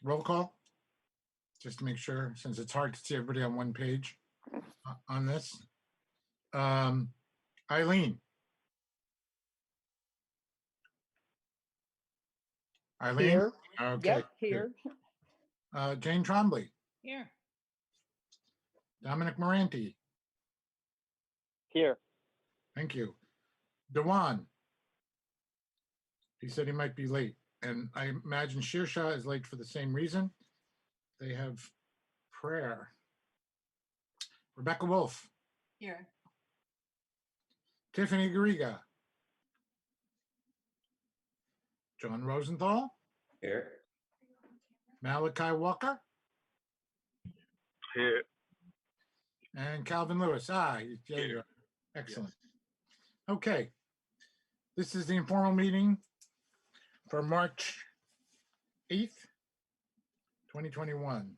Roll call, just to make sure, since it's hard to see everybody on one page on this. Eileen. Eileen? Here. Okay. Yep, here. Jane Trombley. Here. Dominic Moranti. Here. Thank you. Dewan. He said he might be late, and I imagine Shearshaw is late for the same reason. They have prayer. Rebecca Wolf. Here. Tiffany Garriga. John Rosenthal. Here. Malachi Walker. Here. And Calvin Lewis. Yeah, you are. Excellent. Okay. This is the informal meeting for March 8th, 2021.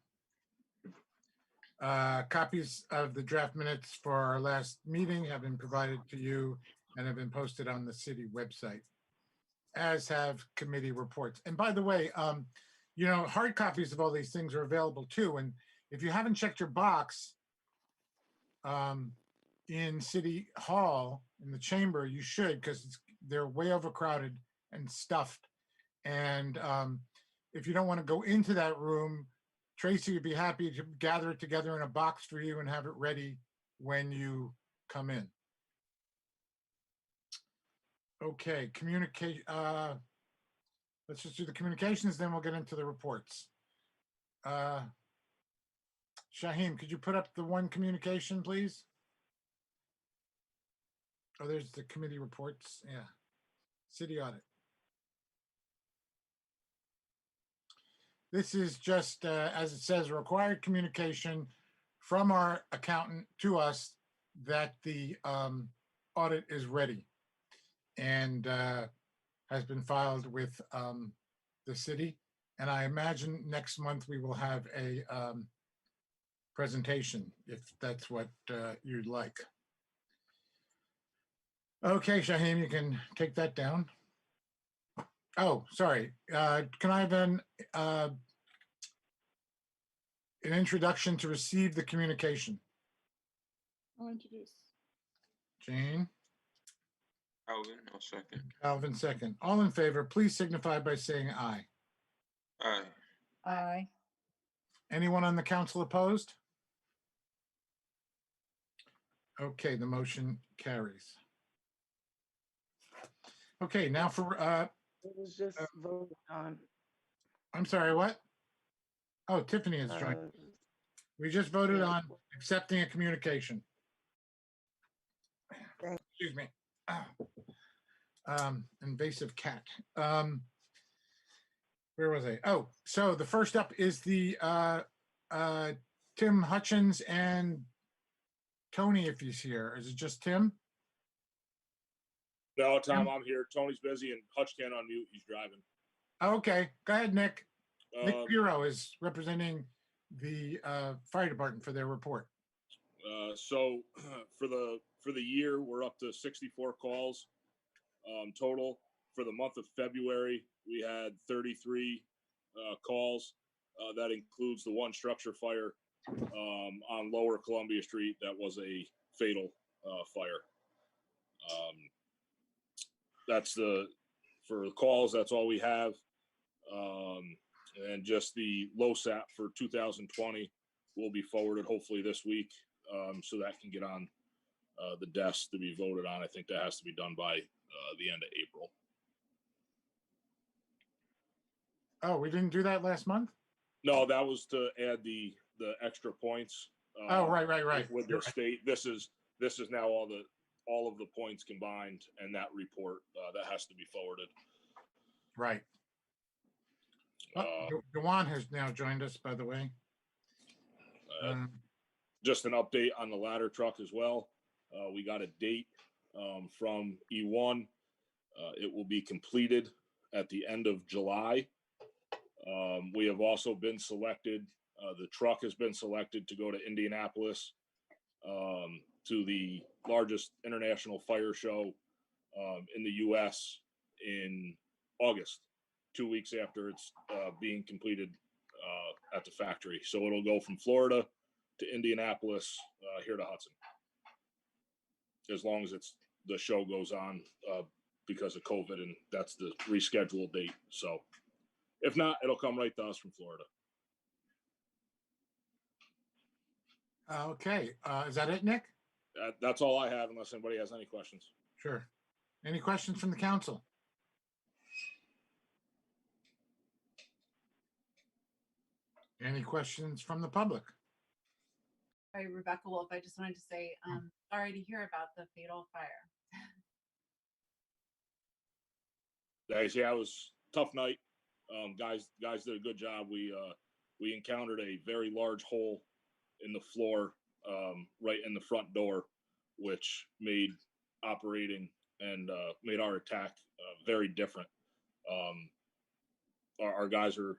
Copies of the draft minutes for our last meeting have been provided to you and have been posted on the city website, as have committee reports. And by the way, hard copies of all these things are available too. And if you haven't checked your box in City Hall, in the chamber, you should, because they're way overcrowded and stuffed. And if you don't want to go into that room, Tracy would be happy to gather it together in a box for you and have it ready when you come in. Okay, communicate. Let's just do the communications, then we'll get into the reports. Shaheem, could you put up the one communication, please? Oh, there's the committee reports. Yeah, city audit. This is just, as it says, required communication from our accountant to us that the audit is ready and has been filed with the city. And I imagine next month we will have a presentation, if that's what you'd like. Okay, Shaheem, you can take that down. Oh, sorry. Can I have an introduction to receive the communication? I'll introduce. Jane? Calvin, I'll second. Calvin, second. All in favor, please signify by saying aye. Aye. Aye. Anyone on the council opposed? Okay, the motion carries. Okay, now for It was just voted on. I'm sorry, what? Oh, Tiffany has joined. We just voted on accepting a communication. Thank- Excuse me. Invasive cat. Where was I? Oh, so the first up is the Tim Hutchins and Tony, if he's here. Is it just Tim? No, Tom, I'm here. Tony's busy and Hutch can't unmute. He's driving. Okay, go ahead, Nick. Nick Um, Bureau is representing the fire department for their report. So for the year, we're up to 64 calls total. For the month of February, we had 33 calls. That includes the one structure fire on Lower Columbia Street that was a fatal fire. That's for the calls, that's all we have. And just the LoSAP for 2020 will be forwarded hopefully this week, so that can get on the desk to be voted on. I think that has to be done by the end of April. Oh, we didn't do that last month? No, that was to add the extra points. Oh, right. With their state, this is now all of the points combined, and that report that has to be forwarded. Right. Dewan has now joined us, by the way. Just an update on the ladder truck as well. We got a date from E1. It will be completed at the end of July. We have also been selected. The truck has been selected to go to Indianapolis to the largest international fire show in the U.S. in August, 2 weeks after it's being completed at the factory. So it'll go from Florida to Indianapolis, here to Hudson, as long as the show goes on because of COVID, and that's the rescheduled date. So if not, it'll come right to us from Florida. Okay, is that it, Nick? That's all I have, unless anybody has any questions. Sure. Any questions from the council? Any questions from the public? Hi, Rebecca Wolf. I just wanted to say, sorry to hear about the fatal fire. Guys, yeah, it was a tough night. Guys did a good job. We encountered a very large hole in the floor, right in the front door, which made operating and made our attack very different. Our guys are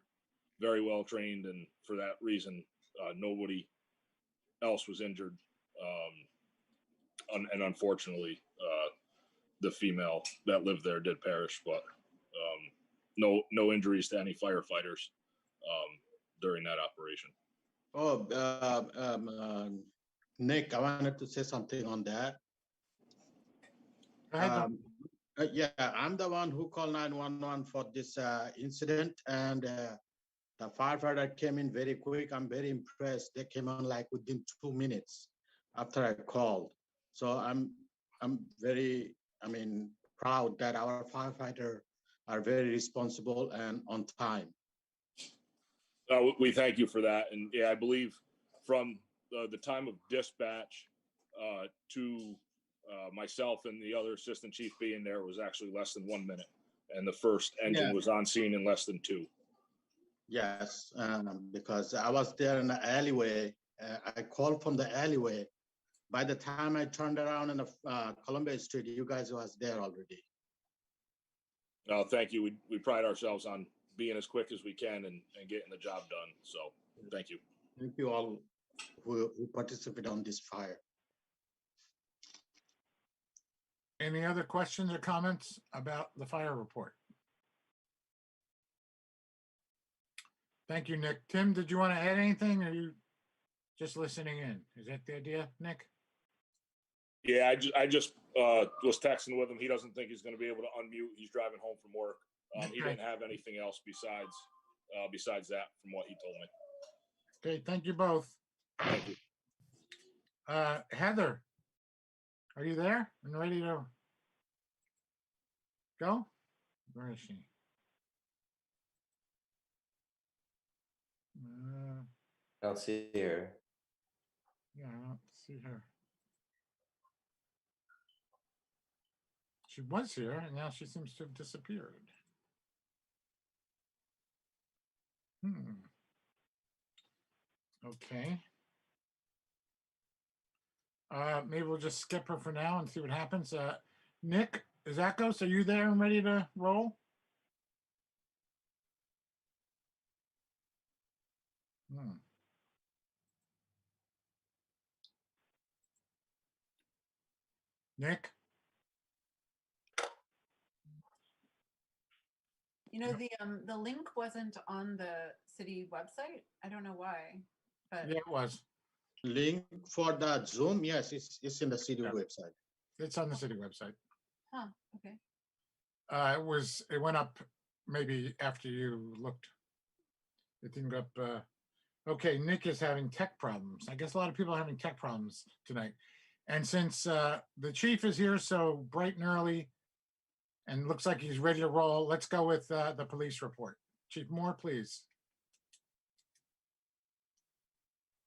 very well trained, and for that reason, nobody else was injured. And unfortunately, the female that lived there did perish, but no injuries to any firefighters during that operation. Nick, I wanted to say something on that. Go ahead, Tom. Yeah, I'm the one who called 911 for this incident, and the firefighter came in very quick. I'm very impressed. They came on like within 2 minutes after I called. So I'm very, proud that our firefighters are very responsible and on time. We thank you for that. And yeah, I believe from the time of dispatch to myself and the other assistant chief being there was actually less than 1 minute. And the first engine was on scene in less than 2. Yes, because I was there in the alleyway. I called from the alleyway. By the time I turned around in the Columbia Street, you guys was there already. Thank you. We pride ourselves on being as quick as we can and getting the job done. So thank you. Thank you all who participated on this fire. Any other questions or comments about the fire report? Thank you, Nick. Tim, did you want to add anything, or are you just listening in? Is that the idea, Nick? Yeah, I just was texting with him. He doesn't think he's going to be able to unmute. He's driving home from work. He didn't have anything else besides that from what he told me. Okay, thank you both. Thank you. Heather, are you there and ready to go? Where is she? I don't see her. Yeah, I don't see her. She was here and now she seems to have disappeared. Okay. Maybe we'll just skip her for now and see what happens. Nick Zakos, are you there and ready to roll? Nick? You know, the link wasn't on the city website. I don't know why, but Yeah, it was. Link for the Zoom, yes, it's in the city website. It's on the city website. huh, okay. It went up maybe after you looked. It didn't go up. Okay, Nick is having tech problems. I guess a lot of people are having tech problems tonight. And since the chief is here so bright and early and looks like he's ready to roll, let's go with the police report. Chief Moore, please.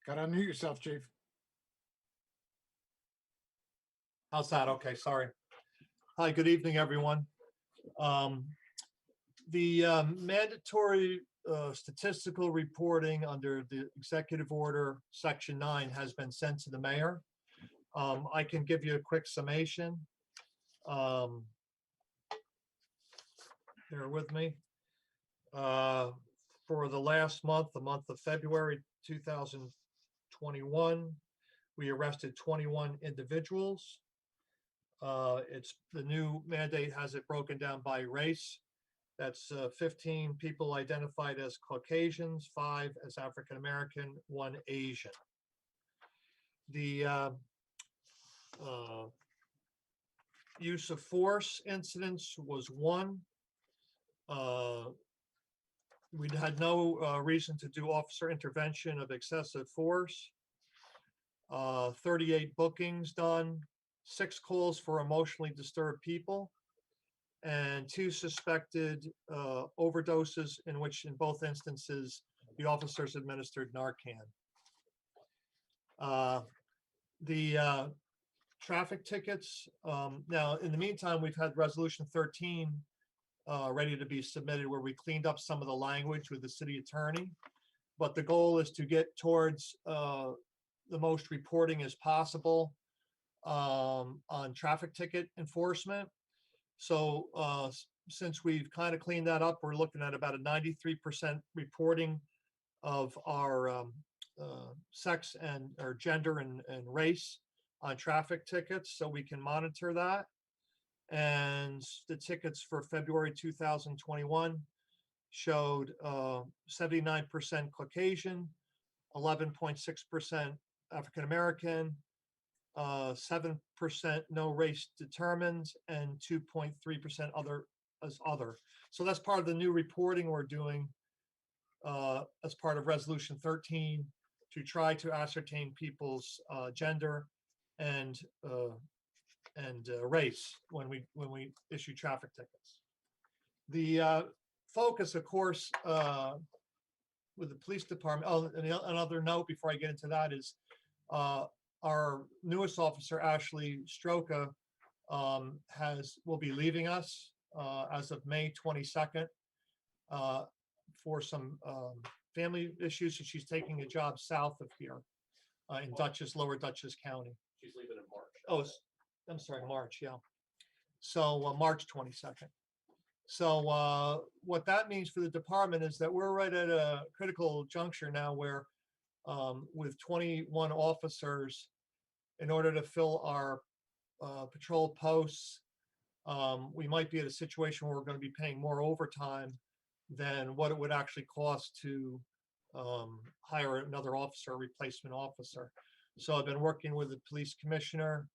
Got to unmute yourself, Chief. How's that? Okay, sorry. Hi, good evening, everyone. The mandatory statistical reporting under the executive order section 9 has been sent to the mayor. I can give you a quick summation. Bear with me. For the last month, the month of February 2021, we arrested 21 individuals. It's the new mandate has it broken down by race. That's 15 people identified as Caucasians, 5 as African American, 1 Asian. The use of force incidents was 1. We had no reason to do officer intervention of excessive force. 38 bookings done, 6 calls for emotionally disturbed people, and 2 suspected overdoses in which, in both instances, the officers administered Narcan. The traffic tickets, now, in the meantime, we've had Resolution 13 ready to be submitted, where we cleaned up some of the language with the city attorney. But the goal is to get towards the most reporting as possible on traffic ticket enforcement. So since we've kind of cleaned that up, we're looking at about a 93% reporting of our sex and or gender and race on traffic tickets, so we can monitor that. And the tickets for February 2021 showed 79% Caucasian, 11.6% African American, 7% no race determined, and 2.3% other as other. So that's part of the new reporting we're doing as part of Resolution 13 to try to ascertain people's gender and race when we issue traffic tickets. The focus, of course, with the police department. Oh, and another note before I get into that is our newest officer, Ashley Stroka, will be leaving us as of May 22nd for some family issues. So she's taking a job south of here in Lower Dutchess County. She's leaving in March. Oh, I'm sorry, March, yeah. So March 22nd. So what that means for the department is that we're right at a critical juncture now where with 21 officers, in order to fill our patrol posts, we might be at a situation where we're going to be paying more overtime than what it would actually cost to hire another officer, replacement officer. So I've been working with the police commissioner,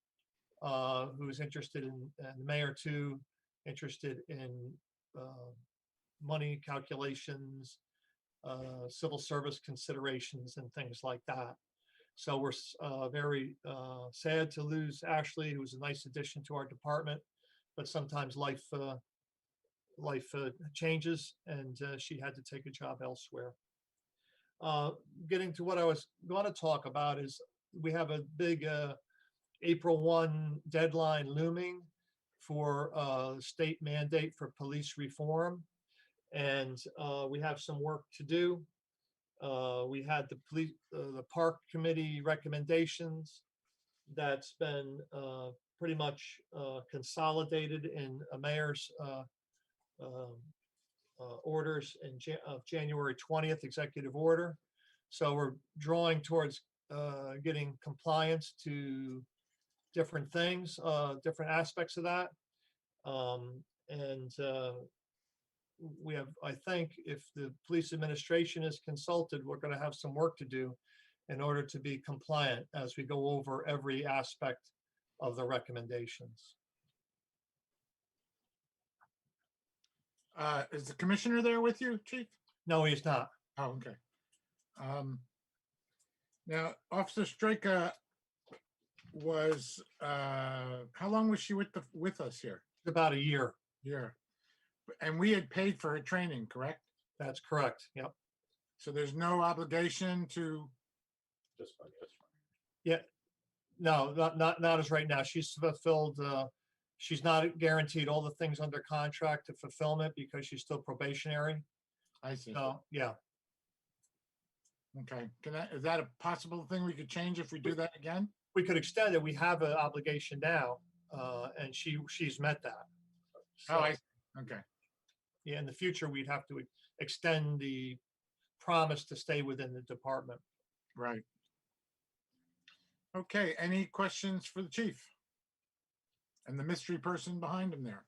who's interested in, and the mayor too, interested in money calculations, civil service considerations, and things like that. So we're very sad to lose Ashley, who was a nice addition to our department, but sometimes life changes, and she had to take a job elsewhere. Getting to what I was going to talk about is we have a big April 1 deadline looming for state mandate for police reform, and we have some work to do. We had the park committee recommendations that's been pretty much consolidated in a mayor's orders of January 20th executive order. So we're drawing towards getting compliance to different things, different aspects of that. We have, I think, if the police administration is consulted, we're going to have some work to do in order to be compliant as we go over every aspect of the recommendations. Is the commissioner there with you, Chief? No, he's not. Oh, okay. Now, Officer Straka was, how long was she with us here? About a year. Yeah. And we had paid for her training, correct? That's correct. Yep. So there's no obligation to. Yeah. No, not as right now. She's fulfilled. She's not guaranteed all the things under contract to fulfillment because she's still probationary. I see. So yeah. Okay. Is that a possible thing we could change if we do that again? We could extend it. We have an obligation now, and she's met that. So, Oh, I see. Okay. yeah, in the future, we'd have to extend the promise to stay within the department. Right. Okay. Any questions for the chief? And the mystery person behind him there?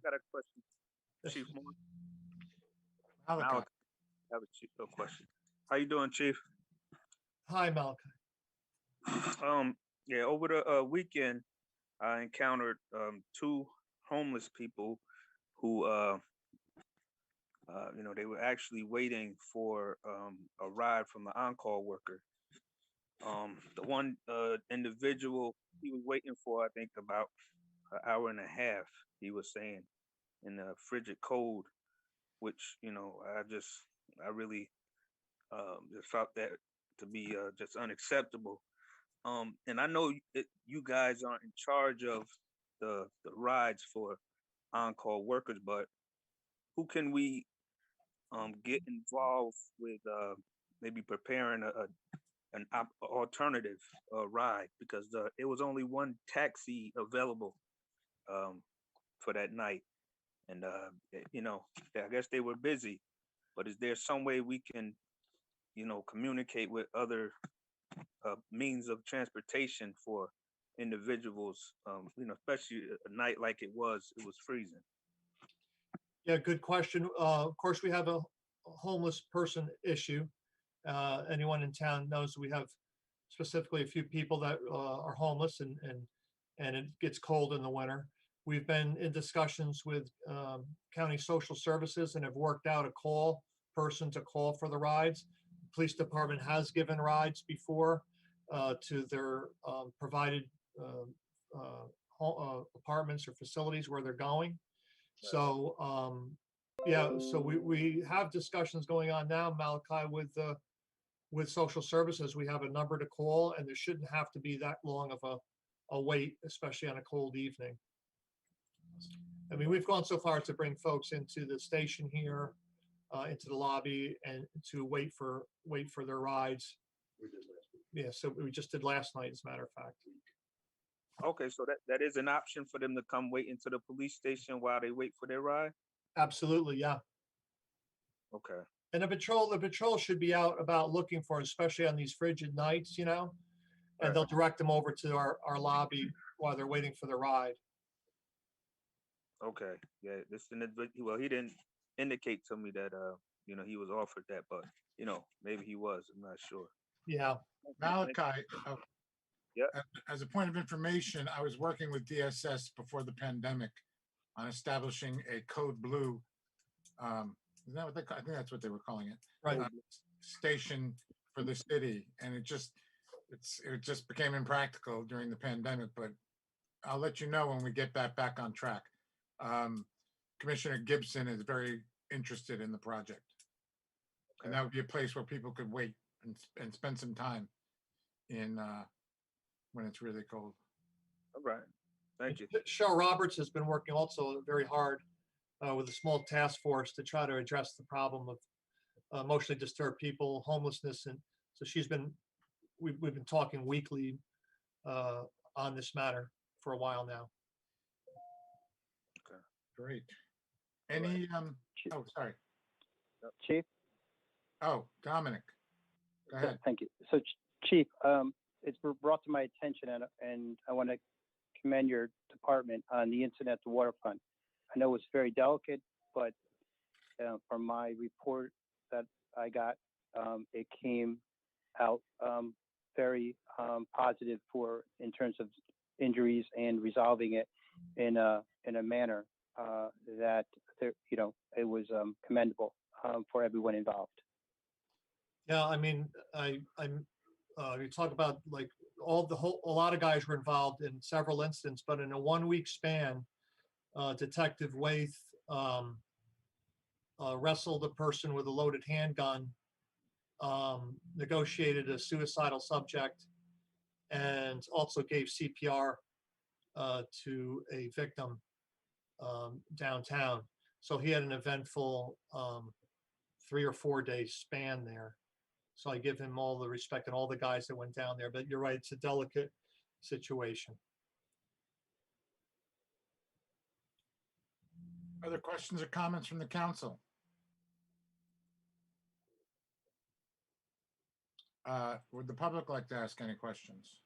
Got a question. Chief Moore. Malachi. Malachi, I have a question. How you doing, Chief? Hi, Malachi. Yeah, over the weekend, I encountered two homeless people who, they were actually waiting for a ride from the on-call worker. The one individual he was waiting for, I think about an hour and a half, he was saying, in the frigid cold, which, I really just felt that to be just unacceptable. And I know you guys aren't in charge of the rides for on-call workers, but who can we get involved with maybe preparing an alternative ride, because it was only one taxi available for that night, and I guess they were busy. But is there some way we can communicate with other means of transportation for individuals, especially a night like it was freezing? Yeah, good question. Of course, we have a homeless person issue. Anyone in town knows we have specifically a few people that are homeless, and it gets cold in the winter. We've been in discussions with county social services and have worked out a person to call for the rides. The police department has given rides before to their provided apartments or facilities where they're going. So yeah, so we have discussions going on now, Malachi, with social services. We have a number to call, and there shouldn't have to be that long of a wait, especially on a cold evening. I mean, we've gone so far to bring folks into the station here, into the lobby, and to wait for their rides. We did last week. Yeah, so we just did last night, as a matter of fact. Okay, so that is an option for them to come wait into the police station while they wait for their ride? Absolutely, yeah. Okay. And the patrol should be out about looking for, especially on these frigid nights, and Right. they'll direct them over to our lobby while they're waiting for the ride. Okay. Yeah, this individual, well, he didn't indicate to me that he was offered that, but maybe he was. I'm not sure. Yeah. Malachi, Yep. as a point of information, I was working with DSS before the pandemic on establishing a code blue. Isn't that what I think that's what they were calling it. Right. Station for the city, and it just became impractical during the pandemic. But I'll let you know when we get that back on track. Commissioner Gibson is very interested in the project, and that would be a place where people could wait and spend some time in when it's really cold. All right. Thank you. Cheryl Roberts has been working also very hard with a small task force to try to address the problem of emotionally disturbed people, homelessness, and so we've been talking weekly on this matter for a while now. Okay. Great. Any oh, sorry. Chief? Oh, Dominic. Go ahead. Thank you. So, Chief, it's brought to my attention, and I want to commend your department on the incident at the waterfront. I know it's very delicate, but from my report that I got, it came out very positive in terms of injuries and resolving it in a manner that it was commendable for everyone involved. Yeah, I mean, you talk about like a lot of guys were involved in several incidents, but in a 1 week span, Detective Waith wrestled a person with a loaded handgun, negotiated a suicidal subject, and also gave CPR to a victim downtown. So he had an eventful 3 or 4 day span there. So I give him all the respect and all the guys that went down there. But you're right, it's a delicate situation. Other questions or comments from the council? Would the public like to ask any questions?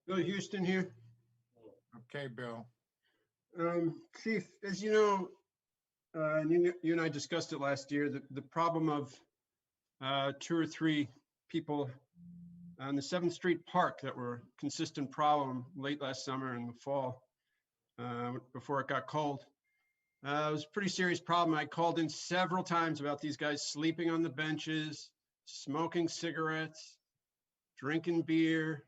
Bill Houston here. Okay, Bill. Chief, as you know, and you and I discussed it last year, the problem of 2 or 3 people on the 7th Street Park that were a consistent problem late last summer and the fall, before it got cold. It was a pretty serious problem. I called in several times about these guys sleeping on the benches, smoking cigarettes, drinking beer.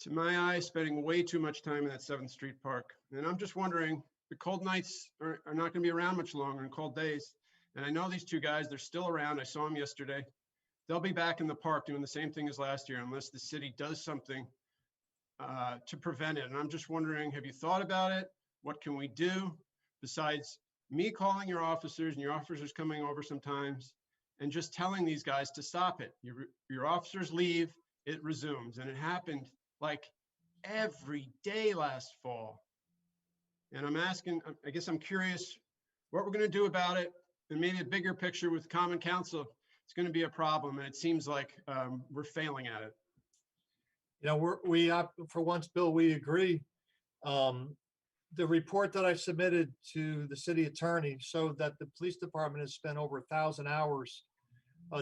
To my eye, spending way too much time in that 7th Street Park. And I'm just wondering, the cold nights are not going to be around much longer, and cold days. And I know these 2 guys, they're still around. I saw them yesterday. They'll be back in the park doing the same thing as last year unless the city does something to prevent it. And I'm just wondering, have you thought about it? What can we do besides me calling your officers and your officers coming over sometimes and just telling these guys to stop it? Your officers leave, it resumes. And it happened like every day last fall. And I'm asking, I guess I'm curious what we're going to do about it, and maybe a bigger picture with Common Council. It's going to be a problem, and it seems like we're failing at it. You know, we for once, Bill, we agree. The report that I submitted to the city attorney showed that the police department has spent over 1,000 hours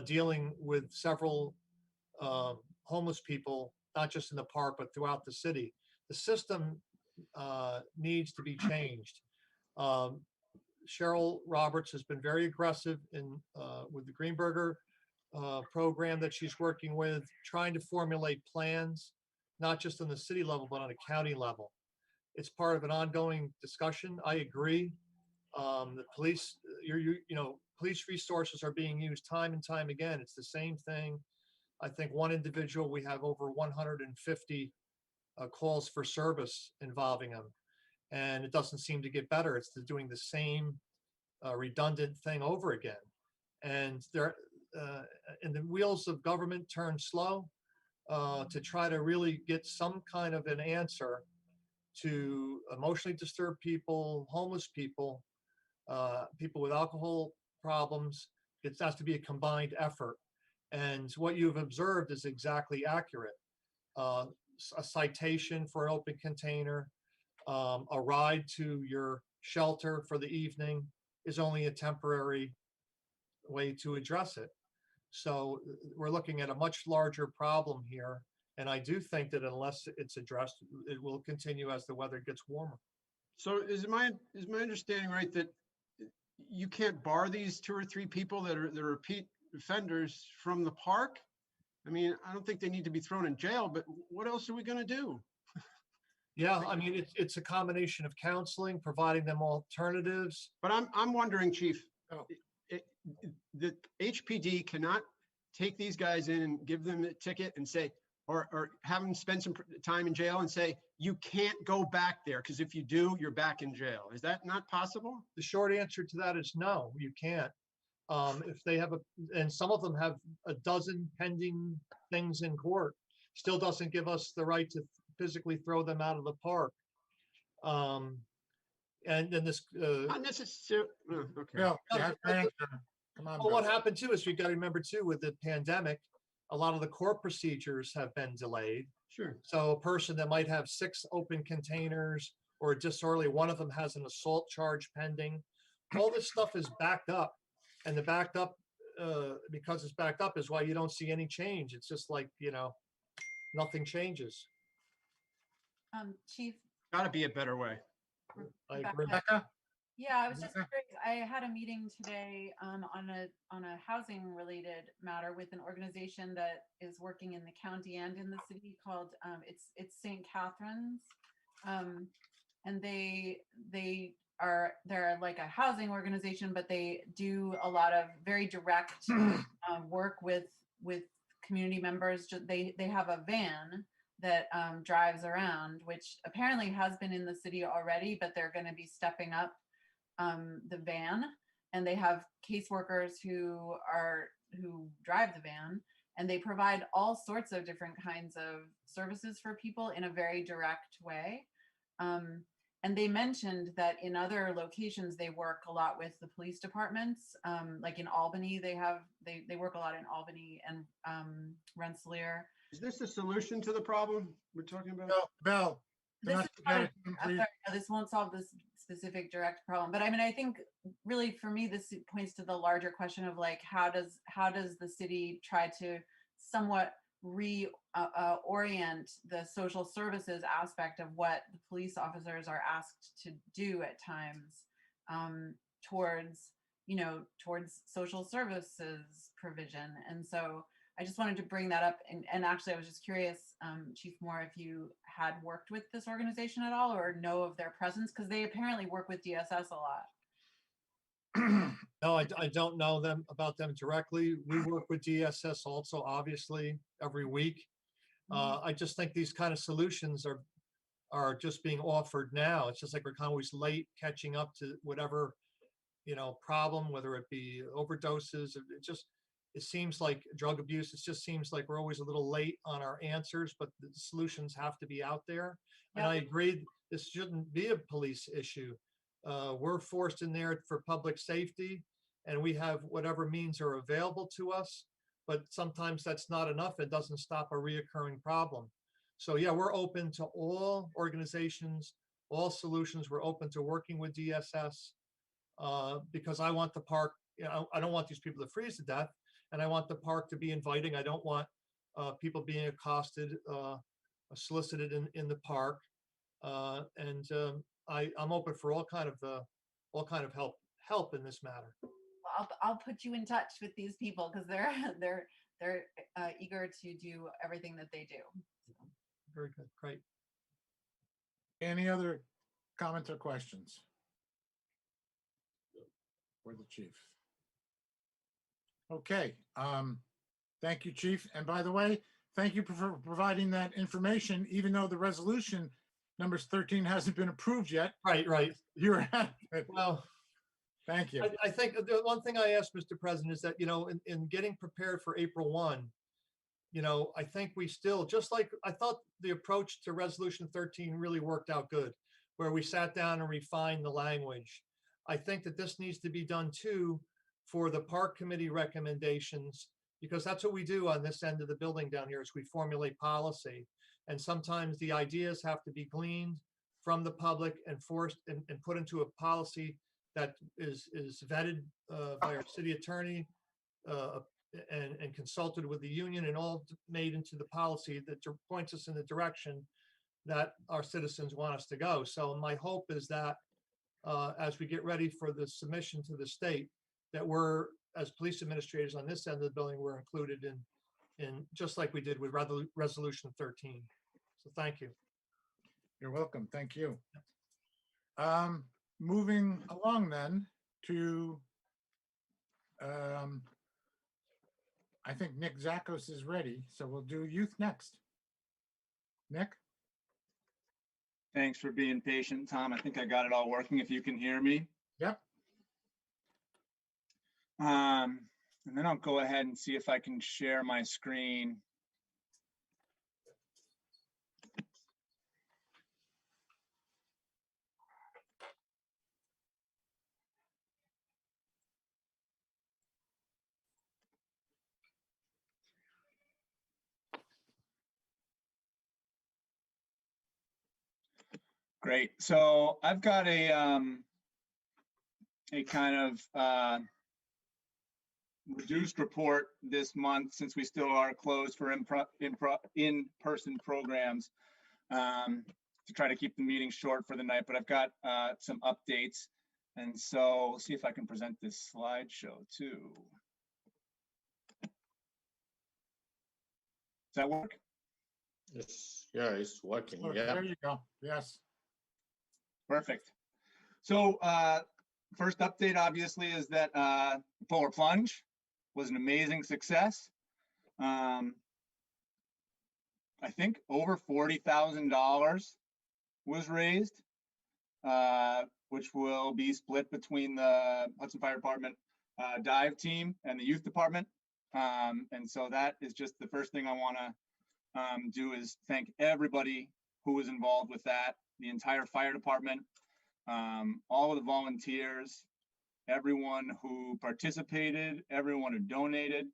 dealing with several homeless people, not just in the park, but throughout the city. The system needs to be changed. Cheryl Roberts has been very aggressive in with the Greenberger program that she's working with, trying to formulate plans, not just on the city level, but on a county level. It's part of an ongoing discussion. I agree. The police, you know, police resources are being used time and time again. It's the same thing. I think one individual, we have over 150 calls for service involving them, and it doesn't seem to get better. It's doing the same redundant thing over again. And the wheels of government turn slow to try to really get some kind of an answer to emotionally disturbed people, homeless people, people with alcohol problems. It has to be a combined effort. And what you've observed is exactly accurate. A citation for an open container, a ride to your shelter for the evening is only a temporary way to address it. So we're looking at a much larger problem here. And I do think that unless it's addressed, it will continue as the weather gets warmer. So is my understanding right that you can't bar these 2 or 3 people that are the repeat offenders from the park? I mean, I don't think they need to be thrown in jail, but what else are we going to do? Yeah, I mean, it's a combination of counseling, providing them alternatives. But I'm wondering, Chief, Oh. The HPD cannot take these guys in and give them a ticket and say, or have them spend some time in jail and say, you can't go back there because if you do, you're back in jail. Is that not possible? The short answer to that is no, you can't. If they have and some of them have a dozen pending things in court, still doesn't give us the right to physically throw them out of the park. And then this. Not necessarily. Okay. Bill, you have to answer. Come on, Well, Bill. what happened too is we got to remember too, with the pandemic, a lot of the court procedures have been delayed. Sure. So a person that might have 6 open containers or disorderly, one of them has an assault charge pending. All this stuff is backed up, and the backed up, because it's backed up is why you don't see any change. It's just like, you know, nothing changes. Chief. Got to be a better way. I agree. Rebecca? Yeah, I was just Okay. curious. I had a meeting today on a housing related matter with an organization that is working in the county and in the city called it's St. Catherine's, and they're like a housing organization, but they do a lot of very direct work with community members. They have a van that drives around, which apparently has been in the city already, but they're going to be stepping up the van, and they have caseworkers who drive the van, and they provide all sorts of different kinds of services for people in a very direct way. And they mentioned that in other locations they work a lot with the police departments, like in Albany they work a lot in Albany and Rensselaer. Is this the solution to the problem we're talking about? Bill, This not is to not get a- it to them, I'm please. sorry, no, this won't solve this specific direct problem, but I mean, I think really for me, this points to the larger question of like, how does the city try to somewhat orient the social services aspect of what the police officers are asked to do at times towards, towards social services provision. And so I just wanted to bring that up. And actually, I was just curious, Chief Moore, if you had worked with this organization at all or know of their presence, because they apparently work with DSS a lot. No, I don't know about them directly. We work with DSS also, obviously, every week. I just think these kind of solutions are just being offered now. It's just like we're kind of always late catching up to whatever, problem, whether it be overdoses, it seems like drug abuse. It just seems like we're always a little late on our answers, but the solutions have to be out there. And I agree, this shouldn't be a police issue. We're forced in there for public safety, and we have whatever means are available to us, but sometimes that's not enough. It doesn't stop a reoccurring problem. So yeah, we're open to all organizations, all solutions. We're open to working with DSS because I want the park, I don't want these people to freeze to death, and I want the park to be inviting. I don't want people being accosted, solicited in the park. I'm open for all kind of help in this matter. I'll put you in touch with these people because they're eager to do everything that they do. Very good, great. Any other comments or questions? For the chief. Okay, thank you, Chief. And by the way, thank you for providing that information, even though the resolution numbers 13 hasn't been approved yet. Right. You're well. Thank you. I think the one thing I asked, Mr. President, is that, in getting prepared for April 1, I think we still, just like I thought the approach to resolution 13 really worked out good, where we sat down and refined the language. I think that this needs to be done too for the park committee recommendations, because that's what we do on this end of the building down here is we formulate policy. And sometimes the ideas have to be gleaned from the public and forced and put into a policy that is vetted by our city attorney and consulted with the union and all made into the policy that points us in the direction that our citizens want us to go. So my hope is that as we get ready for the submission to the state, that we're, as police administrators on this end of the building, we're included in just like we did with resolution 13. So thank you. You're welcome. Thank you. Moving along then to, I think Nick Zakos is ready, so we'll do youth next. Nick? Thanks for being patient, Tom. I think I got it all working, if you can hear me. Yep. And then I'll go ahead and see if I can share my screen. Great. So I've got a kind of reduced report this month since we still are closed for in-person programs to try to keep the meeting short for the night, but I've got some updates. And so we'll see if I can present this slideshow too. Does that work? Yes, yeah, it's working. Oh, Yeah. there you go. Yes. Perfect. So first update, obviously, is that Polar Plunge was an amazing success. I think over $40,000 was raised, which will be split between the Hudson Fire Department dive team and the youth department. And so that is just the first thing I want to do is thank everybody who was involved with that, the entire fire department, all of the volunteers, everyone who participated, everyone who donated.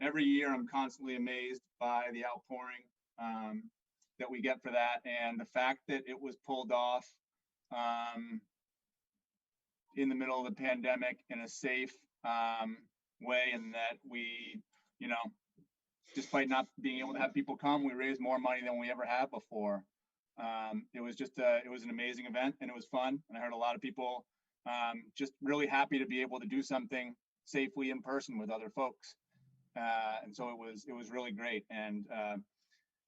Every year I'm constantly amazed by the outpouring that we get for that. And the fact that it was pulled off in the middle of the pandemic in a safe way, and that we, you know, despite not being able to have people come, we raised more money than we ever have before. It was just it was an amazing event, and it was fun. And I heard a lot of people just really happy to be able to do something safely in person with other folks. And so it was really great. And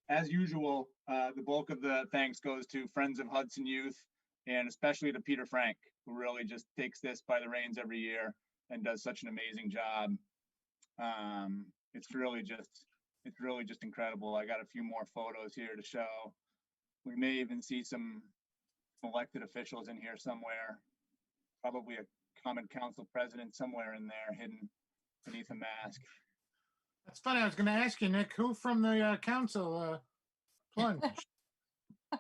as usual, the bulk of the thanks goes to Friends of Hudson Youth, and especially to Peter Frank, who really just takes this by the reins every year and does such an amazing job. It's really just incredible. I got a few more photos here to show. We may even see some elected officials in here somewhere. Probably a common council president somewhere in there hidden beneath a mask. That's funny. I was going to ask you, Nick, who from the council plunged?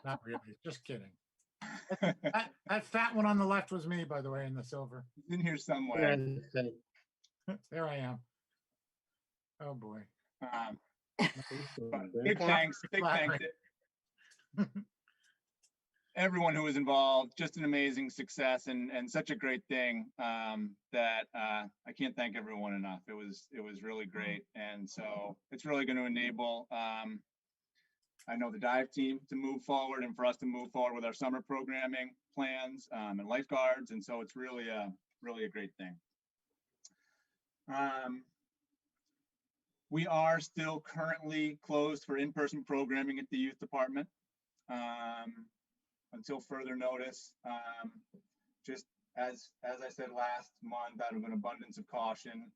Not really. Just kidding. That fat one on the left was me, by the way, in the silver. He's in here somewhere. There I am. Oh boy. Big thanks to everyone who was involved. Just an amazing success and such a great thing that I can't thank everyone enough. It was really great, and so it's really going to enable I know the dive team to move forward, and for us to move forward with our summer programming plans and lifeguards, and so it's really a great thing. We are still currently closed for in-person programming at the youth department until further notice. Just as I said last month, out of an abundance of caution,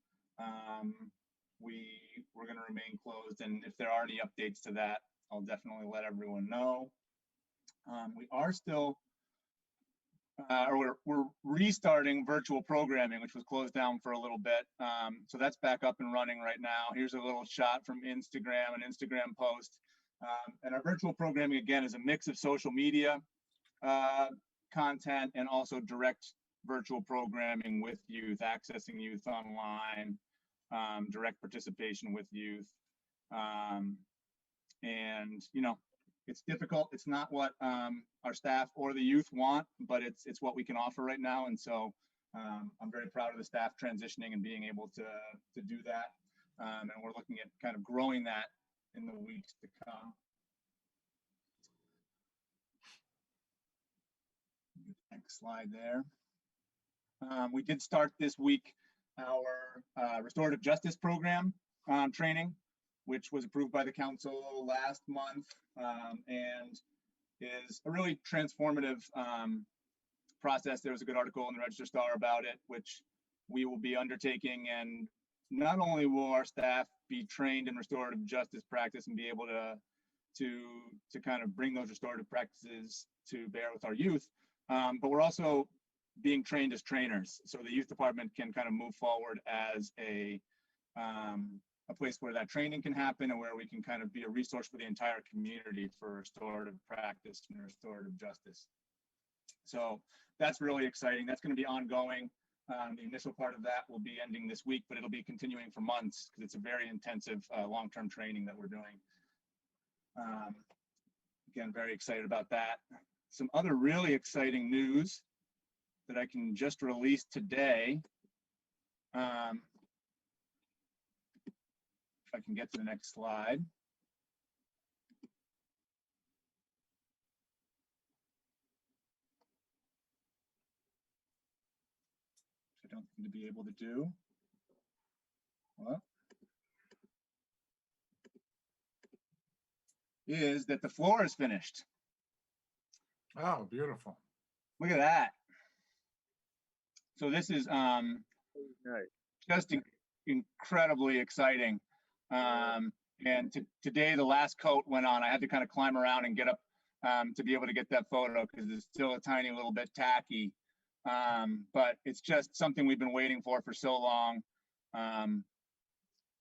we're going to remain closed. And if there are any updates to that, I'll definitely let everyone know. We are still, we're restarting virtual programming, which was closed down for a little bit. So that's back up and running right now. Here's a little shot from Instagram, an Instagram post. And our virtual programming, again, is a mix of social media content and also direct virtual programming with youth, accessing youth online, direct participation with youth. And, you know, it's difficult. It's not what our staff or the youth want, but it's what we can offer right now. And so I'm very proud of the staff transitioning and being able to do that. And we're looking at kind of growing that in the weeks to come. Next slide there. We did start this week our restorative justice program training, which was approved by the council last month and is a really transformative process. There was a good article in the Register Star about it, which we will be undertaking. And not only will our staff be trained in restorative justice practice and be able to kind of bring those restorative practices to bear with our youth, but we're also being trained as trainers. So the youth department can kind of move forward as a place where that training can happen and where we can kind of be a resource for the entire community for restorative practice and restorative justice. So that's really exciting. That's going to be ongoing. The initial part of that will be ending this week, but it'll be continuing for months because it's a very intensive long-term training that we're doing. Again, very excited about that. Some other really exciting news that I can just release today. If I can get to the next slide. Which I don't seem to be able to do. Well, is that the floor is finished. Oh, beautiful. Look at that. So this is just incredibly exciting. And today the last coat went on. I had to kind of climb around and get up to be able to get that photo because it's still a tiny little bit tacky. But it's just something we've been waiting for so long.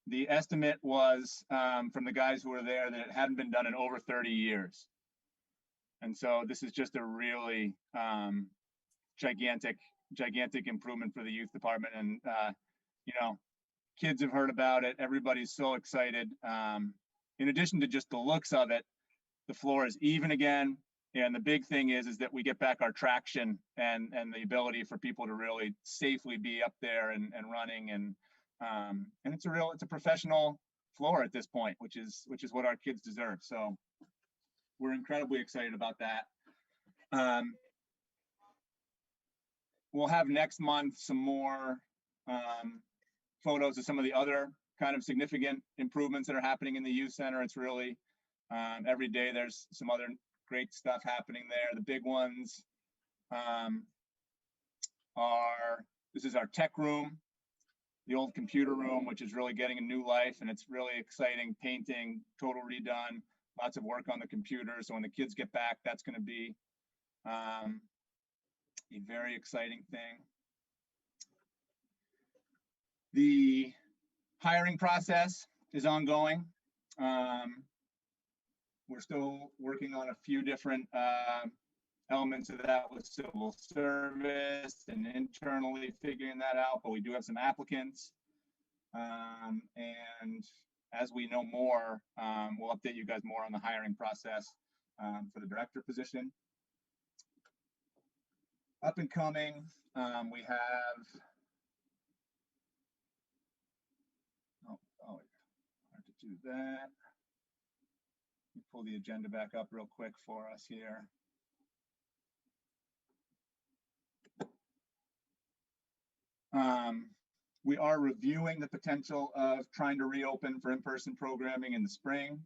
The estimate was from the guys who were there that it hadn't been done in over 30 years. And so this is just a really gigantic improvement for the youth department. And, you know, kids have heard about it. Everybody's so excited. In addition to just the looks of it, the floor is even again. And the big thing is that we get back our traction and the ability for people to really safely be up there and running. And it's a professional floor at this point, which is what our kids deserve. So we're incredibly excited about that. We'll have next month some more photos of some of the other kind of significant improvements that are happening in the youth center. It's really every day there's some other great stuff happening there. The big ones this is our tech room, the old computer room, which is really getting a new life, and it's really exciting. Painting, total redone, lots of work on the computer. So when the kids get back, that's going to be a very exciting thing. The hiring process is ongoing. We're still working on a few different elements of that with civil service and internally figuring that out, but we do have some applicants. And as we know more, we'll update you guys more on the hiring process for the director position. Up and coming, we have, hard to do that. Let me pull the agenda back up real quick for us here. We are reviewing the potential of trying to reopen for in-person programming in the spring.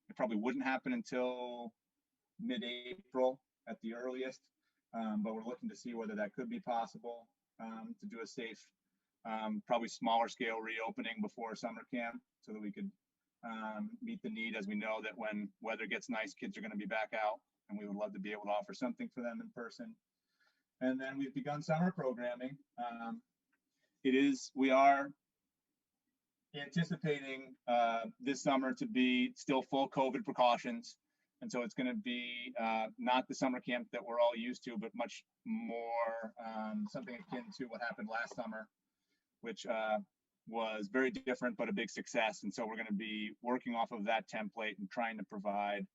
It probably wouldn't happen until mid-April at the earliest, but we're looking to see whether that could be possible to do a safe, probably smaller scale reopening before summer camp so that we could meet the need, as we know that when weather gets nice, kids are going to be back out, and we would love to be able to offer something for them in person. And then we've begun summer programming. We are anticipating this summer to be still full COVID precautions. And so it's going to be not the summer camp that we're all used to, but much more something akin to what happened last summer, which was very different, but a big success. And so we're going to be working off of that template and trying to provide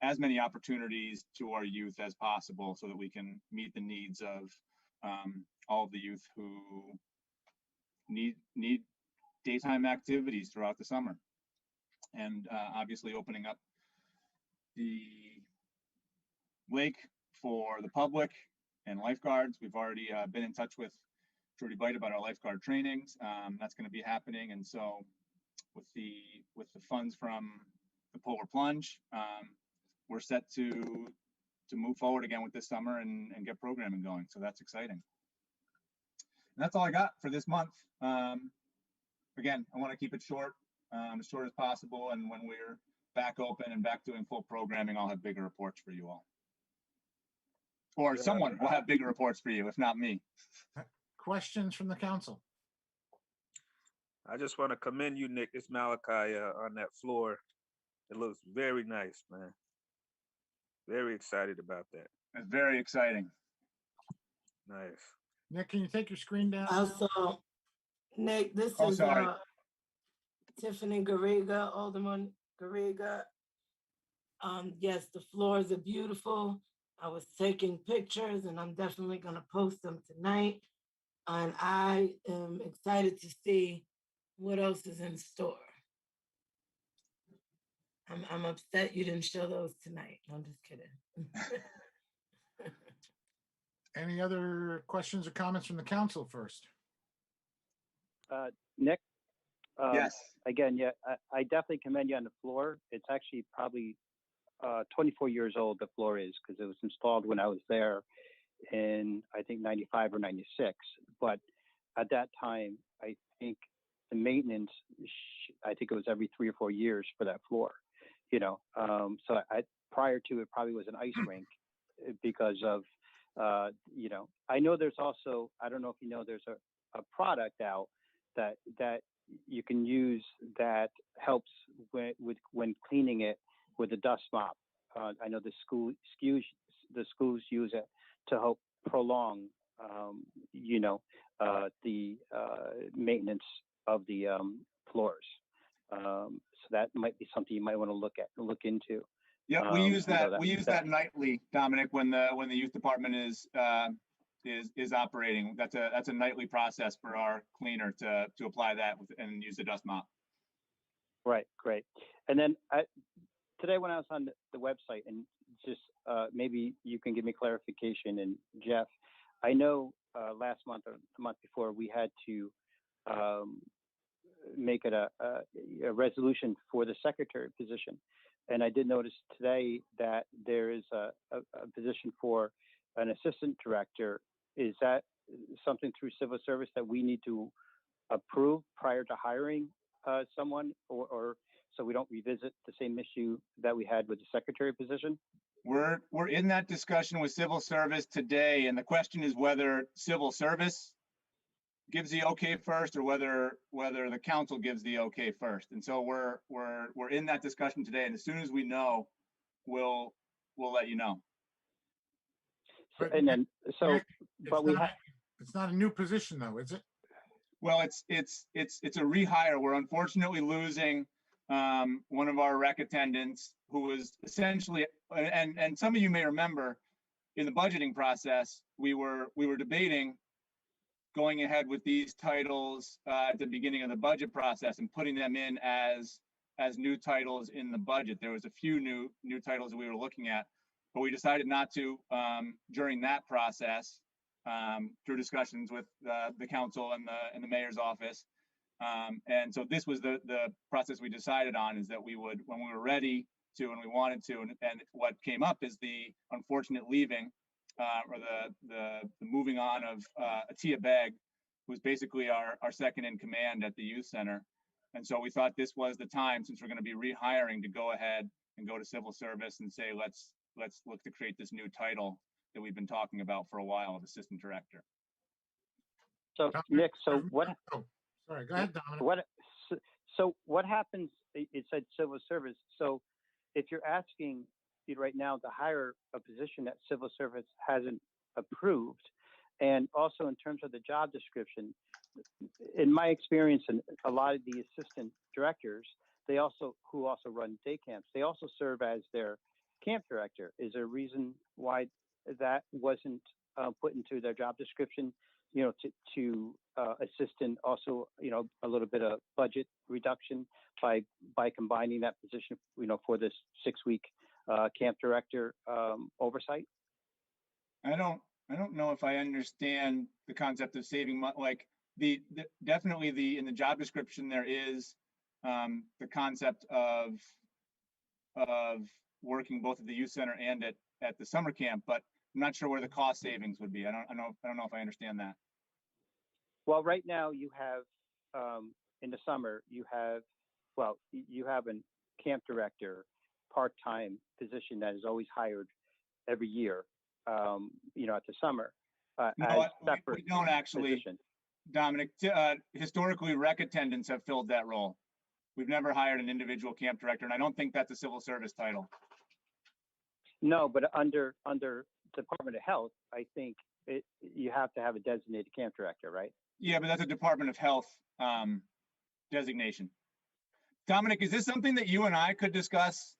as many opportunities to our youth as possible so that we can meet the needs of all of the youth who need daytime activities throughout the summer. And obviously opening up the lake for the public and lifeguards. We've already been in touch with Trudy Bite about our lifeguard trainings. That's going to be happening. And so with the funds from the Polar Plunge, we're set to move forward again with this summer and get programming going. So that's exciting. And that's all I got for this month. Again, I want to keep it short, as short as possible. And when we're back open and back doing full programming, I'll have bigger reports for you all. Or someone will have bigger reports for you, if not me. Questions from the council? I just want to commend you, Nick. It's Malachi on that floor. It looks very nice, man. Very excited about that. It's very exciting. Nice. Nick, can you take your screen down? Also, Nick, this Oh, is sorry. Tiffany Garriga, Alderman Garriga. Yes, the floors are beautiful. I was taking pictures and I'm definitely going to post them tonight. And I am excited to see what else is in store. I'm upset you didn't show those tonight. No, I'm just kidding. Any other questions or comments from the council first? Nick? Yes. Again, yeah, I definitely commend you on the floor. It's actually probably 24 years old, the floor is, because it was installed when I was there in, I think, 95 or 96. But at that time, I think the maintenance, I think it was every 3 or 4 years for that floor, you know. So prior to it probably was an ice rink because of, you know, I know there's also, I don't know if you know, there's a product out that you can use that helps when cleaning it with a dust mop. I know the schools use it to help prolong, you know, the maintenance of the floors. So that might be something you might want to look into. Yeah, we use I know that. We use that nightly, Dominic, when the youth department is operating. That's a nightly process for our cleaner to apply that and use the dust mop. Right, great. And then today when I was on the website, and just maybe you can give me clarification, and Jeff, I know last month or the month before we had to make it a resolution for the secretary position. And I did notice today that there is a position for an assistant director. Is that something through civil service that we need to approve prior to hiring someone, or so we don't revisit the same issue that we had with the secretary position? We're in that discussion with civil service today, and the question is whether civil service gives the okay first, or whether the council gives the okay first. And so we're in that discussion today, and as soon as we know, we'll let you know. And then Nick, but we have. It's not a new position though, is it? Well, it's a rehire. We're unfortunately losing one of our rec attendants who was essentially, and some of you may remember, in the budgeting process, we were debating going ahead with these titles at the beginning of the budget process and putting them in as new titles in the budget. There was a few new titles that we were looking at, but we decided not to during that process, through discussions with the council and the mayor's office. And so this was the process we decided on, is that we would, when we were ready to and we wanted to, and what came up is the unfortunate leaving or the moving on of Atia Beg, who's basically our second in command at the youth center. And so we thought this was the time, since we're going to be rehiring, to go ahead and go to civil service and say, let's look to create this new title that we've been talking about for a while of assistant director. So Nick, so what? Oh, sorry, go ahead, Dominic. So what happens? It said civil service. So if you're asking right now to hire a position that civil service hasn't approved, and also in terms of the job description, in my experience, and a lot of the assistant directors, who also run day camps, they also serve as their camp director. Is there a reason why that wasn't put into their job description, to assist in also, a little bit of budget reduction by combining that position, for this 6-week camp director oversight? I don't know if I understand the concept of saving money. Like definitely in the job description, there is the concept of working both at the youth center and at the summer camp, but I'm not sure where the cost savings would be. I don't know if I understand that. Well, right now you have, in the summer, you have a camp director, part-time position that is always hired every year, at the summer. No, we don't actually, position. Dominic. Historically, rec attendants have filled that role. We've never hired an individual camp director, and I don't think that's a civil service title. No, but under Department of Health, I think you have to have a designated camp director, right? Yeah, but that's a Department of Health designation. Dominic, is this something that you and I could discuss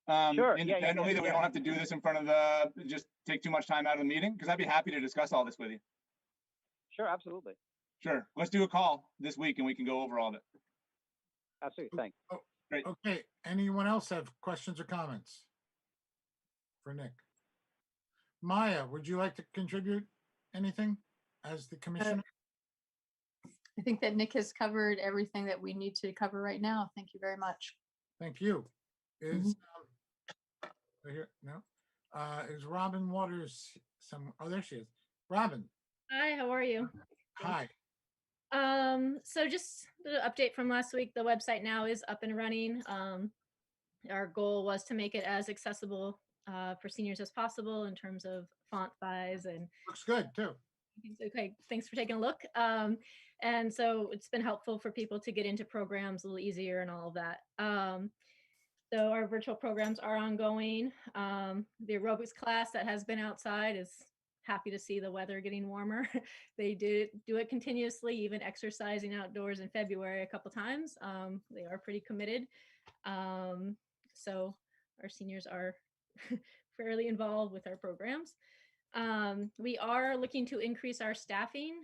sure. independently, that we don't have to do this in front of just take too much time out of the meeting? Because I'd be happy to discuss all this with you. Sure, absolutely. Sure. Let's do a call this week and we can go over all of it. Absolutely. Thanks. Oh, great. Okay. Anyone else have questions or comments for Nick? Maya, would you like to contribute anything as the commissioner? I think that Nick has covered everything that we need to cover right now. Thank you very much. Thank you. Is here? No. Is Robin Waters some? Oh, there she is. Robin. Hi, how are you? Hi. So just the update from last week. The website now is up and running. Our goal was to make it as accessible for seniors as possible in terms of font size, and looks good too. Okay, thanks for taking a look. And so it's been helpful for people to get into programs a little easier and all of that. So our virtual programs are ongoing. The aerobics class that has been outside is happy to see the weather getting warmer. They do it continuously, even exercising outdoors in February a couple times. They are pretty committed. So our seniors are fairly involved with our programs. We are looking to increase our staffing.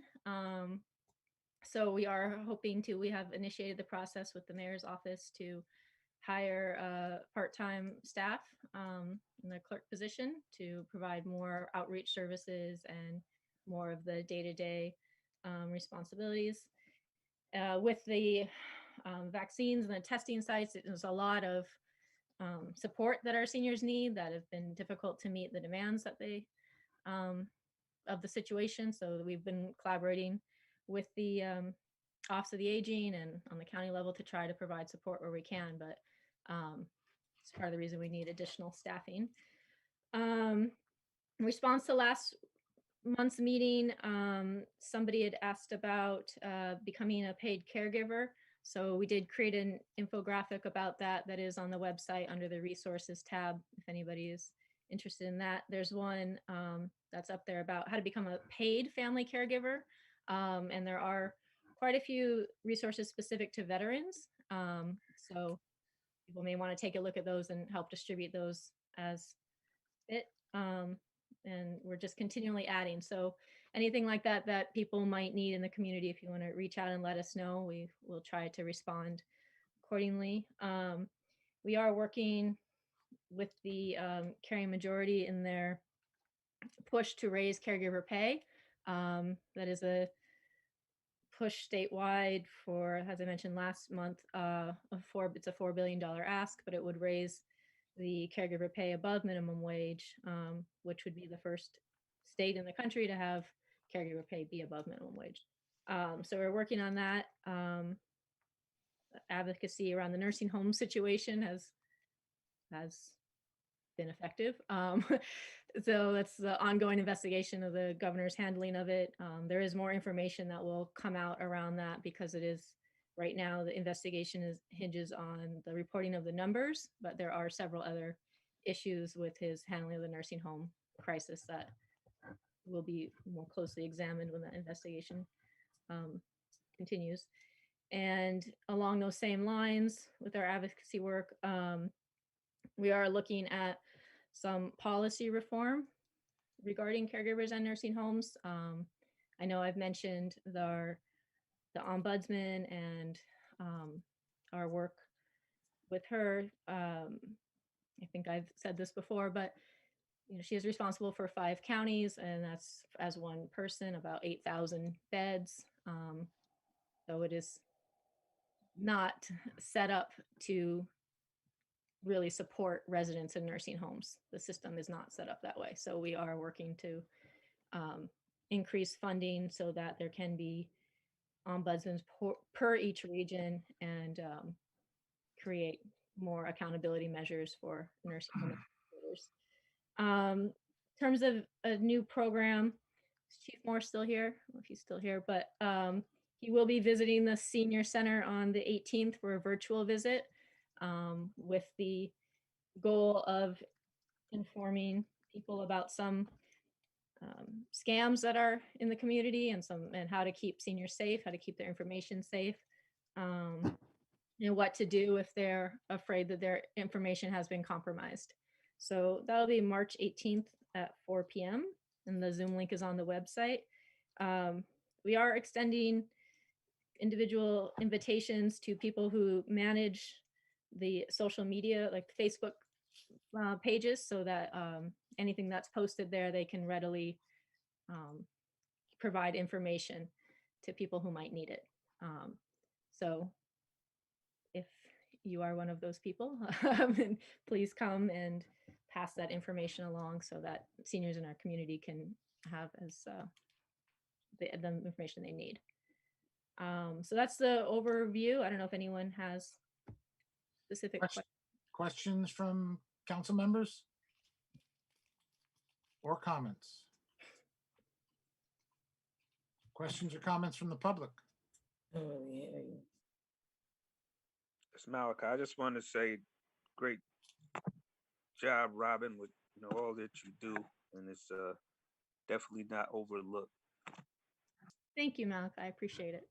So we are hoping to, we have initiated the process with the mayor's office to hire part-time staff in the clerk position to provide more outreach services and more of the day-to-day responsibilities. With the vaccines and the testing sites, there's a lot of support that our seniors need that have been difficult to meet the demands that they of the situation. So we've been collaborating with the Office of the Aging and on the county level to try to provide support where we can, but it's part of the reason we need additional staffing. In response to last month's meeting, somebody had asked about becoming a paid caregiver. So we did create an infographic about that that is on the website under the resources tab, if anybody is interested in that. There's one that's up there about how to become a paid family caregiver. And there are quite a few resources specific to veterans. So people may want to take a look at those and help distribute those as fit. And we're just continually adding. So anything like that that people might need in the community, if you want to reach out and let us know, we will try to respond accordingly. We are working with the carrying majority in their push to raise caregiver pay. That is a push statewide for, as I mentioned last month, it's a $4 billion ask, but it would raise the caregiver pay above minimum wage, which would be the first state in the country to have caregiver pay be above minimum wage. So we're working on that. Advocacy around the nursing home situation has been effective. So that's the ongoing investigation of the governor's handling of it. There is more information that will come out around that because it is right now the investigation hinges on the reporting of the numbers, but there are several other issues with his handling of the nursing home crisis that will be more closely examined when that investigation continues. And along those same lines with our advocacy work, we are looking at some policy reform regarding caregivers and nursing homes. I know I've mentioned the ombudsman and our work with her. I think I've said this before, but she is responsible for 5 counties, and that's as one person, about 8,000 beds. So it is not set up to really support residents in nursing homes. The system is not set up that way. So we are working to increase funding so that there can be ombudsmen per each region and create more accountability measures for nursing home administrators. In terms of a new program, is Chief Moore still here? I don't know if he's still here, but he will be visiting the senior center on the 18th for a virtual visit with the goal of informing people about some scams that are in the community and how to keep seniors safe, how to keep their information safe, and what to do if they're afraid that their information has been compromised. So that'll be March 18th at 4 p.m. and the Zoom link is on the website. We are extending individual invitations to people who manage the social media, like Facebook pages, so that anything that's posted there, they can readily provide information to people who might need it. So if you are one of those people, please come and pass that information along so that seniors in our community can have the information they need. So that's the overview. I don't know if anyone has specific questions from council members or comments? Questions or comments from the public? Oh, yeah. It's Malachi. I just want to say, great job, Robin, with all that you do, and it's definitely not overlooked. Thank you, Malachi. I appreciate it.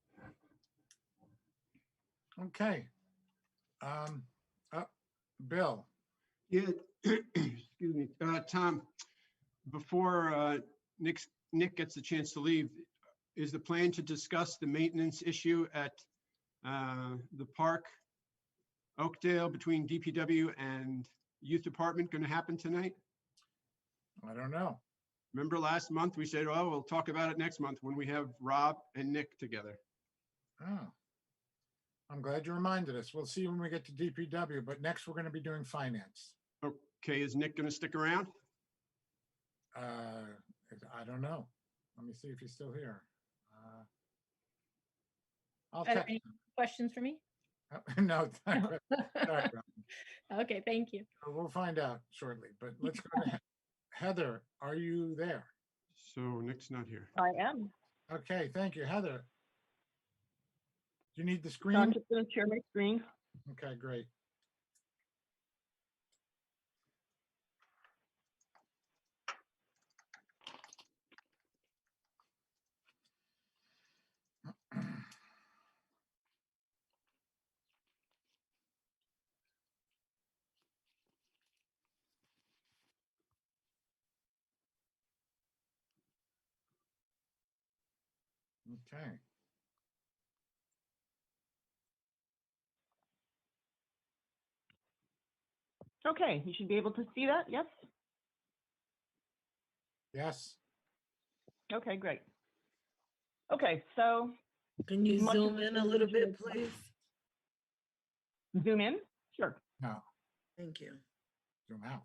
Okay. Bill, Yeah, excuse me, Tom, before Nick gets the chance to leave, is the plan to discuss the maintenance issue at the park, Oakdale, between DPW and Youth Department going to happen tonight? I don't know. Remember last month, we said, oh, we'll talk about it next month when we have Rob and Nick together. Oh. I'm glad you reminded us. We'll see when we get to DPW, but next we're going to be doing finance. Okay, is Nick going to stick around? I don't know. Let me see if he's still here. I'll Are there text any questions for me? him. No, it's not good. Sorry, Rob. Okay, thank you. We'll find out shortly, but let's go to Heather. Are you there? So Nick's not here. I am. Okay, thank you, Heather. Do you need the So screen? I'm just going to share my screen. Okay, great. Okay. Okay, you should be able to see that. Yes. Yes. Okay, great. Okay, so Can you much of zoom this in a little bit, individual- please? Zoom in? Sure. No. Thank you. Zoom out.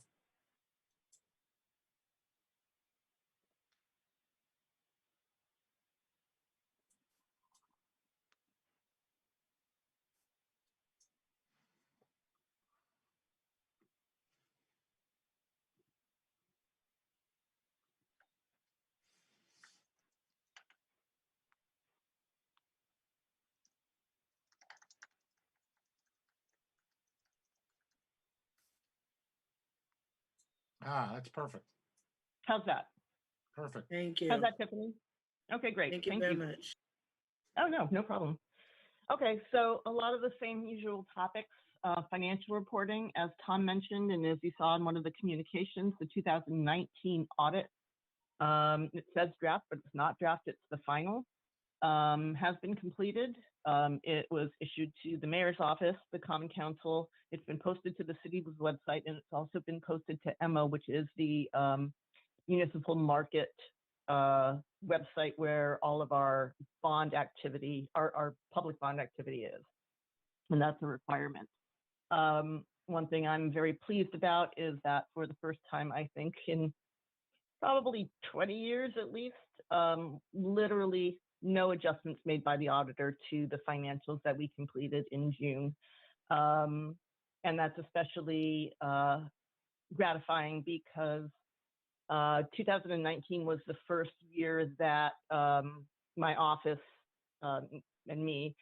Ah, that's perfect. How's that? Perfect. Thank How's you. that, Tiffany? Okay, great. Thank you very much. Oh, no problem. Okay, so a lot of the same usual topics, financial reporting, as Tom mentioned, and as you saw in one of the communications, the 2019 audit. It says draft, but it's not draft, it's the final. Has been completed. It was issued to the mayor's office, the common council. It's been posted to the city's website, and it's also been posted to EMMA, which is the municipal market website where all of our bond activity, our public bond activity is. And that's a requirement. One thing I'm very pleased about is that for the first time, I think in probably 20 years at least, literally no adjustments made by the auditor to the financials that we completed in June. And that's especially gratifying because 2019 was the first year that my office and me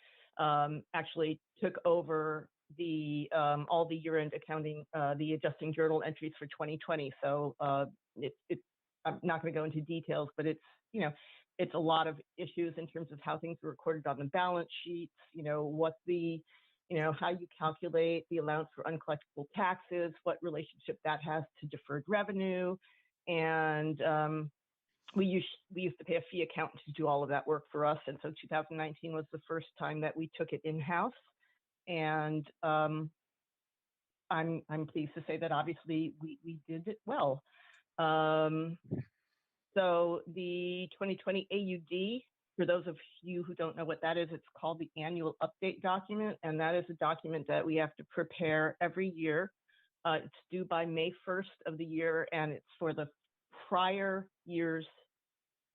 actually took over the all the year-end accounting, the adjusting journal entries for 2020. So I'm not going to go into details, but it's, you know, it's a lot of issues in terms of how things are recorded on the balance sheets, you know, what the, you know, how you calculate the allowance for uncollectible taxes, what relationship that has to deferred revenue. And we used to pay a fee accountant to do all of that work for us. And so 2019 was the first time that we took it in-house. And I'm pleased to say that obviously we did it well. So the 2020 AUD, for those of you who don't know what that is, it's called the annual update document. And that is a document that we have to prepare every year. It's due by May 1st of the year, and it's for the prior year's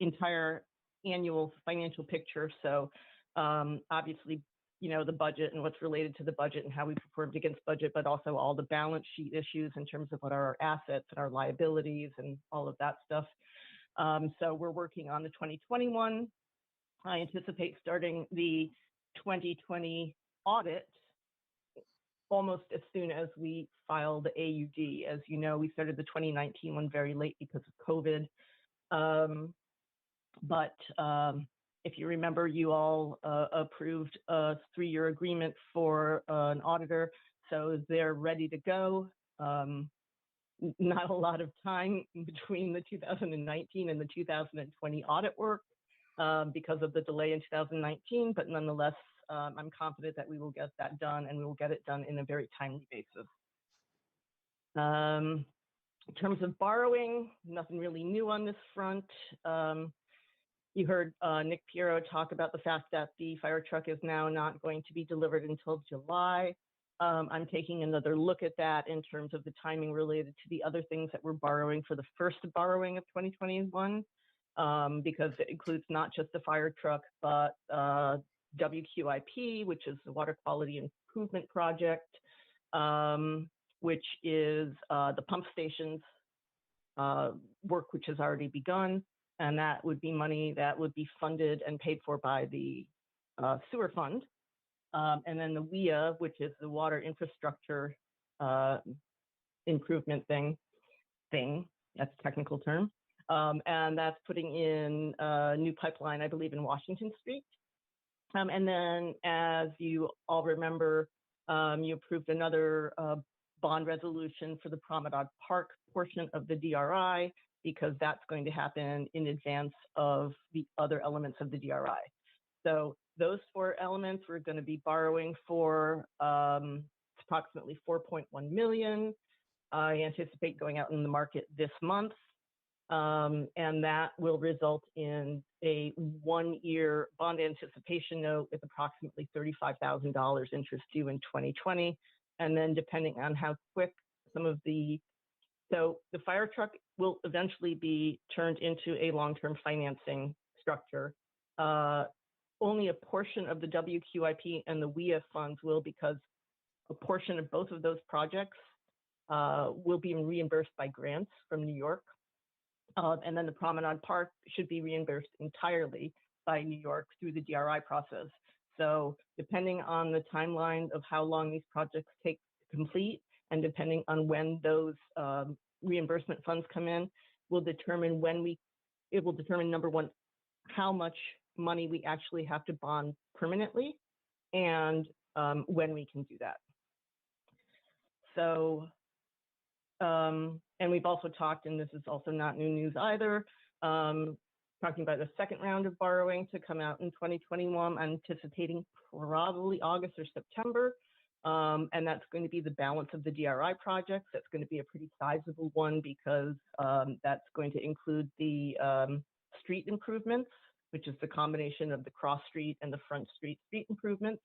entire annual financial picture. So obviously, you know, the budget and what's related to the budget and how we performed against budget, but also all the balance sheet issues in terms of what are our assets and our liabilities and all of that stuff. So we're working on the 2021. I anticipate starting the 2020 audit almost as soon as we file the AUD. As you know, we started the 2019 one very late because of COVID. But if you remember, you all approved a 3-year agreement for an auditor. So they're ready to go. not a lot of time between the 2019 and the 2020 audit work because of the delay in 2019, but nonetheless, I'm confident that we will get that done and we will get it done in a very timely basis. In terms of borrowing, nothing really new on this front. You heard Nick Piero talk about the fact that the fire truck is now not going to be delivered until July. I'm taking another look at that in terms of the timing related to the other things that we're borrowing for the first borrowing of 2021, because it includes not just the fire truck, but WQIP, which is the Water Quality Improvement Project, which is the pump stations work, which has already begun. And that would be money that would be funded and paid for by the sewer fund. And then the WIA, which is the water infrastructure improvement thing, that's a technical term. And that's putting in a new pipeline, I believe, in Washington Street. And then, as you all remember, you approved another bond resolution for the Promenade Park portion of the DRI, because that's going to happen in advance of the other elements of the DRI. So those 4 elements we're going to be borrowing for approximately 4.1 million. I anticipate going out in the market this month. And that will result in a 1-year bond anticipation note with approximately $35,000 interest due in 2020. And then depending on how quick some of so the fire truck will eventually be turned into a long-term financing structure. Only a portion of the WQIP and the WIA funds will, because a portion of both of those projects will be reimbursed by grants from New York. And then the Promenade Park should be reimbursed entirely by New York through the DRI process. So depending on the timeline of how long these projects take to complete, and depending on when those reimbursement funds come in, will determine it will determine, number one, how much money we actually have to bond permanently, and when we can do that. So, and we've also talked, and this is also not new news either, talking about the second round of borrowing to come out in 2021, anticipating probably August or September. And that's going to be the balance of the DRI projects. That's going to be a pretty sizable one, because that's going to include the street improvements, which is the combination of the cross street and the front street improvements.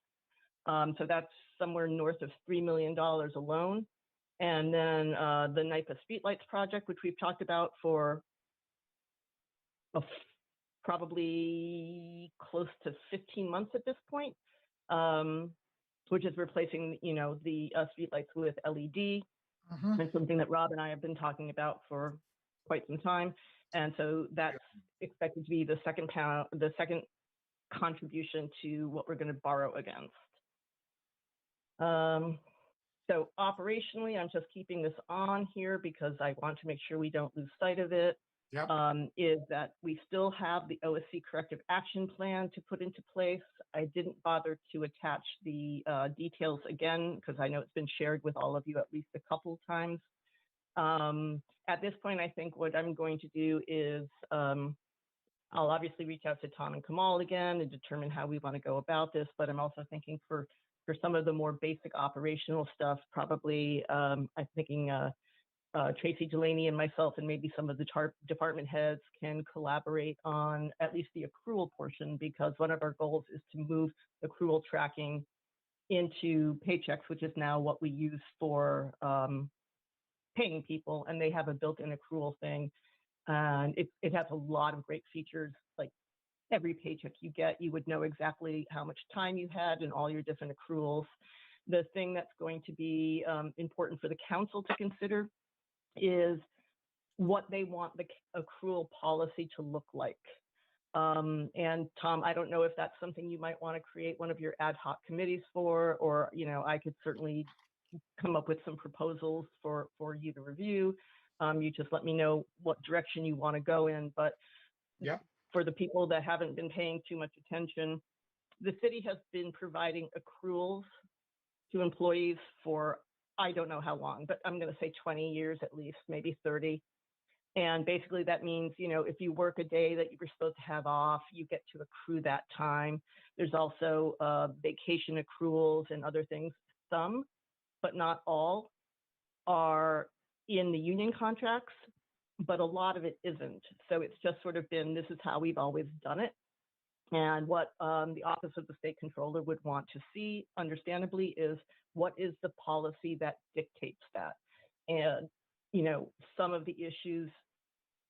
So that's somewhere north of $3 million alone. And then the NIPA streetlights project, which we've talked about for probably close to 15 months at this point, which is replacing, the streetlights with LED. And something that Rob and I have been talking about for quite some time. And so that's expected to be the second contribution to what we're going to borrow against. So operationally, I'm just keeping this on here because I want to make sure we don't lose sight of it. Yep. Is that we still have the OSC corrective action plan to put into place. I didn't bother to attach the details again, because I know it's been shared with all of you at least a couple of times. At this point, I think what I'm going to do is I'll obviously reach out to Tom and Kamal again and determine how we want to go about this, but I'm also thinking for some of the more basic operational stuff, probably I'm thinking Tracy Delaney and myself and maybe some of the department heads can collaborate on at least the accrual portion, because one of our goals is to move accrual tracking into Paychex, which is now what we use for paying people, and they have a built-in accrual thing. And it has a lot of great features. Like every paycheck you get, you would know exactly how much time you had and all your different accruals. The thing that's going to be important for the council to consider is what they want the accrual policy to look like. And Tom, I don't know if that's something you might want to create one of your ad hoc committees for, or, I could certainly come up with some proposals for you to review. You just let me know what direction you want to go in. But yep. For the people that haven't been paying too much attention, the city has been providing accruals to employees for I don't know how long, but I'm going to say 20 years at least, maybe 30. And basically that means, if you work a day that you were supposed to have off, you get to accrue that time. There's also vacation accruals and other things. Some, but not all, are in the union contracts, but a lot of it isn't. So it's just sort of been, this is how we've always done it. And what the Office of the State Controller would want to see, understandably, is what is the policy that dictates that? And, some of the issues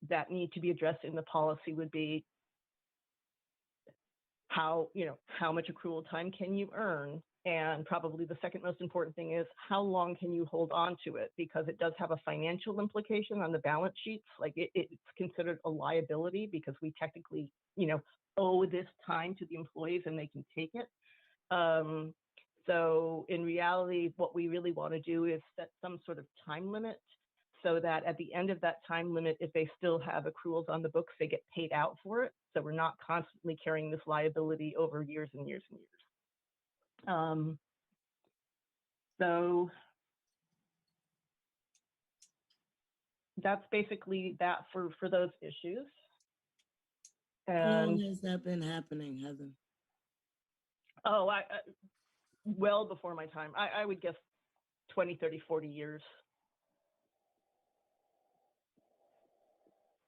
that need to be addressed in the policy would be how much accrual time can you earn? And probably the second most important thing is how long can you hold on to it? Because it does have a financial implication on the balance sheets. Like it's considered a liability because we technically, owe this time to the employees and they can take it. So in reality, what we really want to do is set some sort of time limit so that at the end of that time limit, if they still have accruals on the books, they get paid out for it. So we're not constantly carrying this liability over years and years and years. So that's basically that for those issues. How long And has that been happening, Heather? oh, I well before my time. I would guess 20, 30, 40 years.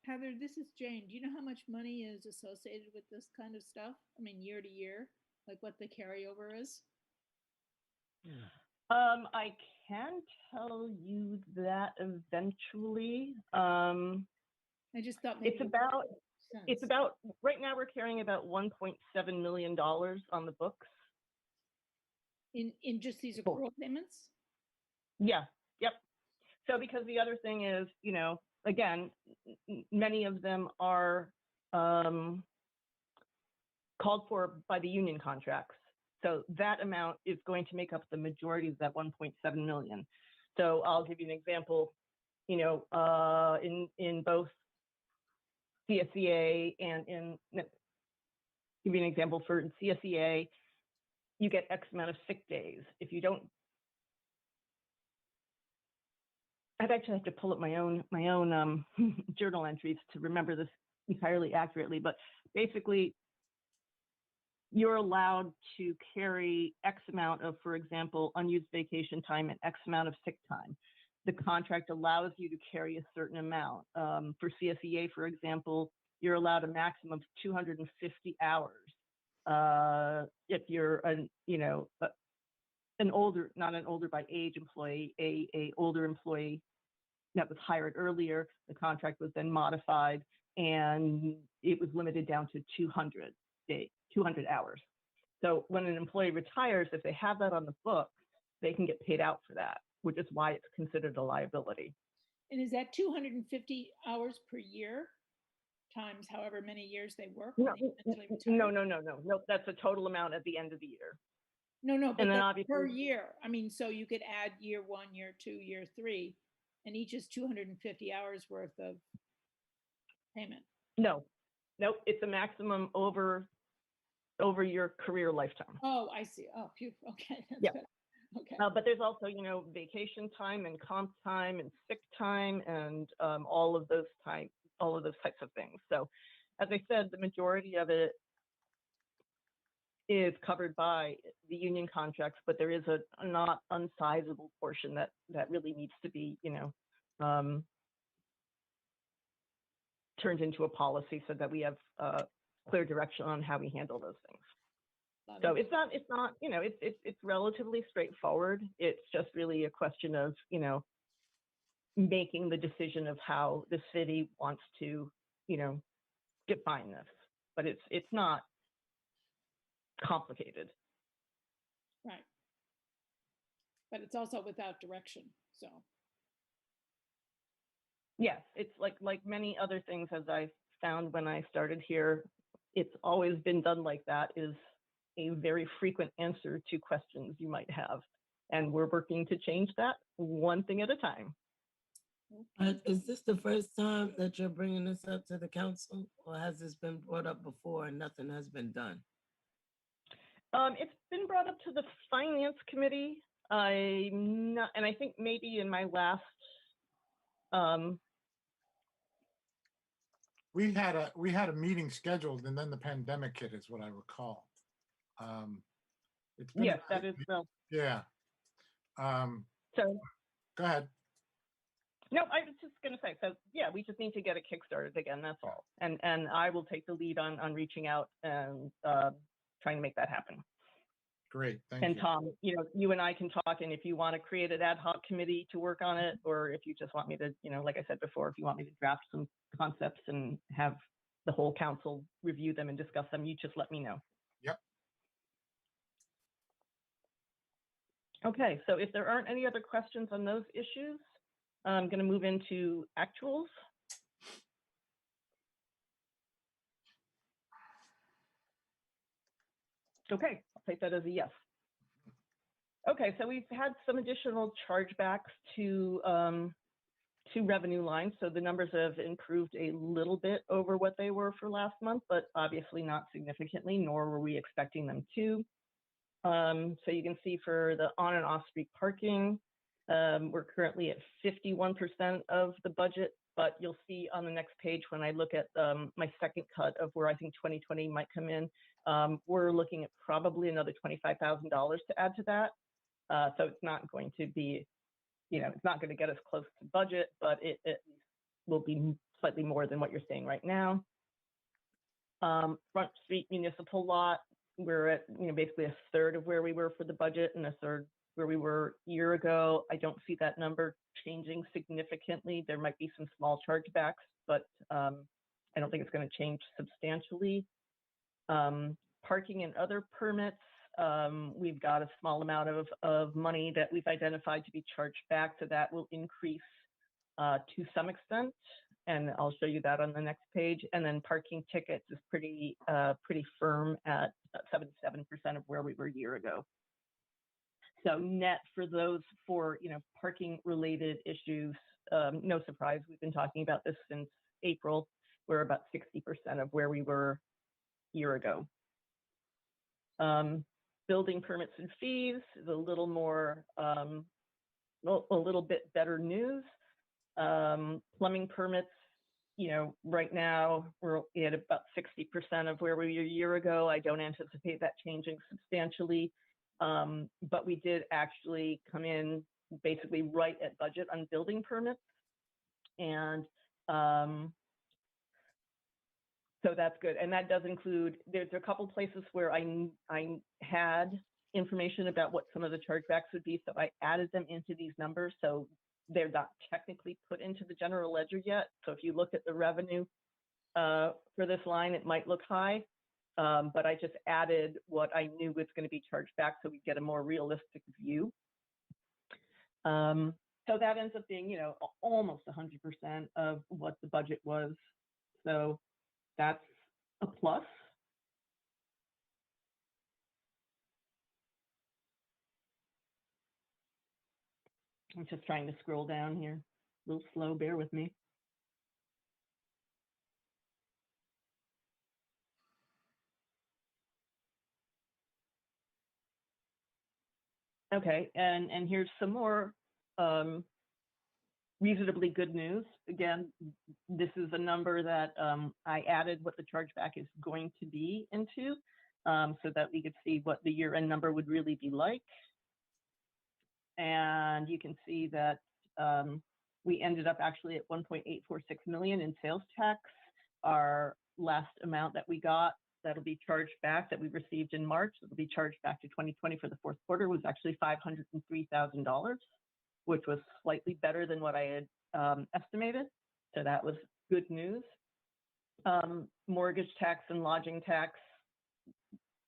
Heather, this is Jane. Do you know how much money is associated with this kind of stuff? I mean, year to year, like what the carryover is? I can tell you that eventually. I just thought maybe it's about right now we're carrying about $1.7 million on the books. In just these accrual payments? Yeah. Yep. So because the other thing is, again, many of them are called for by the union contracts. So that amount is going to make up the majority of that 1.7 million. So I'll give you an example, in both CSEA and give you an example for CSEA, you get X amount of sick days. If you don't, I'd actually have to pull up my own journal entries to remember this entirely accurately, but basically you're allowed to carry X amount of, for example, unused vacation time and X amount of sick time. The contract allows you to carry a certain amount. For CSEA, for example, you're allowed a maximum of 250 hours. If you're an older, not an older by age employee, a older employee that was hired earlier, the contract was then modified and it was limited down to 200 hours. So when an employee retires, if they have that on the books, they can get paid out for that, which is why it's considered a liability. And is that 250 hours per year times however many years they work? No, no. That's a total amount at the end of the year. No, but and then that's obviously per year. I mean, so you could add year 1, year 2, year 3, and each is 250 hours worth of payment. No, it's a maximum over your career lifetime. Oh, I see. Oh, phew. Okay. That's Yeah. good. Okay. But there's also, vacation time and comp time and sick time and all of those types of things. So, as I said, the majority of it is covered by the union contracts, but there is a not unsizable portion that really needs to be, turned into a policy so that we have clear direction on how we handle those things. So it's not, it's relatively straightforward. It's just really a question of, making the decision of how the city wants to, define this. But it's not complicated. Right. But it's also without direction. So. Yes, it's like many other things, as I found when I started here, it's always been done like that, is a very frequent answer to questions you might have. And we're working to change that one thing at a time. Is this the first time that you're bringing this up to the council, or has this been brought up before and nothing has been done? It's been brought up to the Finance Committee. I'm not, and I think maybe in my last, We had a meeting scheduled and then the pandemic hit, is what I recall. It's been, yes, that is, well, yeah. so, Go ahead. no, I was just gonna say, so, yeah, we just need to get it kickstarted again, that's all. And I will take the lead on reaching out and trying to make that happen. Great, thank And you. Tom, you know, you and I can talk, and if you want to create an ad hoc committee to work on it, or if you just want me to, you know, like I said before, if you want me to draft some concepts and have the whole council review them and discuss them, you just let me know. Yep. Okay, so if there aren't any other questions on those issues, I'm going to move into actuals. Okay, I'll take that as a yes. Okay, so we've had some additional chargebacks to revenue lines. So the numbers have improved a little bit over what they were for last month, but obviously not significantly, nor were we expecting them to. So you can see for the on and off street parking, we're currently at 51% of the budget, but you'll see on the next page when I look at my second cut of where I think 2020 might come in, we're looking at probably another $25,000 to add to that. So it's not going to be, you know, it's not going to get us close to budget, but it will be slightly more than what you're seeing right now. Front Street Municipal Lot, we're at, you know, basically a third of where we were for the budget and a third where we were a year ago. I don't see that number changing significantly. There might be some small chargebacks, but I don't think it's going to change substantially. Parking and other permits, we've got a small amount of money that we've identified to be charged back, so that will increase to some extent, and I'll show you that on the next page. And then parking tickets is pretty firm at 77% of where we were a year ago. So net for those four, you know, parking related issues, no surprise, we've been talking about this since April. We're about 60% of where we were a year ago. Building permits and fees is a little more, a little bit better news. Plumbing permits, you know, right now we're at about 60% of where we were a year ago. I don't anticipate that changing substantially, but we did actually come in basically right at budget on building permits. And so that's good. And that does include, there's a couple places where I had information about what some of the chargebacks would be. So I added them into these numbers. So they're not technically put into the general ledger yet. So if you look at the revenue for this line, it might look high, but I just added what I knew was going to be charged back so we get a more realistic view. So that ends up being, you know, almost 100% of what the budget was. So that's a plus. I'm just trying to scroll down here. A little slow, bear with me. Okay, and here's some more reasonably good news. Again, this is a number that I added what the chargeback is going to be into so that we could see what the year-end number would really be like. And you can see that we ended up actually at 1.846 million in sales tax. Our last amount that we got that'll be charged back that we received in March, that'll be charged back to 2020 for the fourth quarter, was actually $503,000, which was slightly better than what I had estimated. So that was good news. Mortgage tax and lodging tax,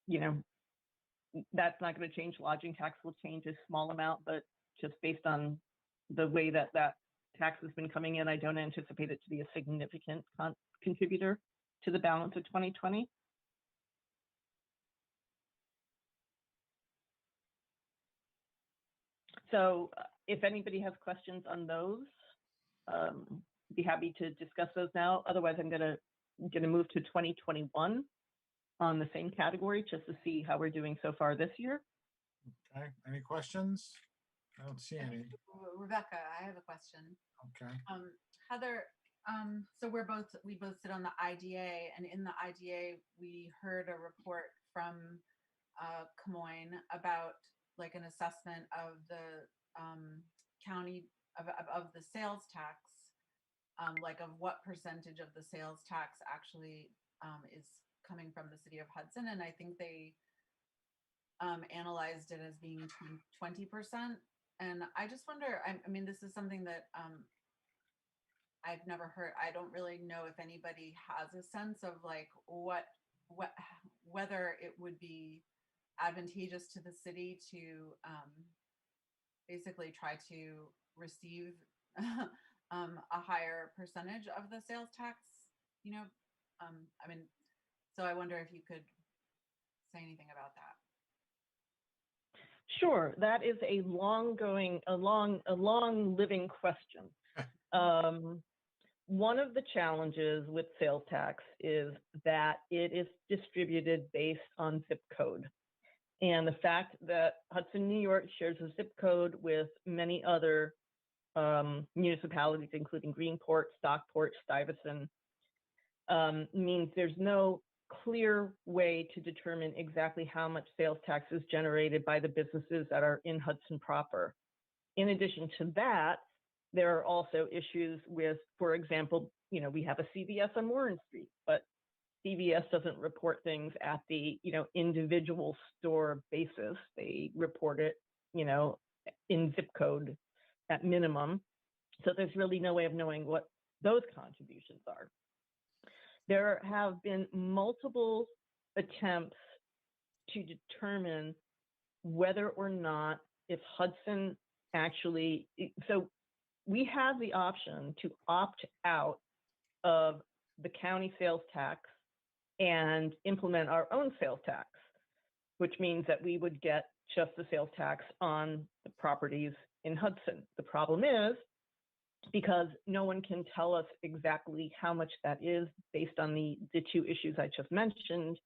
you know, that's not going to change. Lodging tax will change a small amount, but just based on the way that that tax has been coming in, I don't anticipate it to be a significant contributor to the balance of 2020. So if anybody has questions on those, be happy to discuss those now. Otherwise, I'm gonna move to 2021 on the same category just to see how we're doing so far this year. Okay, any questions? I don't see any. Rebecca, I have a question. Okay. Heather, so we both sit on the IDA, and in the IDA, we heard a report from Camoin about like an assessment of the county of the sales tax, like of what percentage of the sales tax actually is coming from the city of Hudson. And I think they analyzed it as being 20%. And I just wonder, I mean, this is something that I've never heard. I don't really know if anybody has a sense of like whether it would be advantageous to the city to basically try to receive a higher percentage of the sales tax, you know? I mean, so I wonder if you could say anything about that. Sure, that is a long living question. One of the challenges with sales tax is that it is distributed based on zip code. And the fact that Hudson, New York shares a zip code with many other municipalities, including Greenport, Stockport, Stuyvesant, means there's no clear way to determine exactly how much sales tax is generated by the businesses that are in Hudson proper. In addition to that, there are also issues with, for example, you know, we have a CVS on Warren Street, but CVS doesn't report things at the, you know, individual store basis. They report it, you know, in zip code at minimum. So there's really no way of knowing what those contributions are. There have been multiple attempts to determine whether or not if Hudson actually, so we have the option to opt out of the county sales tax and implement our own sales tax, which means that we would get just the sales tax on the properties in Hudson. The problem is, because no one can tell us exactly how much that is based on the two issues I just mentioned,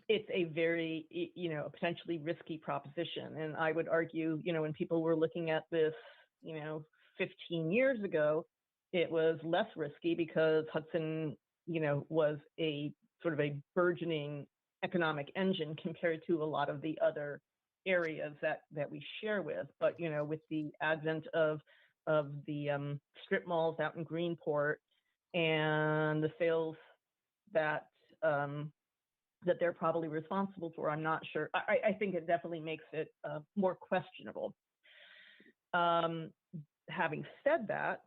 it's a very, you know, potentially risky proposition. And I would argue, you know, when people were looking at this, you know, 15 years ago, it was less risky because Hudson, you know, was a sort of a burgeoning economic engine compared to a lot of the other areas that we share with. But, you know, with the advent of the strip malls out in Greenport and the sales that that they're probably responsible for, I'm not sure. I think it definitely makes it more questionable. Having said that,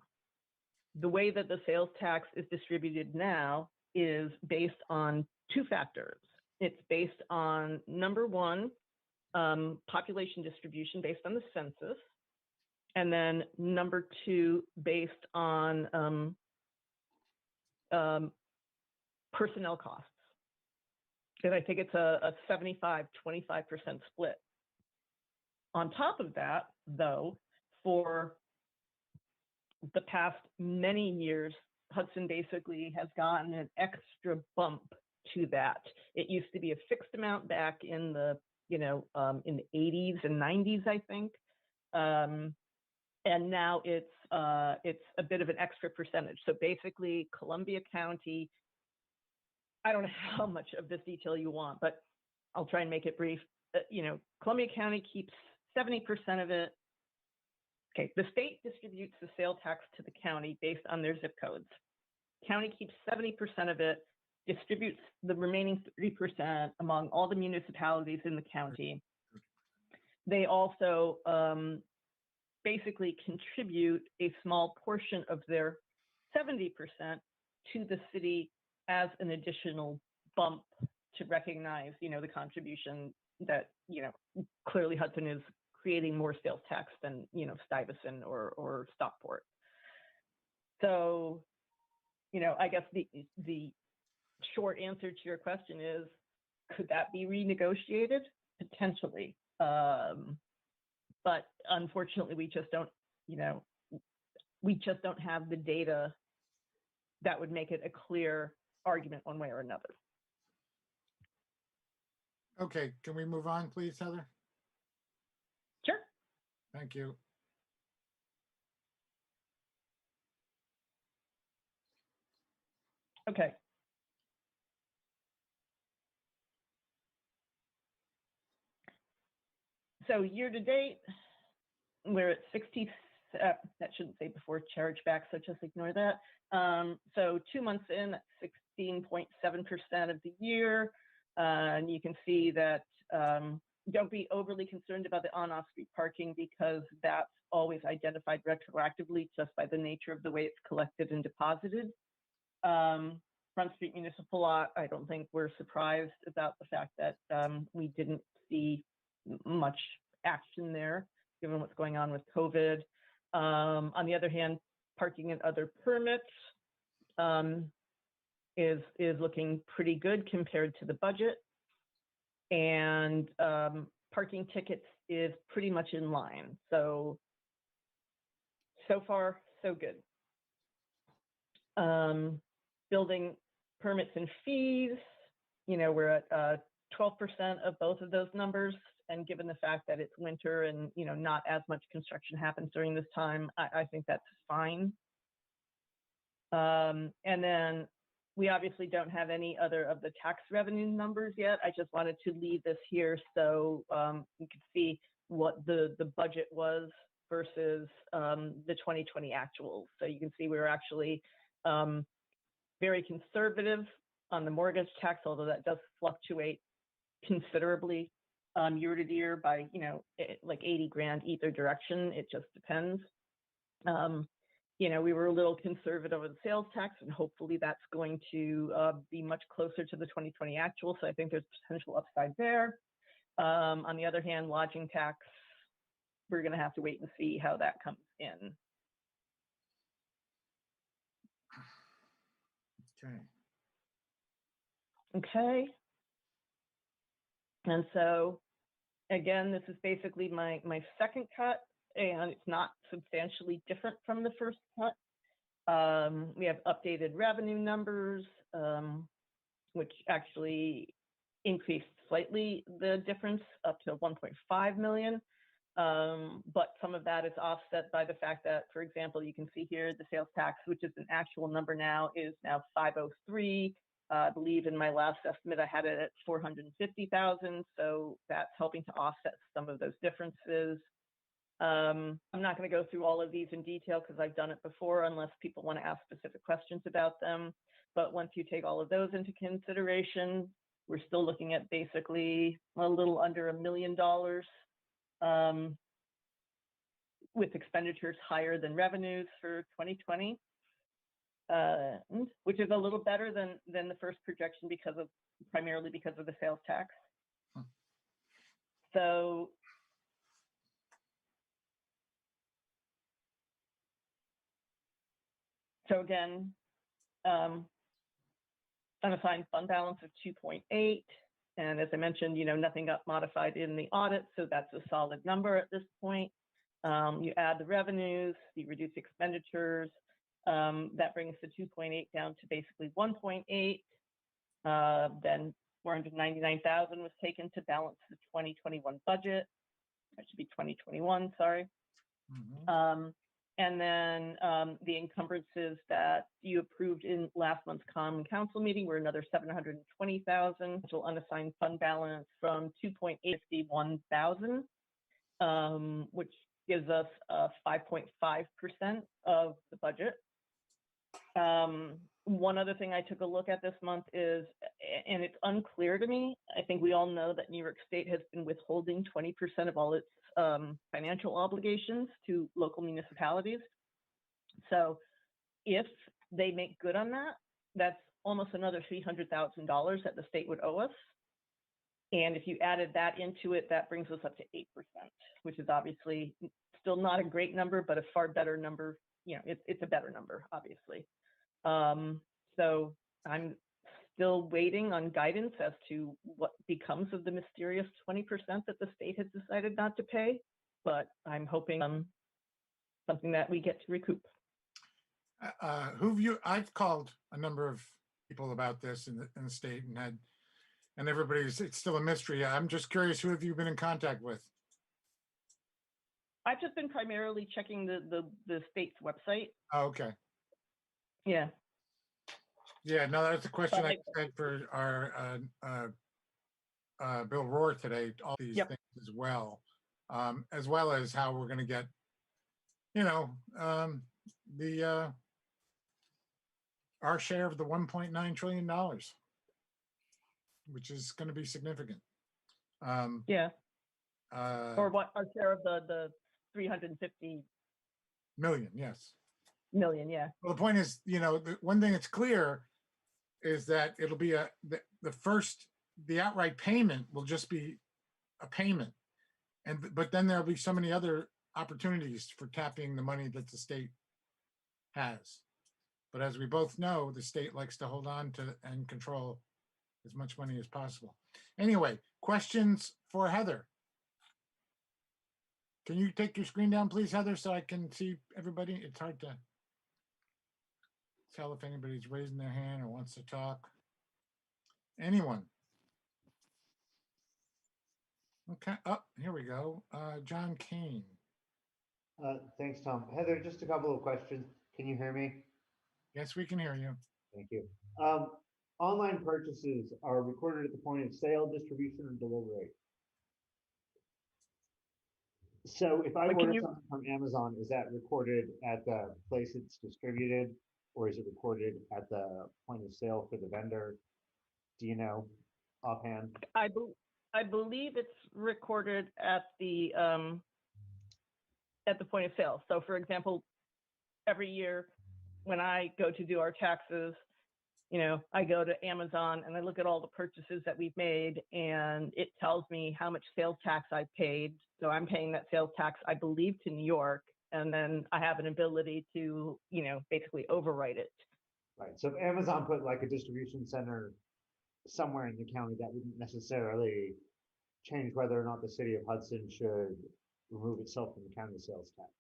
the way that the sales tax is distributed now is based on two factors. It's based on, number one, population distribution based on the census, and then number two, based on personnel costs. And I think it's a 75-25% split. On top of that, though, for the past many years, Hudson basically has gotten an extra bump to that. It used to be a fixed amount back in the, you know, in the 80s and 90s, I think. And now it's a bit of an extra percentage. So basically, Columbia County, I don't know how much of this detail you want, but I'll try and make it brief. You know, Columbia County keeps 70% of it. Okay, the state distributes the sales tax to the county based on their zip codes. County keeps 70% of it, distributes the remaining 30% among all the municipalities in the county. They also basically contribute a small portion of their 70% to the city as an additional bump to recognize, you know, the contribution that, you know, clearly Hudson is creating more sales tax than, you know, Stuyvesant or Stockport. So, you know, I guess the short answer to your question is, could that be renegotiated? Potentially. But unfortunately, we just don't, you know, we just don't have the data that would make it a clear argument one way or another. Okay, can we move on, please, Heather? Thank you. Okay. So year to date, we're at 60, that shouldn't say before chargeback, so just ignore that. So 2 months in, 16.7% of the year. And you can see that don't be overly concerned about the on-off street parking because that's always identified retroactively just by the nature of the way it's collected and deposited. Front Street Municipal Lot, I don't think we're surprised about the fact that we didn't see much action there, given what's going on with COVID. On the other hand, parking and other permits is looking pretty good compared to the budget. And parking tickets is pretty much in line. So far, so good. Building permits and fees, we're at 12% of both of those numbers. And given the fact that it's winter and, not as much construction happens during this time, I think that's fine. And then we obviously don't have any other of the tax revenue numbers yet. I just wanted to leave this here so you can see what the budget was versus the 2020 actuals. So you can see we were actually very conservative on the mortgage tax, although that does fluctuate considerably year to year by, like 80 grand either direction. It just depends. We were a little conservative with the sales tax, and hopefully that's going to be much closer to the 2020 actual. So I think there's potential upside there. On the other hand, lodging tax, we're going to have to wait and see how that comes in. Okay. Okay. And so, again, this is basically my second cut, and it's not substantially different from the first cut. We have updated revenue numbers, which actually increased slightly the difference up to 1.5 million. But some of that is offset by the fact that, for example, you can see here the sales tax, which is an actual number now, is now 503. I believe in my last estimate, I had it at 450,000. So that's helping to offset some of those differences. I'm not going to go through all of these in detail because I've done it before, unless people want to ask specific questions about them. But once you take all of those into consideration, we're still looking at basically a little under $1 million with expenditures higher than revenues for 2020. Which is a little better than the first projection primarily because of the sales tax. So again, unassigned fund balance of 2.8, and as I mentioned, nothing got modified in the audit, so that's a solid number at this point. You add the revenues, you reduce expenditures. That brings the 2.8 down to basically 1.8. Then 499,000 was taken to balance the 2021 budget. That should be 2021, sorry. Mhm. And then the encumbrances that you approved in last month's Common Council meeting were another 720,000, total unassigned fund balance from 2.81,000, which gives us 5.5% of the budget. One other thing I took a look at this month is, and it's unclear to me, I think we all know that New York State has been withholding 20% of all its financial obligations to local municipalities. So if they make good on that, that's almost another $300,000 that the state would owe us. And if you added that into it, that brings us up to 8%, which is obviously still not a great number, but a far better number. It's a better number, obviously. So I'm still waiting on guidance as to what becomes of the mysterious 20% that the state has decided not to pay, but I'm hoping something that we get to recoup. I've called a number of people about this in the state and it's still a mystery. I'm just curious, who have you been in contact with? I've just been primarily checking the state's website. Oh, okay. Yeah. Yeah, no, that's a question But I had for our Bill Rohr today, all these Yep. things as well as how we're going to get, you know, our share of the $1.9 trillion, which is going to be significant. Yeah. Or what our share of the 350 million, yes. million, yeah. Well, the point is, you know, the one thing that's clear is that it'll be the outright payment will just be a payment. But then there'll be so many other opportunities for tapping the money that the state has. But as we both know, the state likes to hold on to and control as much money as possible. Anyway, questions for Heather? Can you take your screen down, please, Heather, so I can see everybody? It's hard to tell if anybody's raising their hand or wants to talk. Anyone? Okay, here we go. John Kane. Thanks, Tom. Heather, just a couple of questions. Can you hear me? Yes, we can hear you. Thank you. Online purchases are recorded at the point of sale, distribution, or delivery. So if I order something from Amazon, is that recorded at the place it's distributed, or is it recorded at the point of sale for the vendor? Do you know offhand? I believe it's recorded at the point of sale. So for example, every year when I go to do our taxes, you know, I go to Amazon and I look at all the purchases that we've made, and it tells me how much sales tax I paid. So I'm paying that sales tax, I believe, to New York, and then I have an ability to, you know, basically overwrite it. Right. So if Amazon put like a distribution center somewhere in the county, that wouldn't necessarily change whether or not the city of Hudson should remove itself from the county sales tax.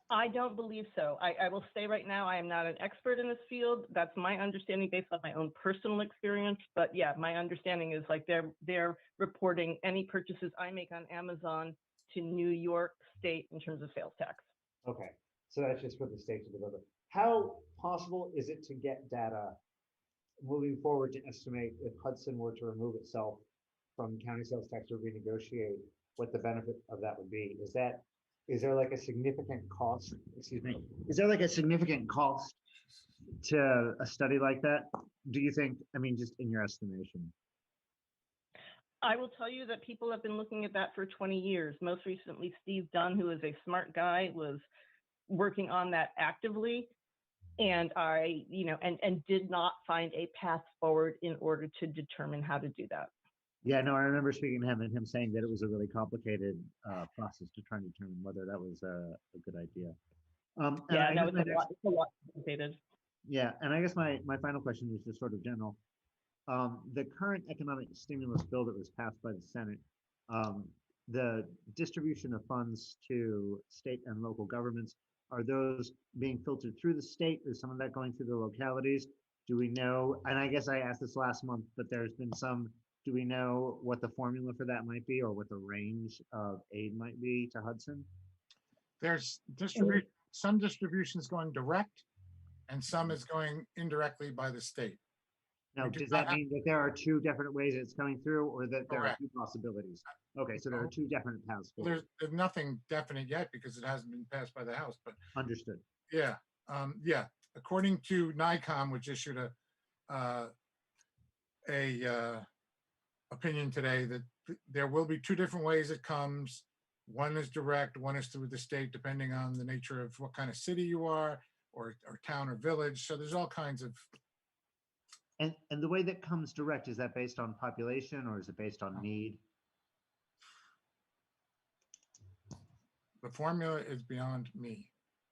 I don't believe so. I will say right now, I am not an expert in this field. That's my understanding based on my own personal experience. But yeah, my understanding is like they're reporting any purchases I make on Amazon to New York State in terms of sales tax. Okay, so that's just for the state to deliver. How possible is it to get data moving forward to estimate if Hudson were to remove itself from county sales tax or renegotiate, what the benefit of that would be? Is there like a significant cost, excuse me, is there like a significant cost to a study like that? Do you think, I mean, just in your estimation? I will tell you that people have been looking at that for 20 years. Most recently, Steve Dunn, who is a smart guy, was working on that actively. And I, you know, and did not find a path forward in order to determine how to do that. Yeah, no, I remember speaking to him and him saying that it was a really complicated process to try and determine whether that was a good idea. Yeah, no, it's a lot complicated. Yeah, and I guess my final question is just sort of general. The current economic stimulus bill that was passed by the Senate, the distribution of funds to state and local governments, are those being filtered through the state? Is some of that going through the localities? Do we know, and I guess I asked this last month, but there's been some, do we know what the formula for that might be or what the range of aid might be to Hudson? There's some distributions going direct and some is going indirectly by the state. Now, does that mean that there are two different ways it's coming through, or that there are two possibilities? Okay, so there are two different paths. There's nothing definite yet because it hasn't been passed by the House, but understood. Yeah, yeah. According to NICOM, which issued a opinion today, that there will be two different ways it comes. One is direct, one is through the state, depending on the nature of what kind of city you are, or town or village. So there's all kinds of. And the way that comes direct, is that based on population or is it based on need? The formula is beyond me.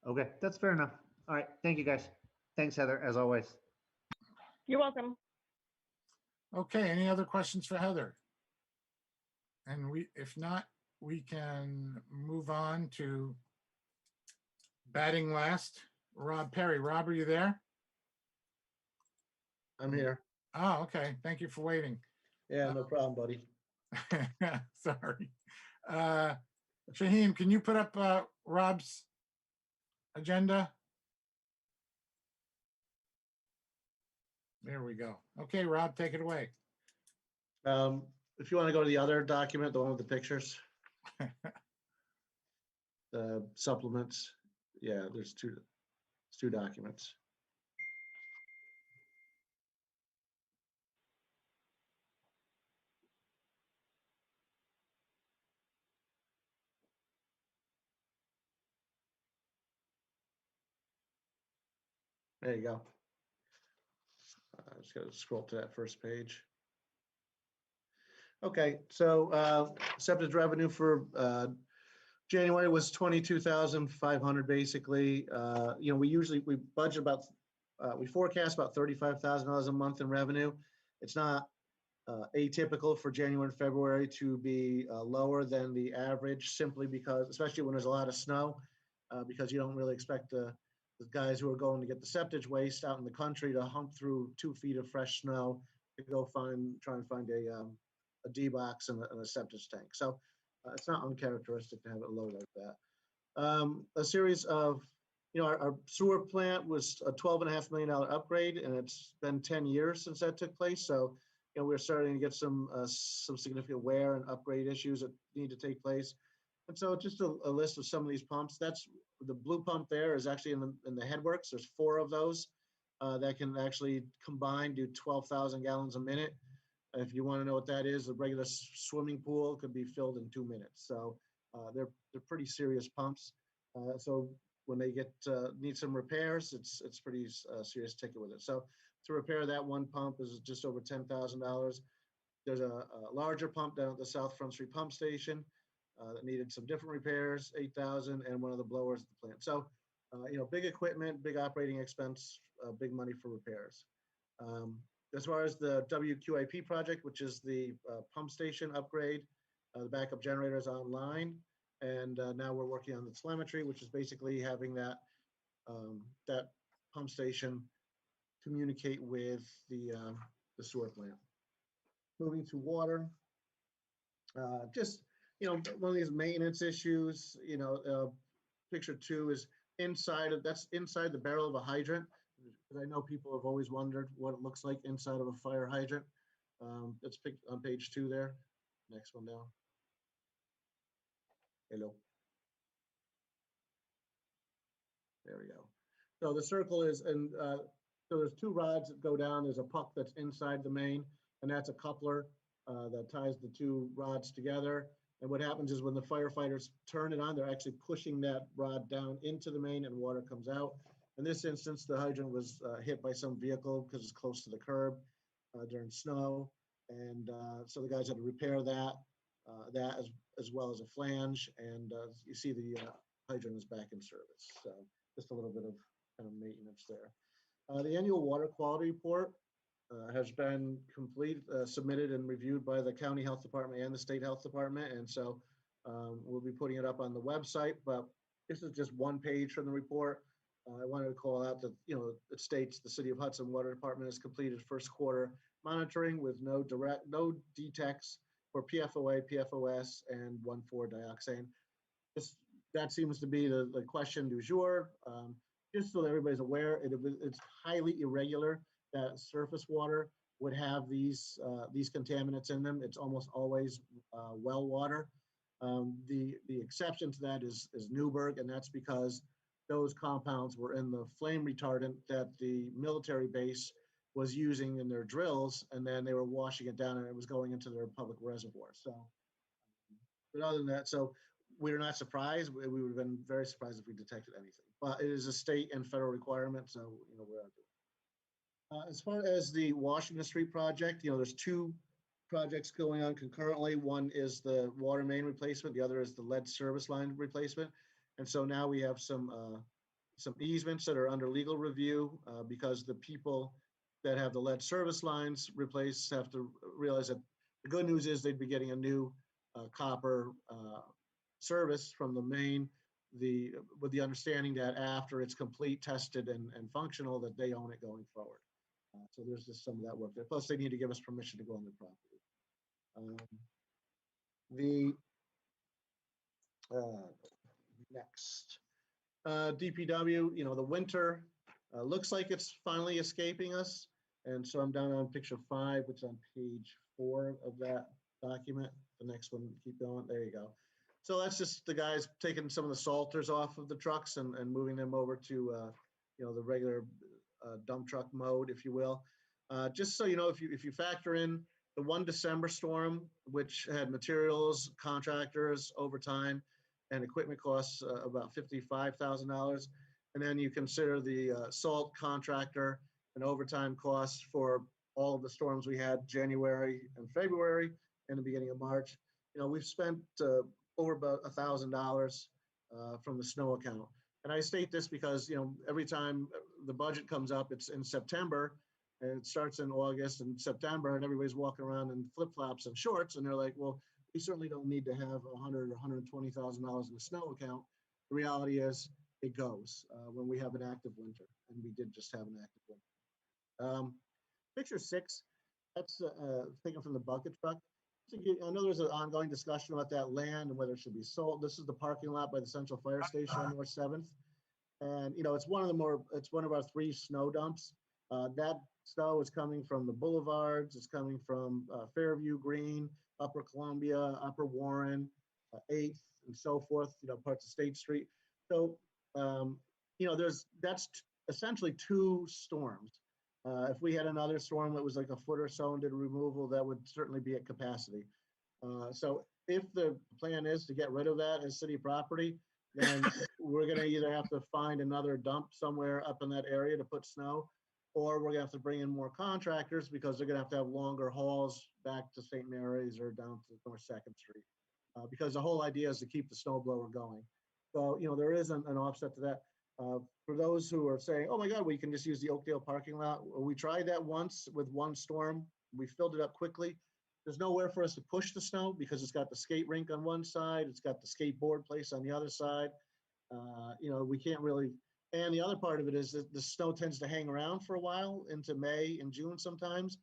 Okay, that's fair enough. All right, thank you guys. Thanks, Heather, as always. You're welcome. Okay, any other questions for Heather? And if not, we can move on to batting last, Rob Perry. Rob, are you there? I'm here. Oh, okay. Thank you for waiting. Yeah, no problem, buddy. Sorry. Shaheem, can you put up Rob's agenda? There we go. Okay, Rob, take it away. If you want to go to the other document, the one with the pictures. The supplements, yeah, there's two documents. There you go. I just got to scroll to that first page. Okay, so accepted revenue for January was 22,500 basically. You know, we budget about, we forecast about $35,000 a month in revenue. It's not atypical for January and February to be lower than the average, simply because, especially when there's a lot of snow, because you don't really expect the guys who are going to get the septic waste out in the country to hump through 2 feet of fresh snow to go try and find a D-box and a septic tank. So it's not uncharacteristic to have it low like that. A series of, you know, our sewer plant was a $12.5 million upgrade, and it's been 10 years since that took place. So, you know, we're starting to get some significant wear and upgrade issues that need to take place. And so just a list of some of these pumps. That's the blue pump there is actually in the headworks. There's 4 of those that can actually combine, do 12,000 gallons a minute. If you want to know what that is, a regular swimming pool could be filled in 2 minutes. So they're pretty serious pumps. So when they need some repairs, it's pretty serious ticket with it. So to repair that one pump is just over $10,000. There's a larger pump down at the South Front Street Pump Station that needed some different repairs, $8,000, and one of the blowers at the plant. So you know, big equipment, big operating expense, big money for repairs. As far as the WQIP project, which is the pump station upgrade, the backup generator is online, and now we're working on the telemetry, which is basically having that pump station communicate with the sewer plant. Moving to water, just, you know, one of these maintenance issues. You know, picture 2 is that's inside the barrel of a hydrant. Because I know people have always wondered what it looks like inside of a fire hydrant. It's picked on page 2 there. Next one down. Hello. There we go. So the circle is, and so there's 2 rods that go down. There's a puck that's inside the main, and that's a coupler that ties the 2 rods together. And what happens is when the firefighters turn it on, they're actually pushing that rod down into the main and water comes out. In this instance, the hydrant was hit by some vehicle because it's close to the curb during snow. And so the guys had to repair that as well as a flange. And you see the hydrant is back in service. So just a little bit of kind of maintenance there. The annual water quality report has been submitted and reviewed by the county health department and the state health department. And so we'll be putting it up on the website, but this is just one page from the report. I wanted to call out that, you know, it states the City of Hudson Water Department has completed first quarter monitoring with no detects for PFOA, PFOS, and 1,4-dioxane. That seems to be the question du jour. Just so that everybody's aware, it's highly irregular that surface water would have these contaminants in them. It's almost always well water. The exception to that is Newburgh, and that's because those compounds were in the flame retardant that the military base was using in their drills, and then they were washing it down and it was going into their public reservoir. So, but other than that, so we're not surprised. We would have been very surprised if we detected anything, but it is a state and federal requirement. So, you know, we're out doing it. As far as the Washington Street project, you know, there's 2 projects going on concurrently. One is the water main replacement. The other is the lead service line replacement. And so now we have some easements that are under legal review because the people that have the lead service lines replaced have to realize that the good news is they'd be getting a new copper service from the main, with the understanding that after it's complete, tested, and functional, that they own it going forward. So there's just some of that work there. Plus, they need to give us permission to go on their property. Next. DPW, the winter looks like it's finally escaping us. And so I'm down on picture 5, which is on page 4 of that document. The next one, keep going. There you go. So that's just the guys taking some of the salters off of the trucks and moving them over to, the regular dump truck mode, if you will. Just so you know, if you factor in the 1 December storm, which had materials, contractors, overtime, and equipment costs about $55,000, and then you consider the salt contractor and overtime costs for all of the storms we had January and February and the beginning of March. We've spent over about $1,000 from the snow account. And I state this because, every time the budget comes up, it's in September, and it starts in August and September, and everybody's walking around in flip-flops and shorts, and they're like, well, we certainly don't need to have $100,000 or $120,000 in the snow account. The reality is it goes when we have an active winter, and we did just have an active winter. Picture 6, that's taken from the bucket truck. I know there's an ongoing discussion about that land and whether it should be sold. This is the parking lot by the Central Fire Station on North 7th. And, it's one of our 3 snow dumps. That snow is coming from the boulevards. It's coming from Fairview Green, Upper Columbia, Upper Warren, 8th, and so forth, parts of State Street. So, that's essentially 2 storms. If we had another storm that was like a foot or so and did removal, that would certainly be at capacity. So if the plan is to get rid of that as city property, then we're going to either have to find another dump somewhere up in that area to put snow, or we're going to have to bring in more contractors because they're going to have longer hauls back to St. Mary's or down to North 2nd Street. Because the whole idea is to keep the snow blower going. So, there is an offset to that. For those who are saying, oh my God, we can just use the Oakdale parking lot. We tried that once with 1 storm. We filled it up quickly. There's nowhere for us to push the snow because it's got the skate rink on one side. It's got the skateboard place on the other side. We can't really, and the other part of it is that the snow tends to hang around for a while into May and June sometimes.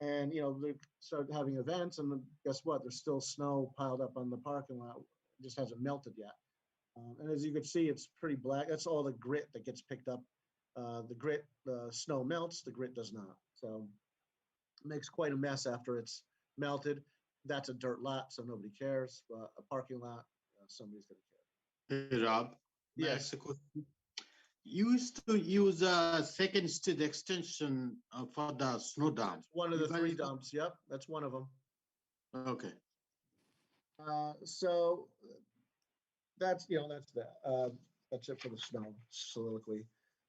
And, they start having events and guess what? There's still snow piled up on the parking lot. It just hasn't melted yet. And as you can see, it's pretty black. That's all the grit that gets picked up. The snow melts, the grit does not. So it makes quite a mess after it's melted. That's a dirt lot, so nobody cares. A parking lot, somebody's going to care. Hey, Rob. Yes. You used to use a second street extension for the snow dump. One of the 3 dumps. Yep, that's one of them. Okay. So that's that. That's it for the snow soliloquy.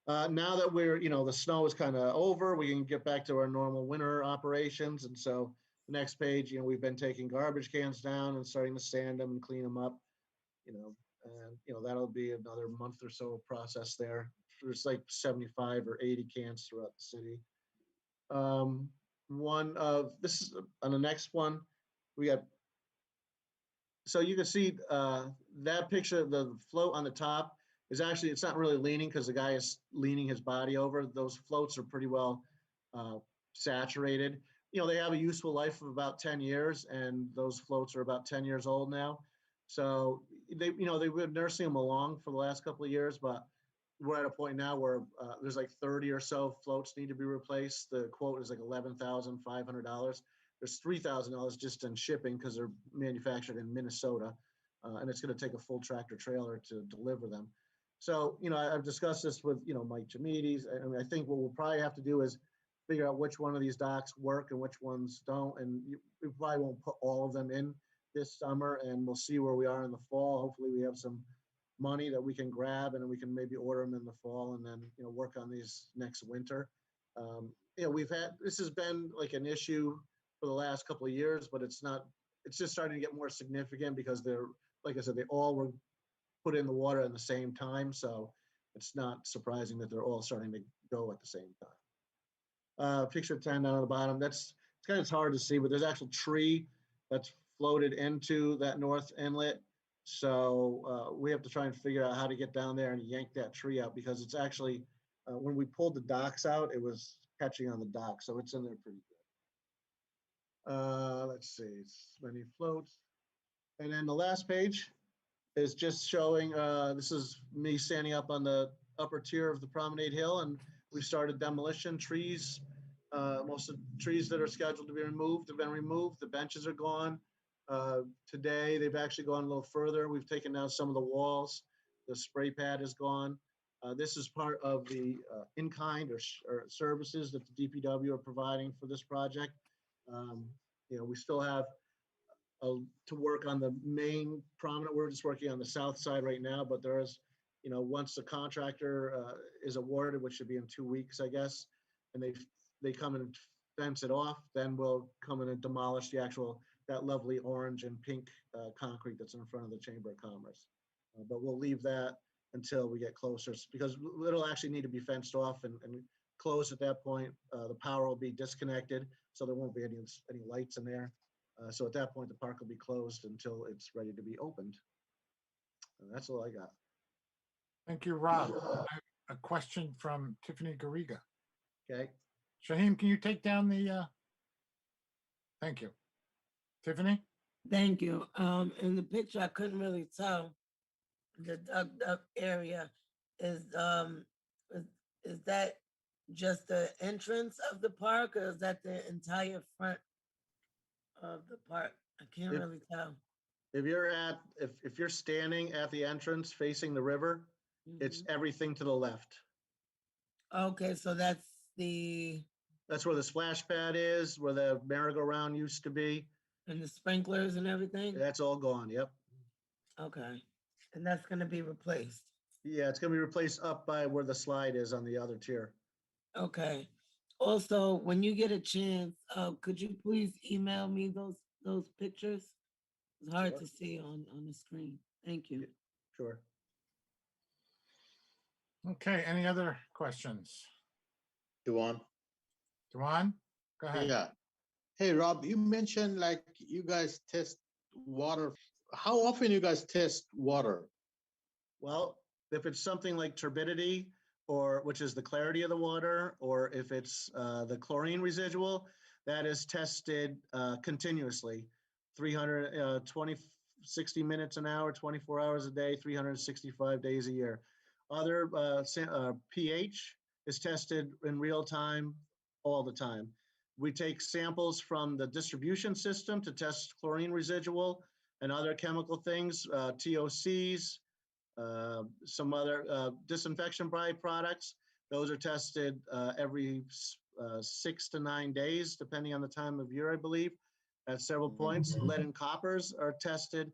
Now that we're, the snow is kind of over, we can get back to our normal winter operations. And so the next page, we've been taking garbage cans down and starting to sand them and clean them up, and, that'll be another month or so process there. There's like 75 or 80 cans throughout the city. This is on the next one, we got, so you can see that picture, the float on the top is actually, it's not really leaning because the guy is leaning his body over. Those floats are pretty well saturated. They have a useful life of about 10 years, and those floats are about 10 years old now. So they've been nursing them along for the last couple of years, but we're at a point now where there's like 30 or so floats need to be replaced. The quote is like $11,500. There's $3,000 just in shipping because they're manufactured in Minnesota, and it's going to take a full tractor trailer to deliver them. So, I've discussed this with, Mike Jamides. I think what we'll probably have to do is figure out which one of these docks work and which ones don't. And we probably won't put all of them in this summer, and we'll see where we are in the fall. Hopefully we have some money that we can grab and we can maybe order them in the fall and then, work on these next winter. This has been like an issue for the last couple of years, but it's just starting to get more significant because they're, like I said, they all were put in the water at the same time. So it's not surprising that they're all starting to go at the same time. Picture 10 down at the bottom, it's kind of hard to see, but there's actual tree that's floated into that north inlet. So we have to try and figure out how to get down there and yank that tree out because it's actually, when we pulled the docks out, it was catching on the dock. So it's in there pretty good. Let's see, it's many floats. And then the last page is just showing, this is me standing up on the upper tier of the Promenade Hill, and we started demolition. Trees. Most of the trees that are scheduled to be removed have been removed. The benches are gone. Today, they've actually gone a little further. We've taken down some of the walls. The spray pad is gone. This is part of the in-kind or services that the DPW are providing for this project. We still have to work on the main prominent. We're just working on the south side right now, but there is, once the contractor is awarded, which should be in 2 weeks, I guess, and they come and fence it off, then we'll come in and demolish that lovely orange and pink concrete that's in front of the Chamber of Commerce. But we'll leave that until we get closer, because it'll actually need to be fenced off and closed at that point. The power will be disconnected, so there won't be any lights in there. So at that point, the park will be closed until it's ready to be opened. And that's all I got. Thank you, Rob. I have a question from Tiffany Garriga. Okay. Shaheem, can you take down the, thank you. Tiffany? Thank you. In the picture, I couldn't really tell the dug up area. Is that just the entrance of the park, or is that the entire front of the park? I can't really tell. If you're standing at the entrance facing the river, it's everything to the left. Okay, so that's where the splash pad is, where the merry-go-round used to be. And the sprinklers and everything? That's all gone, yep. Okay, and that's gonna be replaced? Yeah, it's gonna be replaced up by where the slide is on the other tier. Okay. Also, when you get a chance, could you please email me those pictures? It's hard to see on the screen. Thank you. Sure. Okay, any other questions? Dewan. Dewan, go ahead. Yeah. Hey, Rob, you mentioned like you guys test water. How often you guys test water? Well, if it's something like turbidity, which is the clarity of the water, or if it's the chlorine residual, that is tested continuously, 60 minutes an hour, 24 hours a day, 365 days a year. Other pH is tested in real time all the time. We take samples from the distribution system to test chlorine residual and other chemical things, TOCs, some other disinfection byproducts. Those are tested every 6 to 9 days, depending on the time of year, I believe, at several points. Lead and coppers are tested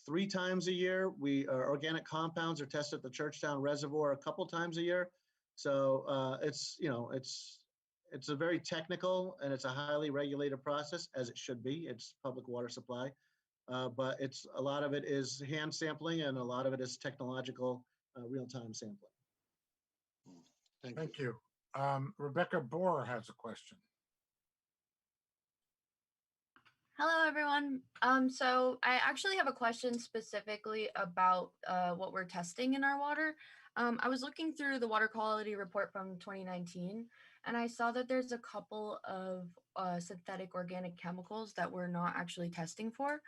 3 times a year. Organic compounds are tested at the Churchtown Reservoir a couple times a year. So it's a very technical and it's a highly regulated process, as it should be. It's public water supply. But a lot of it is hand sampling and a lot of it is technological real-time sampling. Thank you. Rebecca Bohr has a question. Hello, everyone. So I actually have a question specifically about what we're testing in our water. I was looking through the water quality report from 2019, and I saw that there's a couple of synthetic organic chemicals that we're not actually testing for.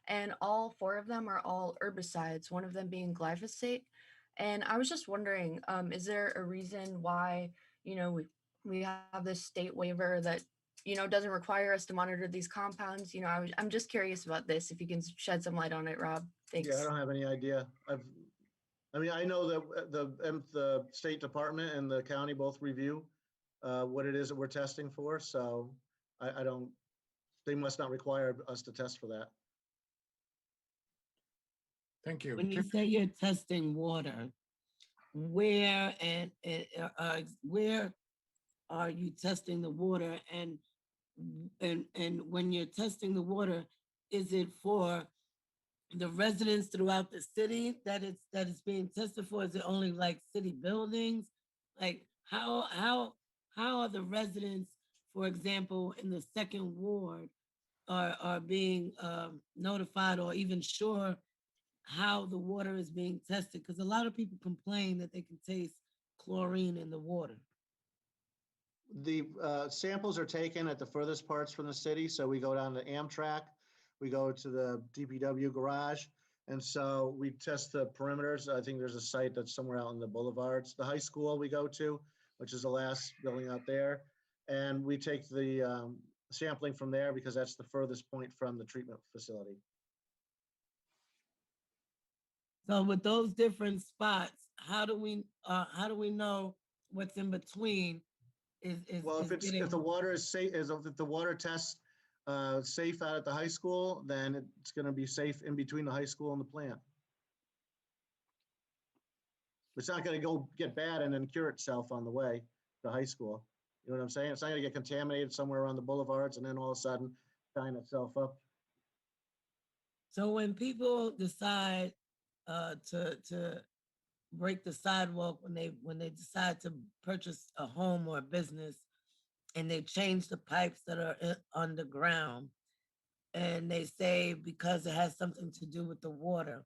And all 4 of them are all herbicides, one of them being glyphosate. And I was just wondering, is there a reason why, we have this state waiver that, doesn't require us to monitor these compounds? I'm just curious about this. If you can shed some light on it, Rob. Thanks. Yeah, I don't have any idea. I know that the State Department and the county both review what it is that we're testing for. So they must not require us to test for that. Thank you. When you say you're testing water, where are you testing the water? And when you're testing the water, is it for the residents throughout the city that it's being tested for? Is it only like city buildings? Like how are the residents, for example, in the 2nd ward are being notified or even sure how the water is being tested? Because a lot of people complain that they can taste chlorine in the water. The samples are taken at the furthest parts from the city. So we go down to Amtrak, we go to the DPW garage, And so we test the perimeters. I think there's a site that's somewhere out in the boulevards. The high school we go to, which is the last building out there. And we take the sampling from there because that's the furthest point from the treatment facility. So with those different spots, how do we know what's in between Well, if the water is safe, if the water tests safe out at the high school, then it's going to be safe in between the high school and the plant. It's not going to go get bad and then cure itself on the way to high school. You know what I'm saying? It's not going to get contaminated somewhere around the boulevards and then all of a sudden tying itself up. So when people decide to break the sidewalk, when they decide to purchase a home or a business, and they change the pipes that are underground, and they say because it has something to do with the water,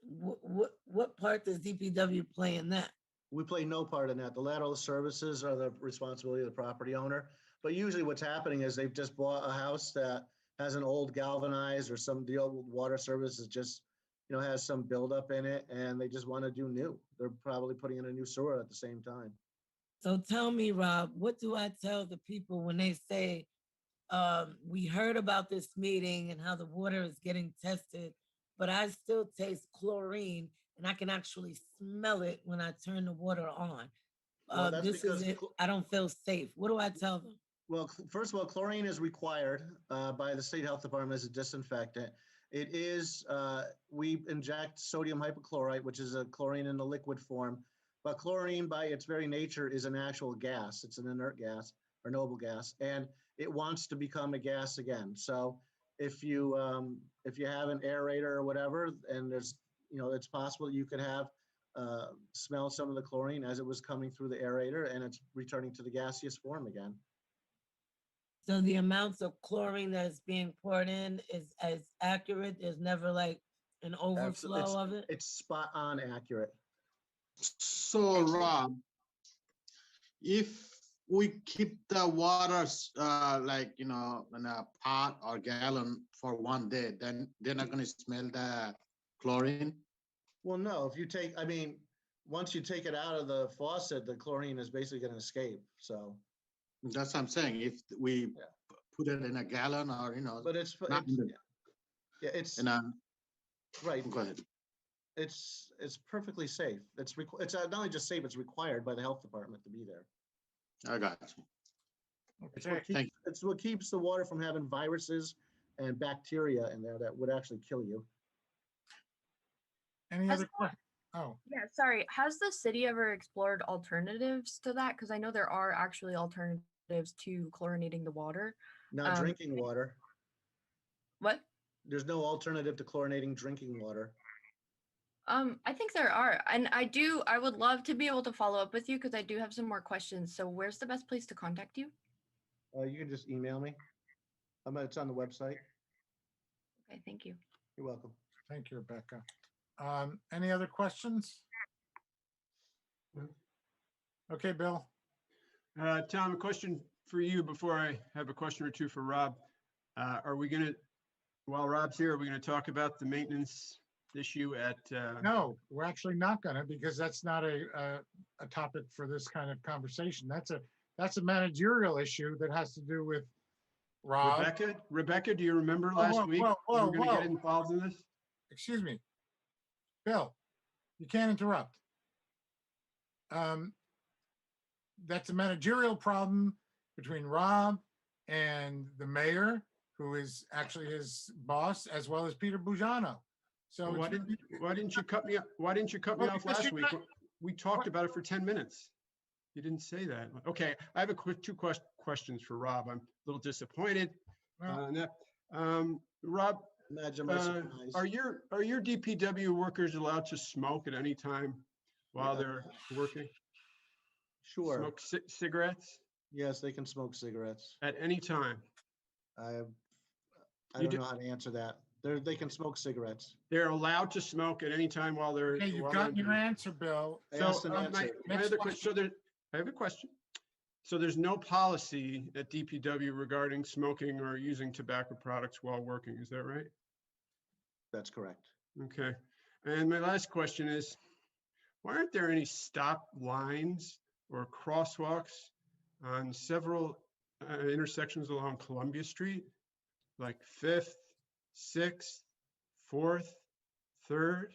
what part does DPW play in that? We play no part in that. The lateral services are the responsibility of the property owner. But usually what's happening is they've just bought a house that has an old galvanized or some the old water service is just, you know, has some buildup in it and they just want to do new. They're probably putting in a new sewer at the same time. So tell me, Rob, what do I tell the people when they say, we heard about this meeting and how the water is getting tested, but I still taste chlorine and I can actually smell it when I turn the water on. Well, that's This because is it. I don't feel safe. What do I tell them? Well, first of all, chlorine is required by the state health department as a disinfectant. It is, we inject sodium hypochlorite, which is a chlorine in the liquid form. But chlorine by its very nature is an actual gas. It's an inert gas or noble gas, and it wants to become a gas again. So if you have an aerator or whatever, and there's, you know, it's possible you could have smell some of the chlorine as it was coming through the aerator and it's returning to the gaseous form again. So the amounts of chlorine that's being poured in is as accurate. There's never like an overflow of it. It's spot on accurate. So Rob, if we keep the waters like, you know, in a pot or gallon for one day, then they're not going to smell the chlorine? Well, no, if you take, I mean, once you take it out of the faucet, the chlorine is basically going to escape. So that's what I'm saying. If we put it in a gallon or, you know, but it's yeah, it's right. Go ahead. It's perfectly safe. It's not only just safe, it's required by the health department to be there. I got you. It's what keeps the water from having viruses and bacteria in there that would actually kill you. Any other questions? Oh, Yeah, sorry. Has the city ever explored alternatives to that? Because I know there are actually alternatives to chlorinating the water. Not drinking water. What? There's no alternative to chlorinating drinking water. I think there are. And I would love to be able to follow up with you because I do have some more questions. So where's the best place to contact you? You can just email me. It's on the website. Okay, thank you. You're welcome. thank you, Rebecca. Any other questions? Okay, Bill. Tom, a question for you before I have a question or two for Rob. Are we going to, while Rob's here, are we going to talk about the maintenance issue at? No, we're actually not gonna, because that's not a topic for this kind of conversation. That's a managerial issue that has to do with Rob. Rebecca, do you remember last week? We were going to get involved in this? Excuse me. Bill, you can't interrupt. That's a managerial problem between Rob and the mayor, who is actually his boss, as well as Peter Bujano. So Well, why didn't you cut me? Why didn't you cut me off last week? We talked about it for 10 minutes. You didn't say that. Okay, I have two questions for Rob. I'm a little disappointed on that. Rob, imagine my surprise. Are your DPW workers allowed to smoke at any time while they're working? Sure. Smoke cigarettes? Yes, they can smoke cigarettes at any time. I don't know how to answer that. They can smoke cigarettes. They're allowed to smoke at any time while they're. Okay, you've gotten your answer, Bill. So my other question. I have a question. So there's no policy at DPW regarding smoking or using tobacco products while working. Is that right? That's correct. Okay. And my last question is, why aren't there any stop lines or crosswalks on several intersections along Columbia Street, like 5th, 6th, 4th, 3rd?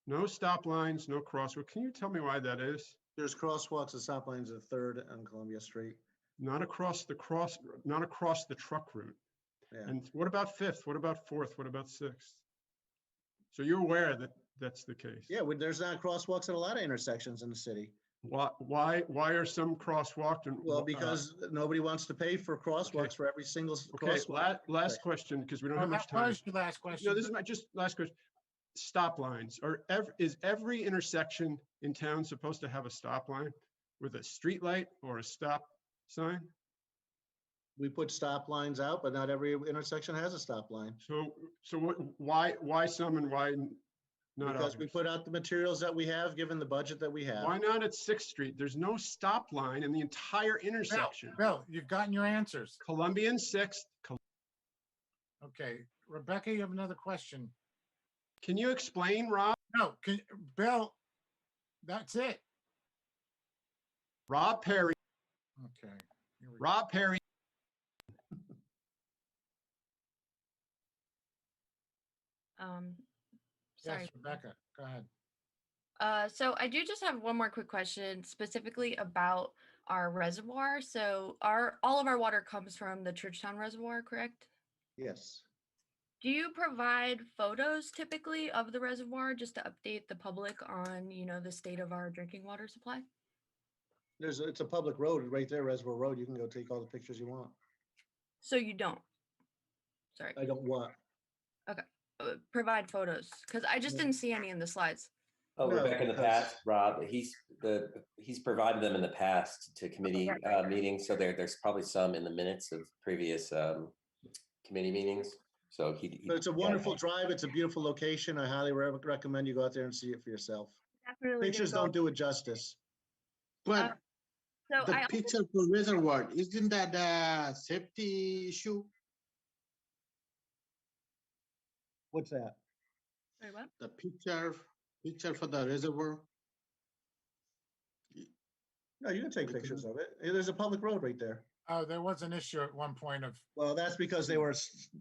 No stop lines, no crosswalk. Can you tell me why that is? There's crosswalks and stop lines at 3rd and Columbia Street. Not across the truck route. Yeah. And what about 5th? What about 4th? What about 6th? So you're aware that that's the case? Yeah, there's not crosswalks at a lot of intersections in the city. Why are some crosswalked? And Well, because nobody wants to pay for crosswalks for every single okay, crosswalk. last question, because we don't have much That time. was your last question. No, this is my just last question. Stop lines, is every intersection in town supposed to have a stop line with a street light or a stop sign? We put stop lines out, but not every intersection has a stop line. So why some and why not Because we others? put out the materials that we have, given the budget that we have. Why not at 6th Street? There's no stop line in the entire intersection. Bill, you've gotten your answers. Columbia and 6th. Okay, Rebecca, you have another question. Can you explain, Rob? No, Bill, that's it. Rob Perry. Okay. Rob Perry. Sorry. Yes, Rebecca, go ahead. So I do just have one more quick question specifically about our reservoir. So all of our water comes from the Churchtown Reservoir, correct? Yes. Do you provide photos typically of the reservoir just to update the public on, the state of our drinking water supply? It's a public road right there, Reservoir Road. You can go take all the pictures you want. So you don't? Sorry. I don't want. Okay. Provide photos, because I just didn't see any in the slides. Oh, No, Rebecca, in the because- past, Rob, he's provided them in the past to committee meetings, so there's probably some in the minutes of previous committee meetings. So So it's a wonderful drive. It's a beautiful location. I highly recommend you go out there and see it for yourself. Definitely. Pictures don't do it justice. But So the picture for reservoir, isn't that a safety issue? What's that? Sorry, what? The picture for the reservoir? No, you can take pictures of it. There's a public road right there. Oh, there was an issue at one point of, Well, that's because they were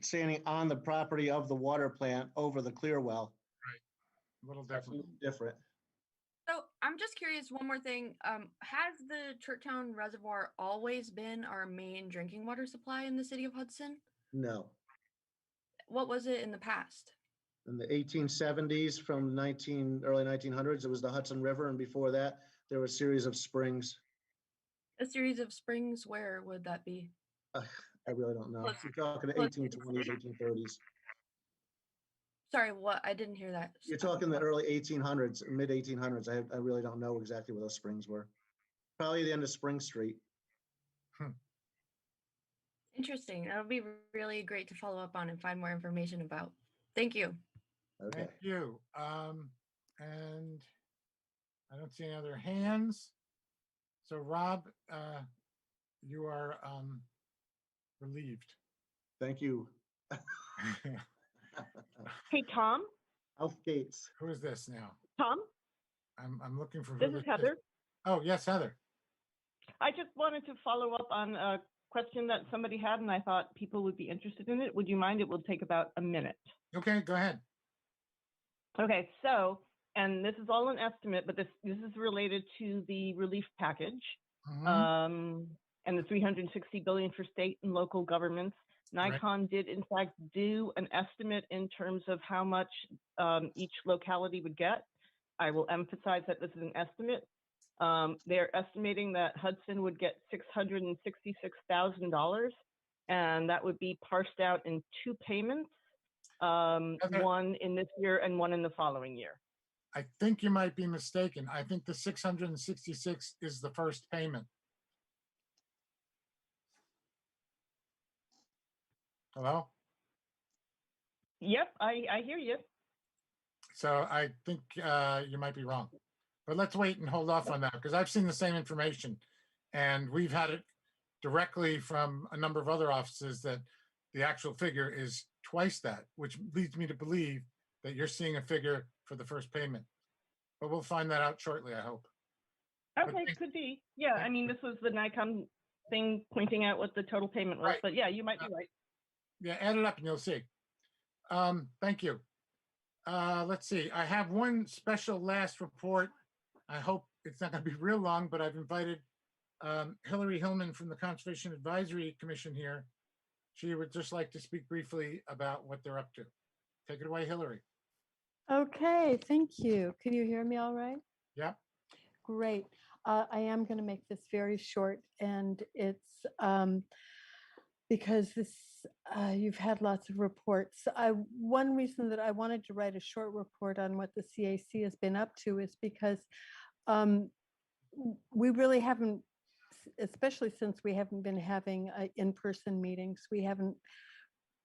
standing on the property of the water plant over the clear well. a little That's a different. little different. So I'm just curious, one more thing. Has the Churchtown Reservoir always been our main drinking water supply in the city of Hudson? No. What was it in the past? In the 1870s, from early 1900s, it was the Hudson River, and before that, there were a series of springs. A series of springs, where would that be? I really don't know. Close- You're talking the close- 1820s, 1830s. Sorry, what? I didn't hear that. You're talking the early 1800s, mid 1800s. I really don't know exactly where those springs were. Probably the end of Spring Street. Interesting. That would be really great to follow up on and find more information about. Thank you. Okay. Thank you. And I don't see any other hands. So Rob, you are relieved. Thank you. Hey, Tom? Alf Gates. Who is this now? Tom? I'm looking for. who This is Heather. Oh, yes, Heather. I just wanted to follow up on a question that somebody had, and I thought people would be interested in it. Would you mind? It will take about a minute. Okay, go ahead. Okay, so, and this is all an estimate, but this is related to the relief package. And the 360 billion for state and local governments. Nikon did in fact do an estimate in terms of how much each locality would get. I will emphasize that this is an estimate. They're estimating that Hudson would get $666,000, and that would be parsed out in 2 payments, one in this year and one in the following year. I think you might be mistaken. I think the 666 is the first payment. Hello? Yep, I hear you. So I think you might be wrong. But let's wait and hold off on that, because I've seen the same information. And we've had it directly from a number of other offices that the actual figure is twice that, which leads me to believe that you're seeing a figure for the first payment. But we'll find that out shortly, I hope. Okay, could be. Yeah, I mean, this was the NICOM thing pointing out what the total payment was, Right. but yeah, you might be right. Yeah, add it up and you'll see. Thank you. Let's see. I have one special last report. I hope it's not going to be real long, but I've invited Hillary Hillman from the Conservation Advisory Commission here. She would just like to speak briefly about what they're up to. Take it away, Hillary. Okay, thank you. Can you hear me all right? Yeah. Great. I am going to make this very short, and it's because you've had lots of reports. One reason that I wanted to write a short report on what the CAC has been up to is because we really haven't, especially since we haven't been having in-person meetings, we haven't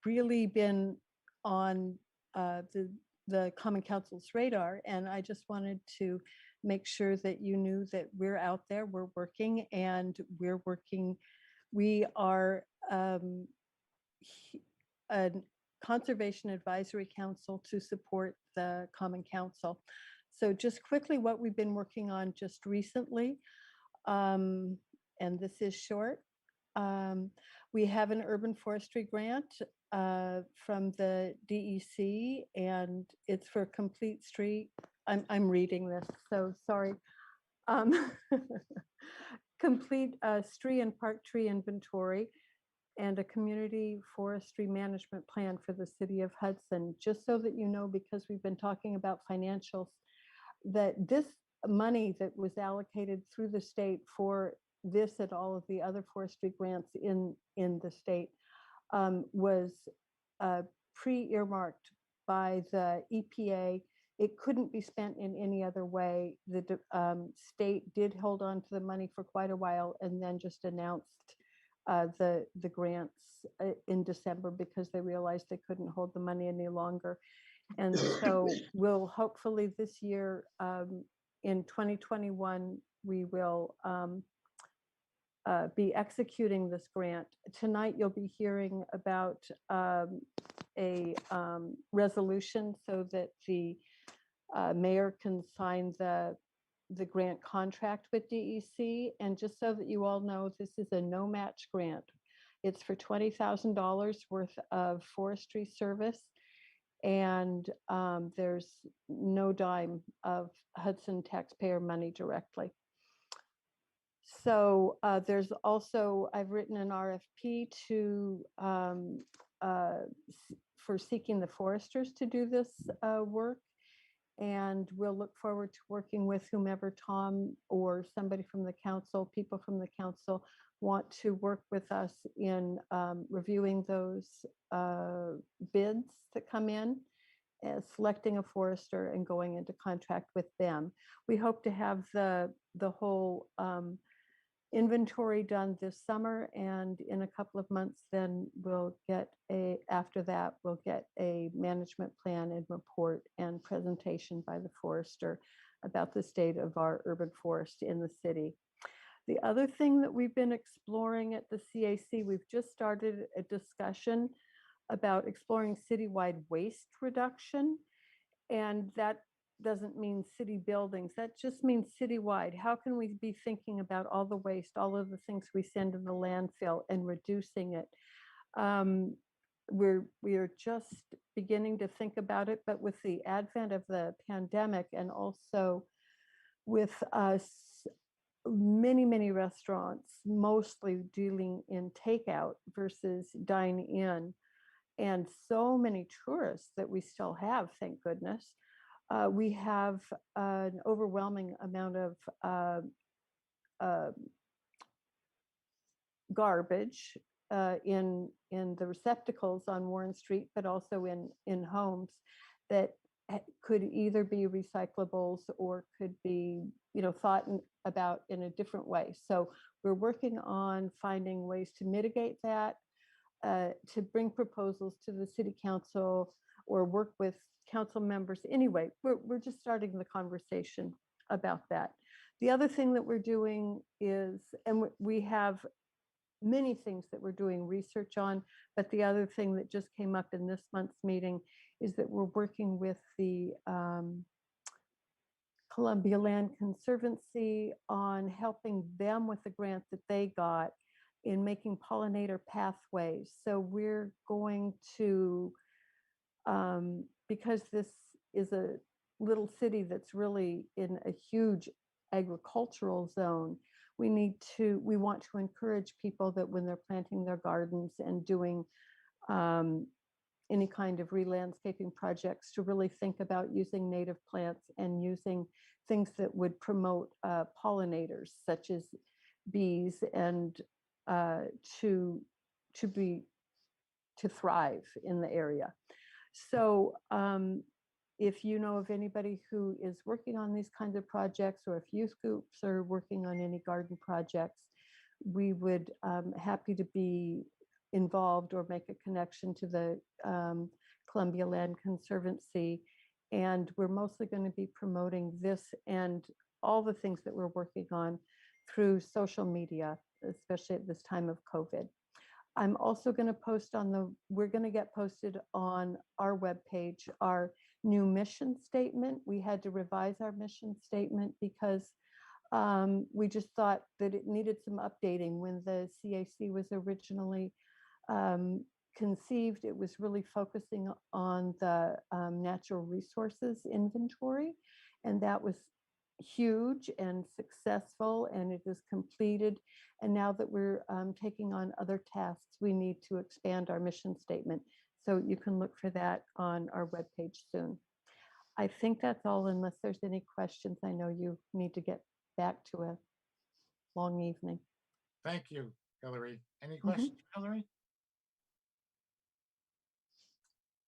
really been on the Common Council's radar. And I just wanted to make sure that you knew that we're out there, we're working, and we're working. We are a Conservation Advisory Council to support the Common Council. So just quickly what we've been working on just recently, and this is short. We have an urban forestry grant from the DEC, and it's for complete street. I'm reading this, so sorry. Complete street and park tree inventory and a community forestry management plan for the city of Hudson. Just so that you know, because we've been talking about financials, that this money that was allocated through the state for this and all of the other forestry grants in the state was pre-earmarked by the EPA. It couldn't be spent in any other way. The state did hold on to the money for quite a while and then just announced the grants in December because they realized they couldn't hold the money any longer. And so we'll hopefully this year in 2021, we will be executing this grant. Tonight, you'll be hearing about a resolution so that the mayor can sign the grant contract with DEC. And just so that you all know, this is a no match grant. It's for $20,000 worth of forestry service. And there's no dime of Hudson taxpayer money directly. So there's also, I've written an RFP for seeking the foresters to do this work. And we'll look forward to working with whomever, Tom or somebody from the council, people from the council want to work with us in reviewing those bids that come in, selecting a forester and going into contract with them. We hope to have the whole inventory done this summer, and in a couple of months then we'll get after that we'll get a management plan and report and presentation by the forester about the state of our urban forest in the city. The other thing that we've been exploring at the CAC, we've just started a discussion about exploring citywide waste reduction, and that doesn't mean city buildings. That just means citywide. How can we be thinking about all the waste, all of the things we send in the landfill and reducing it? We are just beginning to think about it, but with the advent of the pandemic and also with many restaurants mostly dealing in takeout versus dine in, and so many tourists that we still have, thank goodness. We have an overwhelming amount of garbage in the receptacles on Warren Street, but also in homes that could either be recyclables or could be, thought about in a different way. So we're working on finding ways to mitigate that, to bring proposals to the city council or work with council members. Anyway, we're just starting the conversation about that. The other thing that we're doing is, and we have many things that we're doing research on. But the other thing that just came up in this month's meeting is that we're working with the Columbia Land Conservancy on helping them with the grant that they got in making pollinator pathways. So we're going to, because this is a little city that's really in a huge agricultural zone, we want to encourage people that when they're planting their gardens and doing any kind of re-landscaping projects to really think about using native plants and using things that would promote pollinators such as bees and to thrive in the area. So if you know of anybody who is working on these kinds of projects, or if youth groups are working on any garden projects, we would happy to be involved or make a connection to the Columbia Land Conservancy. And we're mostly going to be promoting this and all the things that we're working on through social media, especially at this time of COVID. I'm also going to post we're going to get posted on our webpage, our new mission statement. We had to revise our mission statement because we just thought that it needed some updating. When the CAC was originally conceived, it was really focusing on the natural resources inventory, and that was huge and successful, and it is completed. And now that we're taking on other tasks, we need to expand our mission statement. So you can look for that on our webpage soon. I think that's all, unless there's any questions. I know you need to get back to a long evening. Thank you, Hillary. Any questions, Hillary?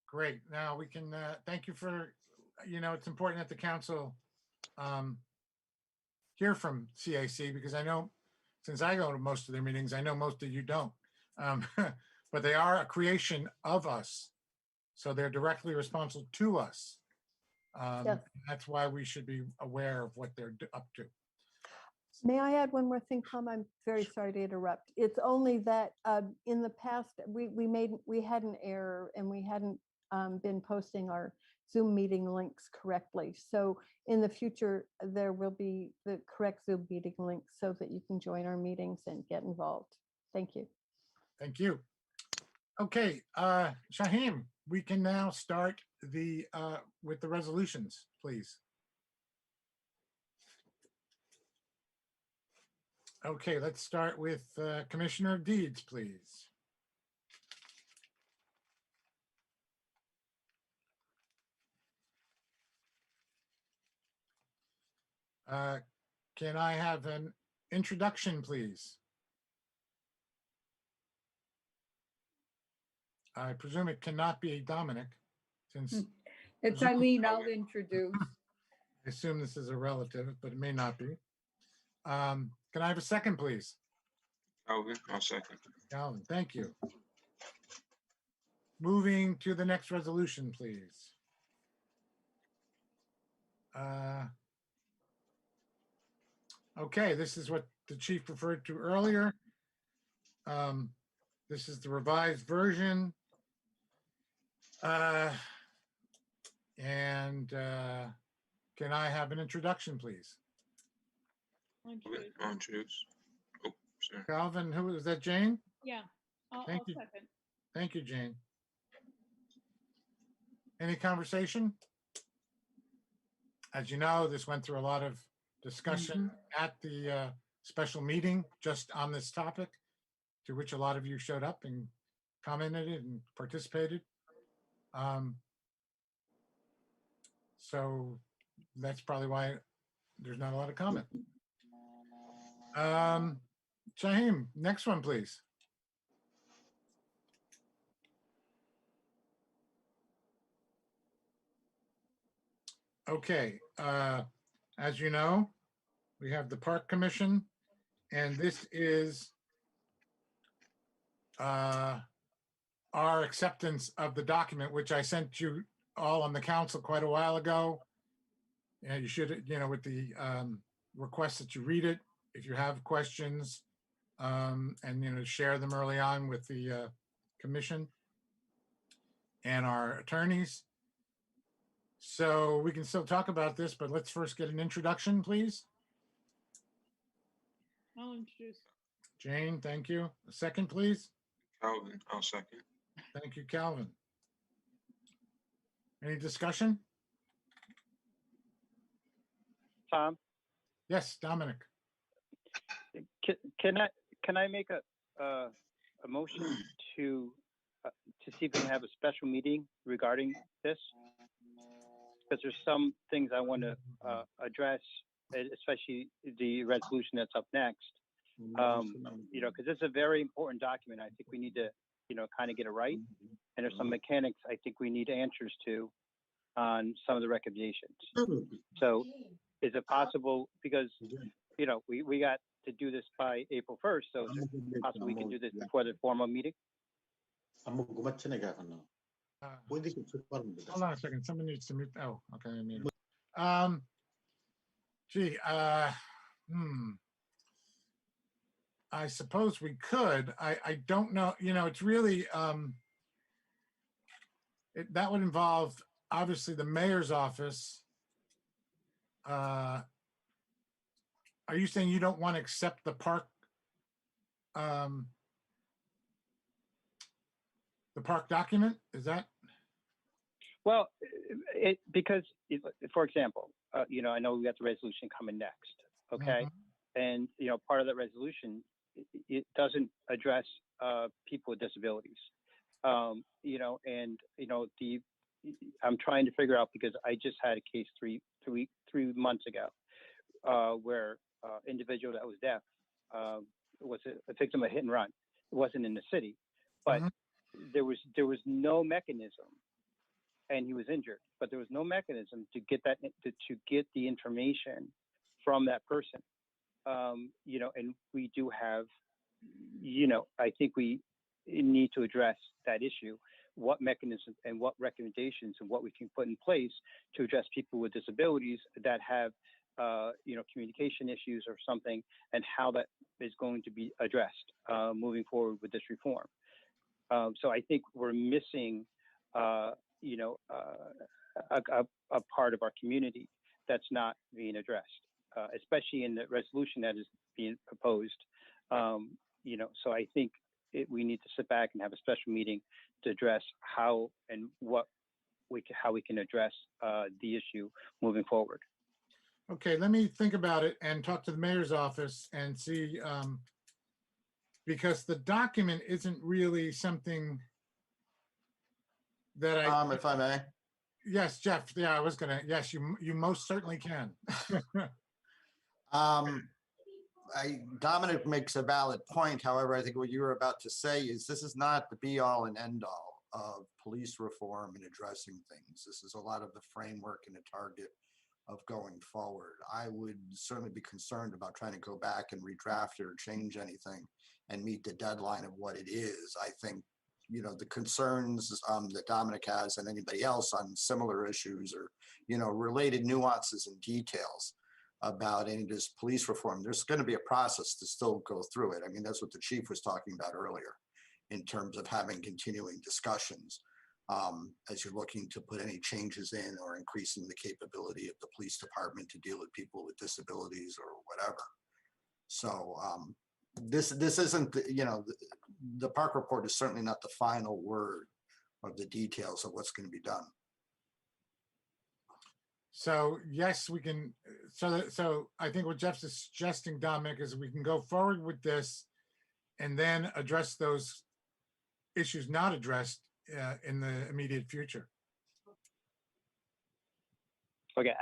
Great. Now we can, thank you for, it's important that the council hear from CAC, because I know, since I go to most of their meetings, I know most of you don't. But they are a creation of us. So they're directly responsible to us. Yes. That's why we should be aware of what they're up to. May I add one more thing, Tom? I'm very sorry to interrupt. It's only that in the past, we had an error, and we hadn't been posting our Zoom meeting links correctly. So in the future, there will be the correct Zoom meeting links so that you can join our meetings and get involved. Thank you. Thank you. Okay, Shaheem, we can now start with the resolutions, please. Okay, let's start with Commissioner of Deeds, please. Can I have an introduction, please? I presume it cannot be Dominic, since It's Eileen, I'll introduce. I assume this is a relative, but it may not be. Can I have a second, please? Calvin, I'll second. Calvin, thank you. Moving to the next resolution, please. Okay, this is what the chief referred to earlier. This is the revised version. And can I have an introduction, please? I'll introduce. Oh, sorry. Calvin, who was that, Jane? Yeah, I'll Thank you. second. Thank you, Jane. Any conversation? As you know, this went through a lot of discussion at the special meeting just on this topic, to which a lot of you showed up and commented and participated. So that's probably why there's not a lot of comment. Shaheem, next one, please. Okay, as you know, we have the Park Commission, and this is our acceptance of the document, which I sent you all on the council quite a while ago. And you should, with the request that you read it. If you have questions, and, share them early on with the commission and our attorneys. So we can still talk about this, but let's first get an introduction, please. I'll introduce. Jane, thank you. A second, please. Calvin, I'll second. Thank you, Calvin. Any discussion? Tom, Yes, Dominic. can I make a motion to see if we can have a special meeting regarding this? Because there's some things I want to address, especially the resolution that's up next. Because it's a very important document. I think we need to, kind of get it right. And there's some mechanics I think we need answers to on some of the recommendations. So is it possible, because, we got to do this by April 1st, so is it possible we can do this before the formal meeting? Hold on a second. Someone needs to mute. Oh, okay. I mute him. I suppose we could. I don't know. It's really, that would involve, obviously, the mayor's office. Are you saying you don't want to accept the park document? Is that? Well, because, for example, I know we got the resolution coming next, okay? And, part of that resolution, it doesn't address people with disabilities. I'm trying to figure out, because I just had a case three months ago where individual that was deaf was a victim of hit and run. It wasn't in the city, but there was no mechanism, and he was injured, but there was no mechanism to get that to get the information from that person. And we do have, I think we need to address that issue. What mechanisms and what recommendations and what we can put in place to address people with disabilities that have, communication issues or something, and how that is going to be addressed moving forward with this reform. So I think we're missing, a part of our community that's not being addressed, especially in the resolution that is being proposed. So I think we need to sit back and have a special meeting to address how and how we can address the issue moving forward. Okay, let me think about it and talk to the mayor's office and see, because the document isn't really something that if I may. Yes, Jeff. Yeah, yes, you most certainly can. Dominic makes a valid point. However, I think what you were about to say is this is not the be all and end all of police reform and addressing things. This is a lot of the framework and the target of going forward. I would certainly be concerned about trying to go back and redraft it or change anything and meet the deadline of what it is. I think, the concerns that Dominic has and anybody else on similar issues or, related nuances and details about any of this police reform, there's going to be a process to still go through it. I mean, that's what the chief was talking about earlier in terms of having continuing discussions as you're looking to put any changes in or increasing the capability of the police department to deal with people with disabilities or whatever. So this isn't, the park report is certainly not the final word of the details of what's going to be done. So yes, we can. So I think what Jeff's suggesting, Dominic, is we can go forward with this and then address those issues not addressed in the immediate future. Okay.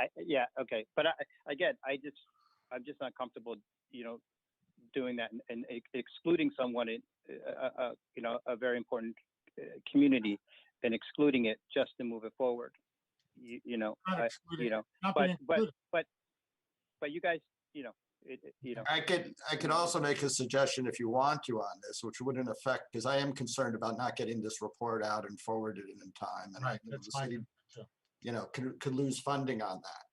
Okay. But again, I'm just not comfortable, doing that and excluding someone in, a very important community and excluding it just to move it forward. But you guys, I could also make a suggestion if you want to on this, which wouldn't affect, because I am concerned about not getting this report out and forwarded in time. And right, the city, could lose funding on that.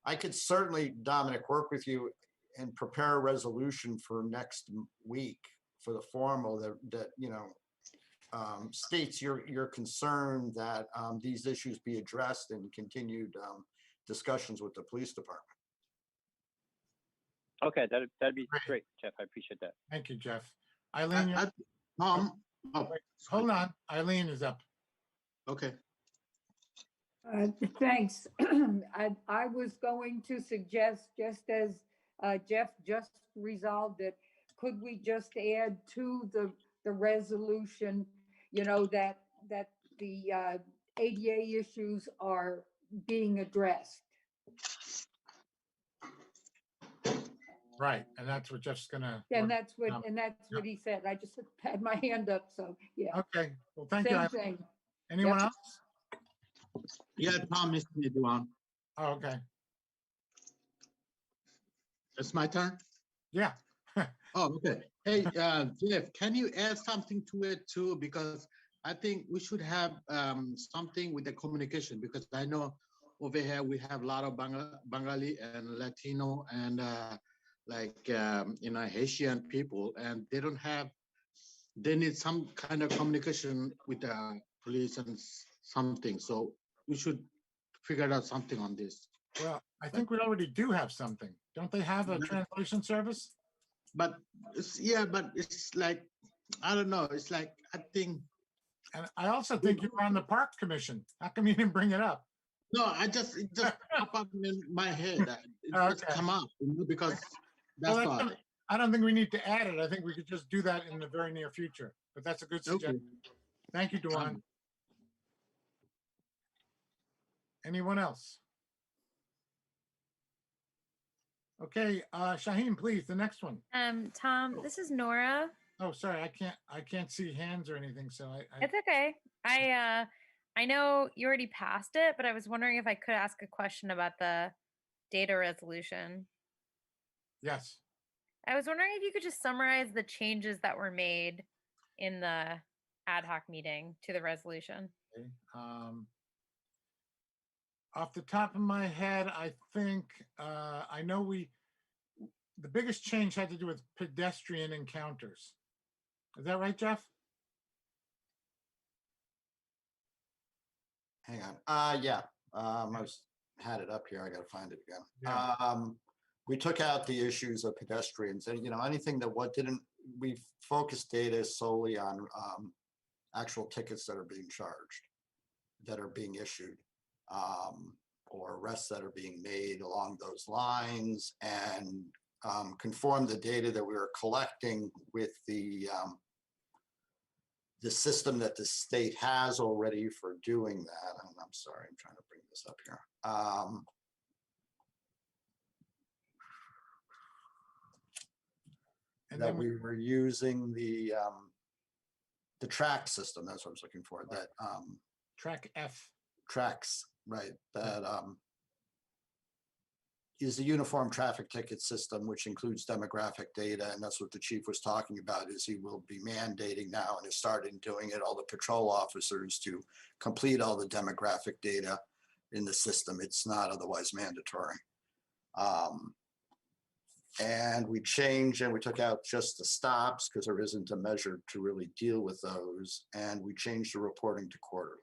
I could certainly, Dominic, work with you and prepare a resolution for next week for the formal that states your concern that these issues be addressed and continued discussions with the police department. Okay, that'd be great, Jeff. I appreciate that. Thank you, Jeff. Eileen, Oh, hold on. Eileen is up. okay. Thanks. I was going to suggest, just as Jeff just resolved it, could we just add to the resolution, that the ADA issues are being addressed? Right, and that's what Jeff's gonna. And that's what he said. I just had my hand up, so yeah. Okay, well, thank you. Same Eileen. thing. Anyone Yep. else? Yeah, Tom is the one. Oh, okay. It's my turn? Yeah. Oh, okay. Hey, Jeff, can you add something to it too? Because I think we should have something with the communication, because I know over here we have a lot of Bengali and Latino and Haitian people, and they need some kind of communication with the police and something. So we should figure out something on this. Well, I think we already do have something. Don't they have a translation service? But it's like, I don't know. It's like, I think. And I also think you were on the Park Commission. How come you didn't bring it up? No, it just popped up in my head. It just come up, because that's Well, all. I don't think we need to add it. I think we could just do that in the very near future. But that's a good suggestion. Thank you, Duan. Anyone else? Okay, Shaheen, please, the next one. Tom, this is Nora. Oh, sorry, I can't see hands or anything, so I It's okay. I know you already passed it, but I was wondering if I could ask a question about the data resolution. Yes. I was wondering if you could just summarize the changes that were made in the ad hoc meeting to the resolution. Okay. Off the top of my head, I think I know the biggest change had to do with pedestrian encounters. Is that right, Jeff? Hang on. Yeah. Had it up here. I got to find it again. Yeah. We took out the issues of pedestrians and, anything that we focused data solely on actual tickets that are being charged, that are being issued, or arrests that are being made along those lines, and conform the data that we were collecting with the system that the state has already for doing that. And I'm sorry, I'm trying to bring this up here. And that then we were using the track system. That's what I was looking for. That track F. Tracks, right? That is the uniform traffic ticket system, which includes demographic data, and that's what the chief was talking about. Is he will be mandating now and has started doing it. All the patrol officers to complete all the demographic data in the system. It's not otherwise mandatory. And we changed and we took out just the stops because there isn't a measure to really deal with those. And we changed the reporting to quarterly,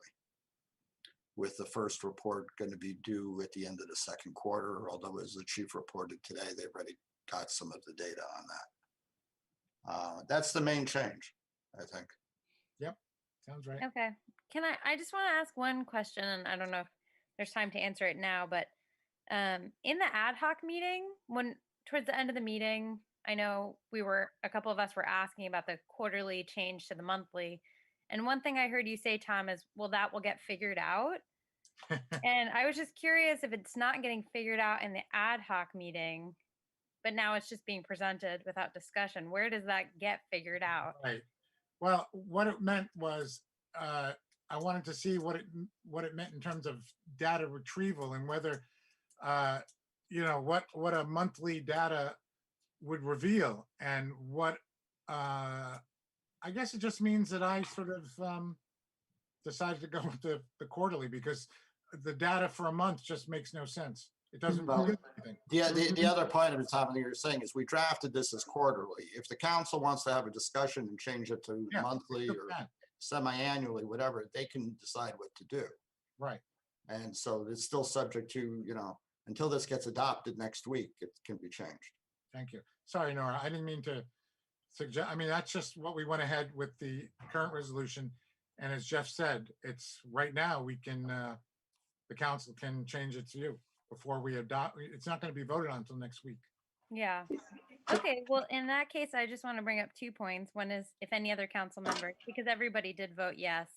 with the first report going to be due at the end of the second quarter. Although, as the chief reported today, they've already got some of the data on that. That's the main change, I think. Yep, sounds right. Okay. I just want to ask one question, and I don't know if there's time to answer it now, but in the ad hoc meeting, towards the end of the meeting, I know a couple of us were asking about the quarterly change to the monthly. And one thing I heard you say, Tom, is, well, that will get figured out. And I was just curious, if it's not getting figured out in the ad hoc meeting, but now it's just being presented without discussion, where does that get figured out? Right. Well, what it meant was I wanted to see what it meant in terms of data retrieval, and whether what a monthly data would reveal, and what I guess it just means that I sort of decided to go with the quarterly, because the data for a month just makes no sense. It doesn't Well, do anything. the other point of the time you're saying is we drafted this as quarterly. If the council wants to have a discussion and change it to Yeah, monthly took or that. semi-annually, whatever, they can decide what to do. Right. And so it's still subject to, until this gets adopted next week, it can be changed. Thank you. Sorry, Nora, I didn't mean to suggest, I mean, that's just what we went ahead with the current resolution. And as Jeff said, it's right now we can, the council can change it to you before we adopt. It's not going to be voted on until next week. Yeah. Okay, well, in that case, I just want to bring up 2 points. One is if any other council members, because everybody did vote yes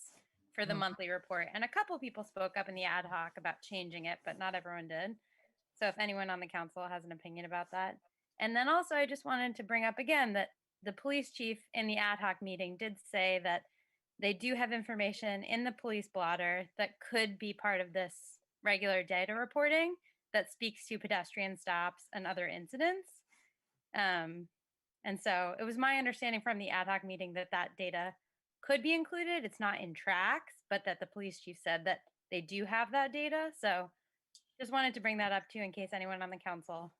for the monthly report. And a couple people spoke up in the ad hoc about changing it, but not everyone did. So if anyone on the council has an opinion about that. And then also, I just wanted to bring up again that the police chief in the ad hoc meeting did say that they do have information in the police blotter that could be part of this regular data reporting that speaks to pedestrian stops and other incidents. And so it was my understanding from the ad hoc meeting that that data could be included. It's not in tracks, but that the police chief said that they do have that data. So just wanted to bring that up too, in case anyone on the council.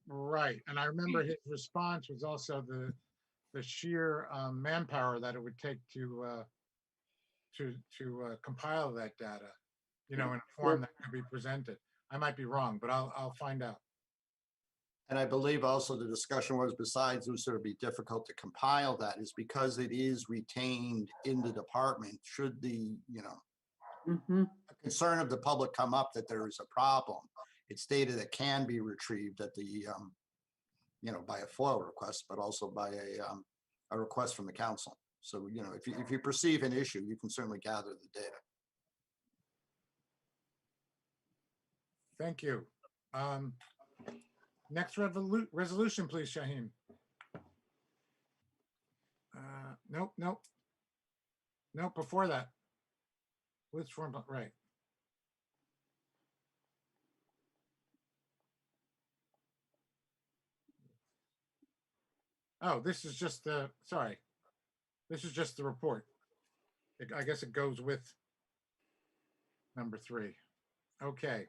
Right. And I remember his response was also the sheer manpower that it would take to compile that data, in a form that could be presented. I might be wrong, but I'll find out. And I believe also the discussion was, besides it would sort of be difficult to compile that, is because it is retained in the department, should the, concern of the public come up that there is a problem, it's data that can be retrieved at the, by a FOIL request, but also by a request from the council. So, if you perceive an issue, you can certainly gather the data. Thank you. Next resolution, please, Shaheen. Nope. Before that. Which form? Right. Oh, this is just the, sorry. This is just the report. I guess it goes with number 3. Okay.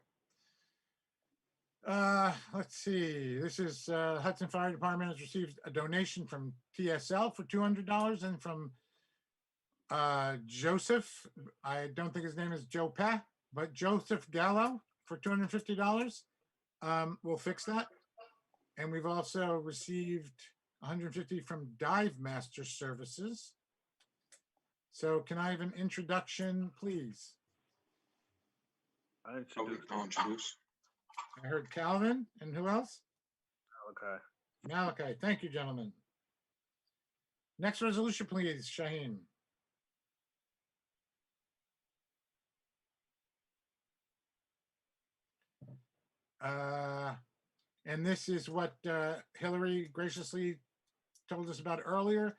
Let's see. This is Hudson Fire Department has received a donation from TSL for $200 and from Joseph. I don't think his name is Joe Peh, but Joseph Gallo for $250. We'll fix that. And we've also received $150 from Dive Master Services. So can I have an introduction, please? I'll introduce. I heard Calvin, and who else? Okay. Malachi. Thank you, gentlemen. Next resolution, please, Shaheen. And this is what Hillary graciously told us about earlier.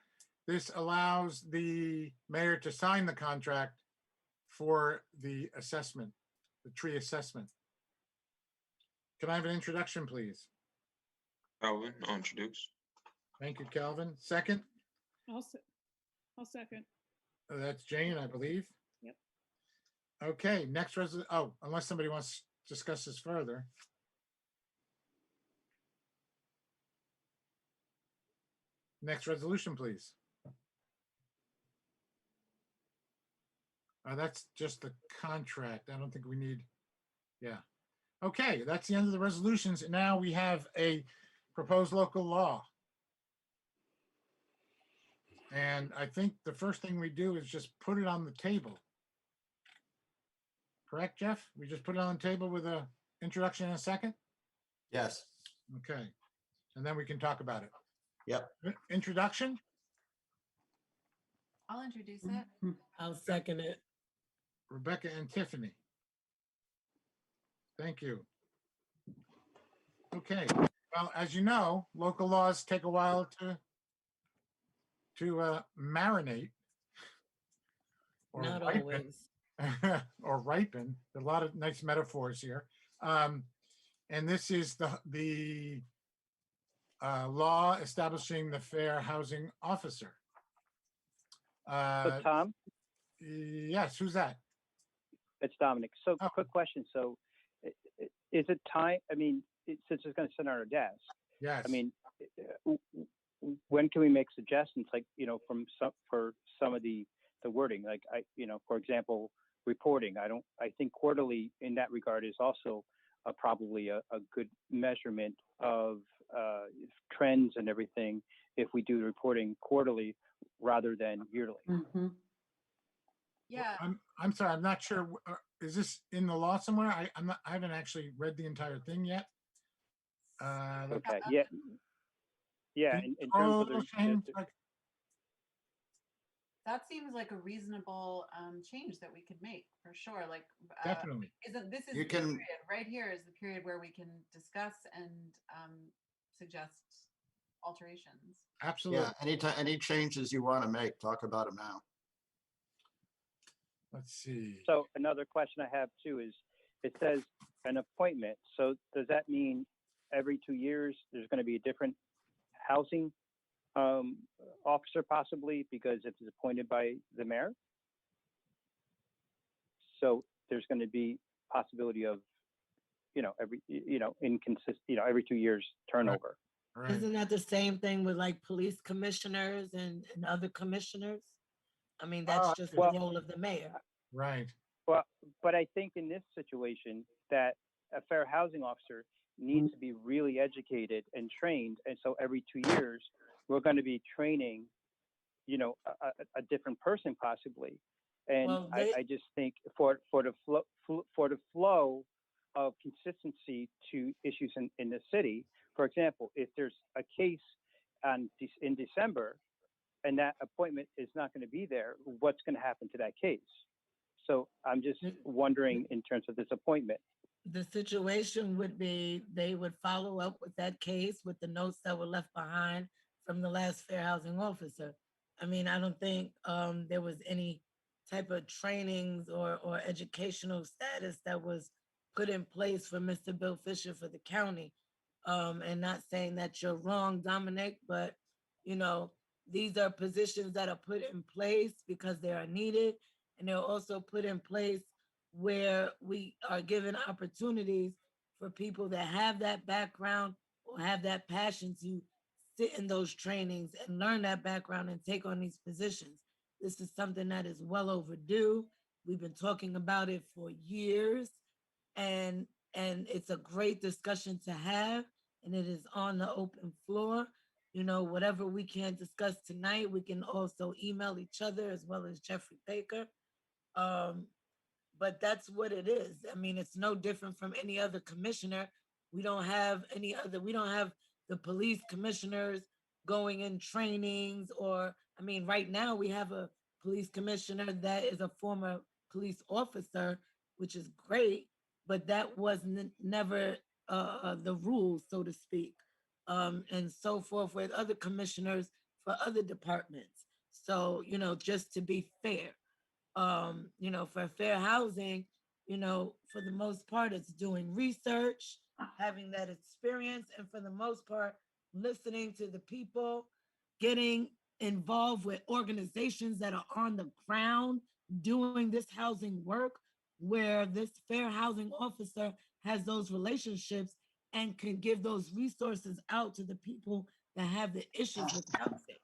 This allows the mayor to sign the contract for the assessment, the tree assessment. Can I have an introduction, please? Calvin, I'll introduce. Thank you, Calvin. Second? I'll second. That's Jane, I believe. Yep. Okay, next unless somebody wants to discuss this further. Next resolution, please. That's just the contract. I don't think we need, yeah. Okay, that's the end of the resolutions. And now we have a proposed local law. And I think the first thing we do is just put it on the table. Correct, Jeff? We just put it on the table with a introduction in a second? Yes. Okay. And then we can talk about it. Yep. Introduction? I'll introduce it. I'll second it. Rebecca and Tiffany. Thank you. Okay. Well, as you know, local laws take a while to marinate. Or Not ripen, always. or ripen. There's a lot of nice metaphors here. And this is the law establishing the fair housing officer. So Tom, Yes, who's that? it's Dominic. So quick question. So is it time? I mean, since it's going to sit on our desk, Yes. I mean, when can we make suggestions? Like, for some of the wording, like for example, reporting. I think quarterly in that regard is also probably a good measurement of trends and everything if we do the reporting quarterly rather than yearly. Yeah. I'm sorry, I'm not sure. Is this in the law somewhere? I haven't actually read the entire thing yet. Okay. Yeah. Yeah. In terms of That seems like a reasonable change that we could make for sure. Like, definitely. This is You the can- period right here is the period where we can discuss and suggest alterations. Absolutely. Yeah, anytime, any changes you want to make, talk about them now. Let's see. So another question I have too is, it says an appointment. So does that mean every 2 years there's going to be a different housing officer possibly because it is appointed by the mayor? So there's going to be possibility of, every, every 2 years turnover. Right. Isn't that the same thing with like police commissioners and other commissioners? I mean, that's just the role of the mayor. Right. Well, but I think in this situation that a fair housing officer needs to be really educated and trained. And so every 2 years, we're going to be training, a different person possibly. And Well, I just think for the flow of consistency to issues in the city, for example, if there's a case in December and that appointment is not going to be there, what's going to happen to that case? So I'm just wondering in terms of this appointment. The situation would be they would follow up with that case with the notes that were left behind from the last fair housing officer. I mean, I don't think there was any type of trainings or educational status that was put in place for Mr. Bill Fisher for the county. And not saying that you're wrong, Dominic, but these are positions that are put in place because they are needed, and they're also put in place where we are given opportunities for people that have that background or have that passion to sit in those trainings and learn that background and take on these positions. This is something that is well overdue. We've been talking about it for years, and it's a great discussion to have, and it is on the open floor. Whatever we can't discuss tonight, we can also email each other as well as Jeffrey Baker. But that's what it is. I mean, it's no different from any other commissioner. We don't have the police commissioners going in trainings right now we have a police commissioner that is a former police officer, which is great, but that was never the rule, so to speak. And so forth with other commissioners for other departments. So, just to be fair. For fair housing, for the most part, it's doing research, having that experience, and for the most part, listening to the people, getting involved with organizations that are on the ground doing this housing work, where this fair housing officer has those relationships and can give those resources out to the people that have the issues with housing.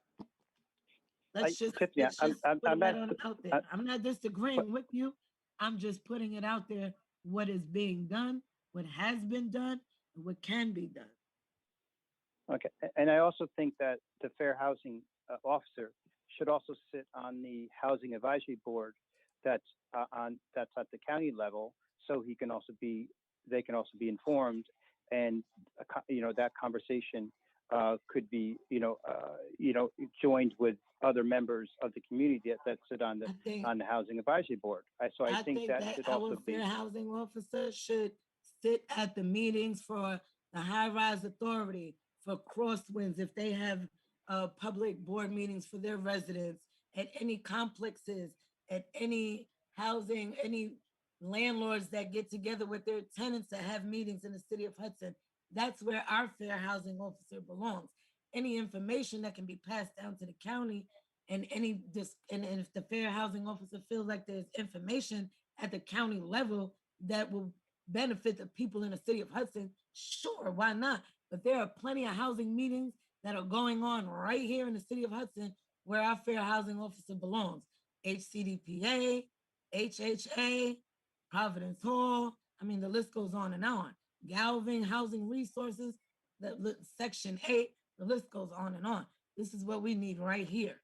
Let's just put it out there. I'm not disagreeing with you. I'm just putting it out there, what is being done, what has been done, and what can be done. Okay. And I also think that the fair housing officer should also sit on the housing advisory board that's at the county level, so they can also be informed, and that conversation could be joined with other members of the community that sit on the housing advisory board. So I think that should also be. Our fair housing officer should sit at the meetings for the high-rise authority, for Crosswinds, if they have public board meetings for their residents, at any complexes, at any housing, any landlords that get together with their tenants that have meetings in the city of Hudson. That's where our fair housing officer belongs. Any information that can be passed down to the county, and if the fair housing officer feels like there's information at the county level that will benefit the people in the city of Hudson, sure, why not? But there are plenty of housing meetings that are going on right here in the city of Hudson where our fair housing officer belongs. HCDPA, HHA, Providence Hall. I mean, the list goes on and on. Galvin Housing Resources, Section 8, the list goes on and on. This is what we need right here.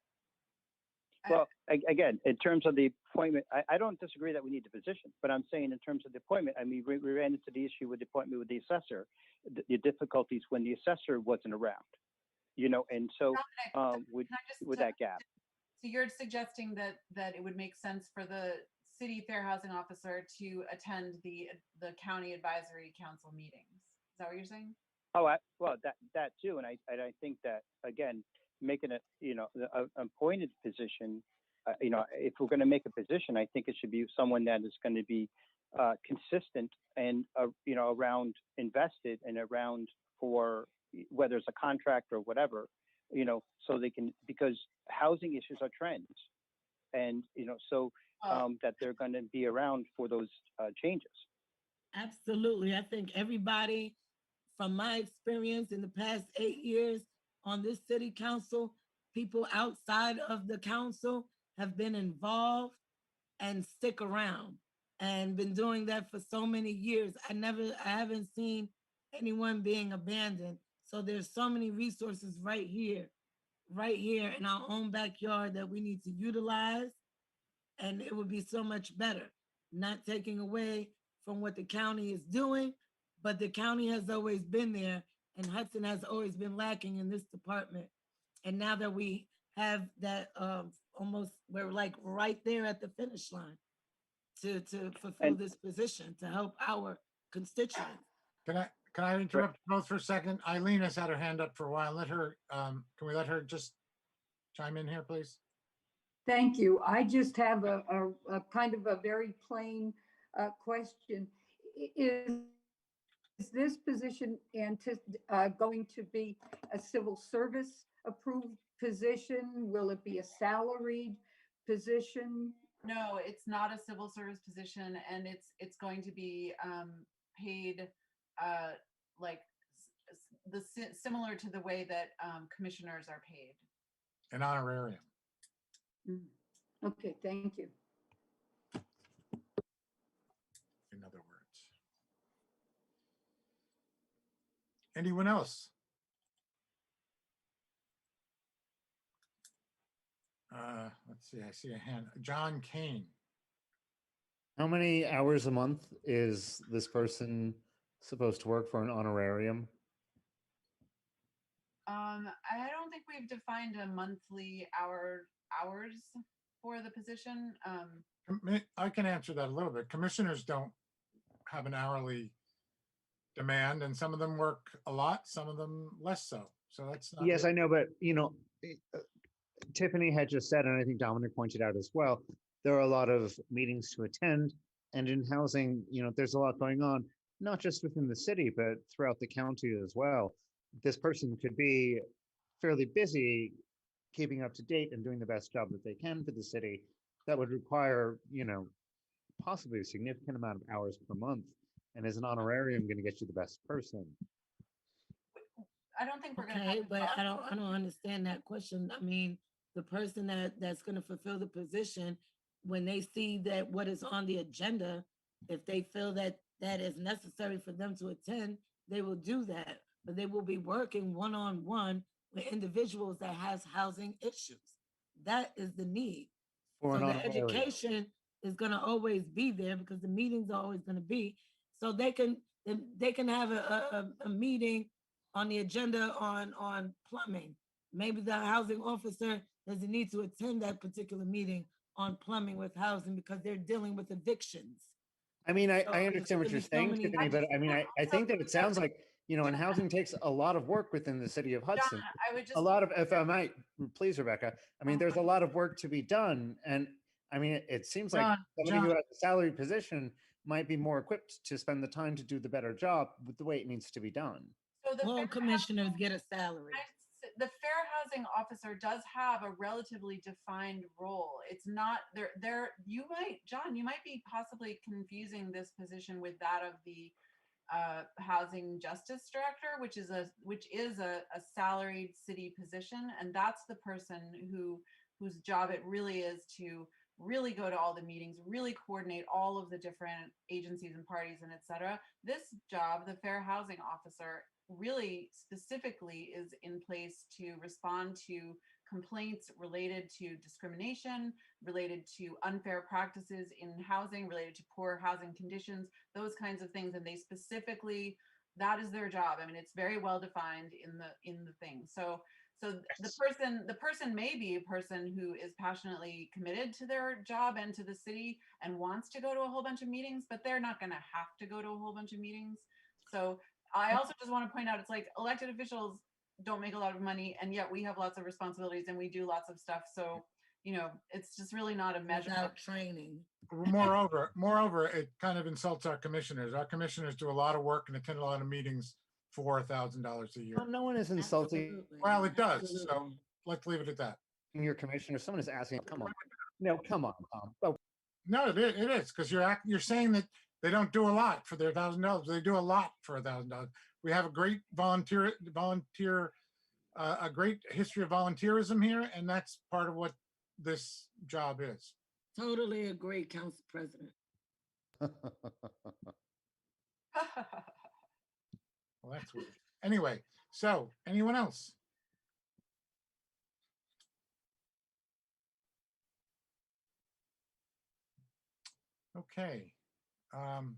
Well, again, in terms of the appointment, I don't disagree that we need the position, but I'm saying in terms of the appointment, I mean, we ran into the issue with the appointment with the assessor, the difficulties when the assessor wasn't around, you know, and so with that gap. So you're suggesting that it would make sense for the city fair housing officer to attend the county advisory council meetings. Is that what you're saying? Oh, well, that too, and I think that again, making it, you know, an appointed position, you know, if we're going to make a position, I think it should be someone that is going to be consistent and you know, around invested and around for whether it's a contract or whatever, you know, so they can, because housing issues are trends, and you know, so that they're going to be around for those changes. Absolutely. I think everybody, from my experience in the past 8 years on this city council, people outside of the council have been involved and stick around and been doing that for so many years. I haven't seen anyone being abandoned. So there's so many resources right here in our own backyard that we need to utilize. And it would be so much better, not taking away from what the county is doing, but the county has always been there, and Hudson has always been lacking in this department. And now that we have that, almost, we're like right there at the finish line to fulfill this position, to help our constituents. Can I interrupt both for a second? Eileen has had her hand up for a while. Let her, can we let her just chime in here, please? Thank you. I just have a kind of a very plain question. Is this position going to be a civil service approved position? Will it be a salaried position? No, it's not a civil service position, and it's going to be paid like similar to the way that commissioners are paid. An honorarium. Okay, thank you. In other words. Anyone else? Let's see, I see a hand. John Kane. How many hours a month is this person supposed to work for an honorarium? I don't think we've defined a monthly hours for the position. I can answer that a little bit. Commissioners don't have an hourly demand, and some of them work a lot, some of them less so. So that's not. Yes, I know, but you know, Tiffany had just said, and I think Dominic pointed out as well, there are a lot of meetings to attend, and in housing, you know, there's a lot going on, not just within the city, but throughout the county as well. This person could be fairly busy keeping up to date and doing the best job that they can for the city. That would require, you know, possibly a significant amount of hours per month. And is an honorarium going to get you the best person? I don't think we're going to. Okay, but I don't understand that question. I mean, the person that's going to fulfill the position, when they see that what is on the agenda, if they feel that that is necessary for them to attend, they will do that. But they will be working one-on-one with individuals that has housing issues. That is the need. So the education is going to always be there because the meetings are always going to be. So they can have a meeting on the agenda on plumbing. Maybe the housing officer doesn't need to attend that particular meeting on plumbing with housing because they're dealing with evictions. I mean, I understand what you're saying, Tiffany, but I mean, I think that it sounds like, you know, and housing takes a lot of work within the city of Hudson. John, I would just a lot of, if I might, please, Rebecca, I mean, there's a lot of work to be done. And I mean, it seems like somebody who has a salary position might be more equipped to spend the time to do the better job with the way it needs to be done. So all commissioners get a salary. the fair housing officer does have a relatively defined role. It's not there. You might, John, you might be possibly confusing this position with that of the housing justice director, which is a salaried city position, and that's the person whose job it really is to really go to all the meetings, really coordinate all of the different agencies and parties and et cetera. This job, the fair housing officer, really specifically is in place to respond to complaints related to discrimination, related to unfair practices in housing, related to poor housing conditions, those kinds of things. And they specifically, that is their job. I mean, it's very well defined in the thing. So the person may be a person who is passionately committed to their job and to the city and wants to go to a whole bunch of meetings, but they're not going to have to go to a whole bunch of meetings. So I also just want to point out, it's like elected officials don't make a lot of money, and yet we have lots of responsibilities and we do lots of stuff. So, you know, it's just really not a measure. Without training. Moreover, it kind of insults our commissioners. Our commissioners do a lot of work and attend a lot of meetings for $1,000 a year. No one is insulting Well, it does. So let's leave it at that. your commissioner. Someone is asking, come on. No, come on, Tom. Oh, No, it is because you're saying that they don't do a lot for their $1,000. They do a lot for $1,000. We have a great a great history of volunteerism here, and that's part of what this job is. Totally agree, Council President. Well, that's weird. Anyway, so anyone else? Okay. Am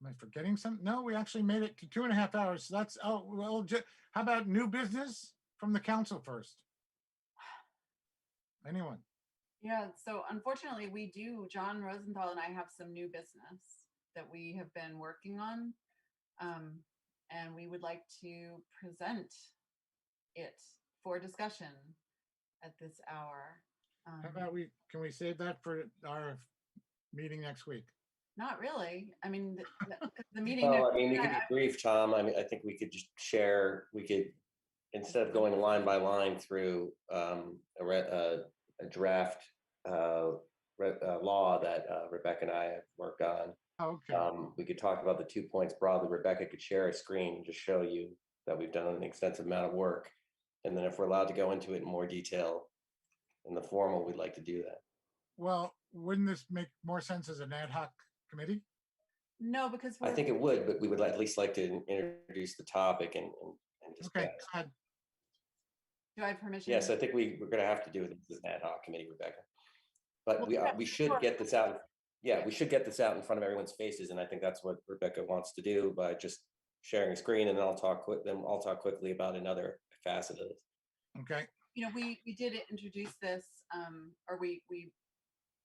I forgetting something? No, we actually made it to 2.5 hours. So that's, oh, well, how about new business from the council first? Anyone? Yeah, so unfortunately we do, John Rosenthal and I have some new business that we have been working on. And we would like to present it for discussion at this hour. How about can we save that for our meeting next week? Not really. I mean, the meeting. Well, I mean, we could be brief, Tom. I mean, I think we could just share, instead of going line by line through a draft law that Rebecca and I have worked on. Okay. We could talk about the 2 points broadly. Rebecca could share a screen and just show you that we've done an extensive amount of work. And then if we're allowed to go into it in more detail in the formal, we'd like to do that. Well, wouldn't this make more sense as an ad hoc committee? No, because I think it would, but we would at least like to introduce the topic and discuss. Okay, go ahead. Do I have permission? Yes, I think we're going to have to do this as an ad hoc committee, Rebecca. But we should get this out. Yeah, we should get this out in front of everyone's faces, and I think that's what Rebecca wants to do by just sharing a screen, and then I'll talk quickly about another facet of this. Okay. You know, we did introduce this, or we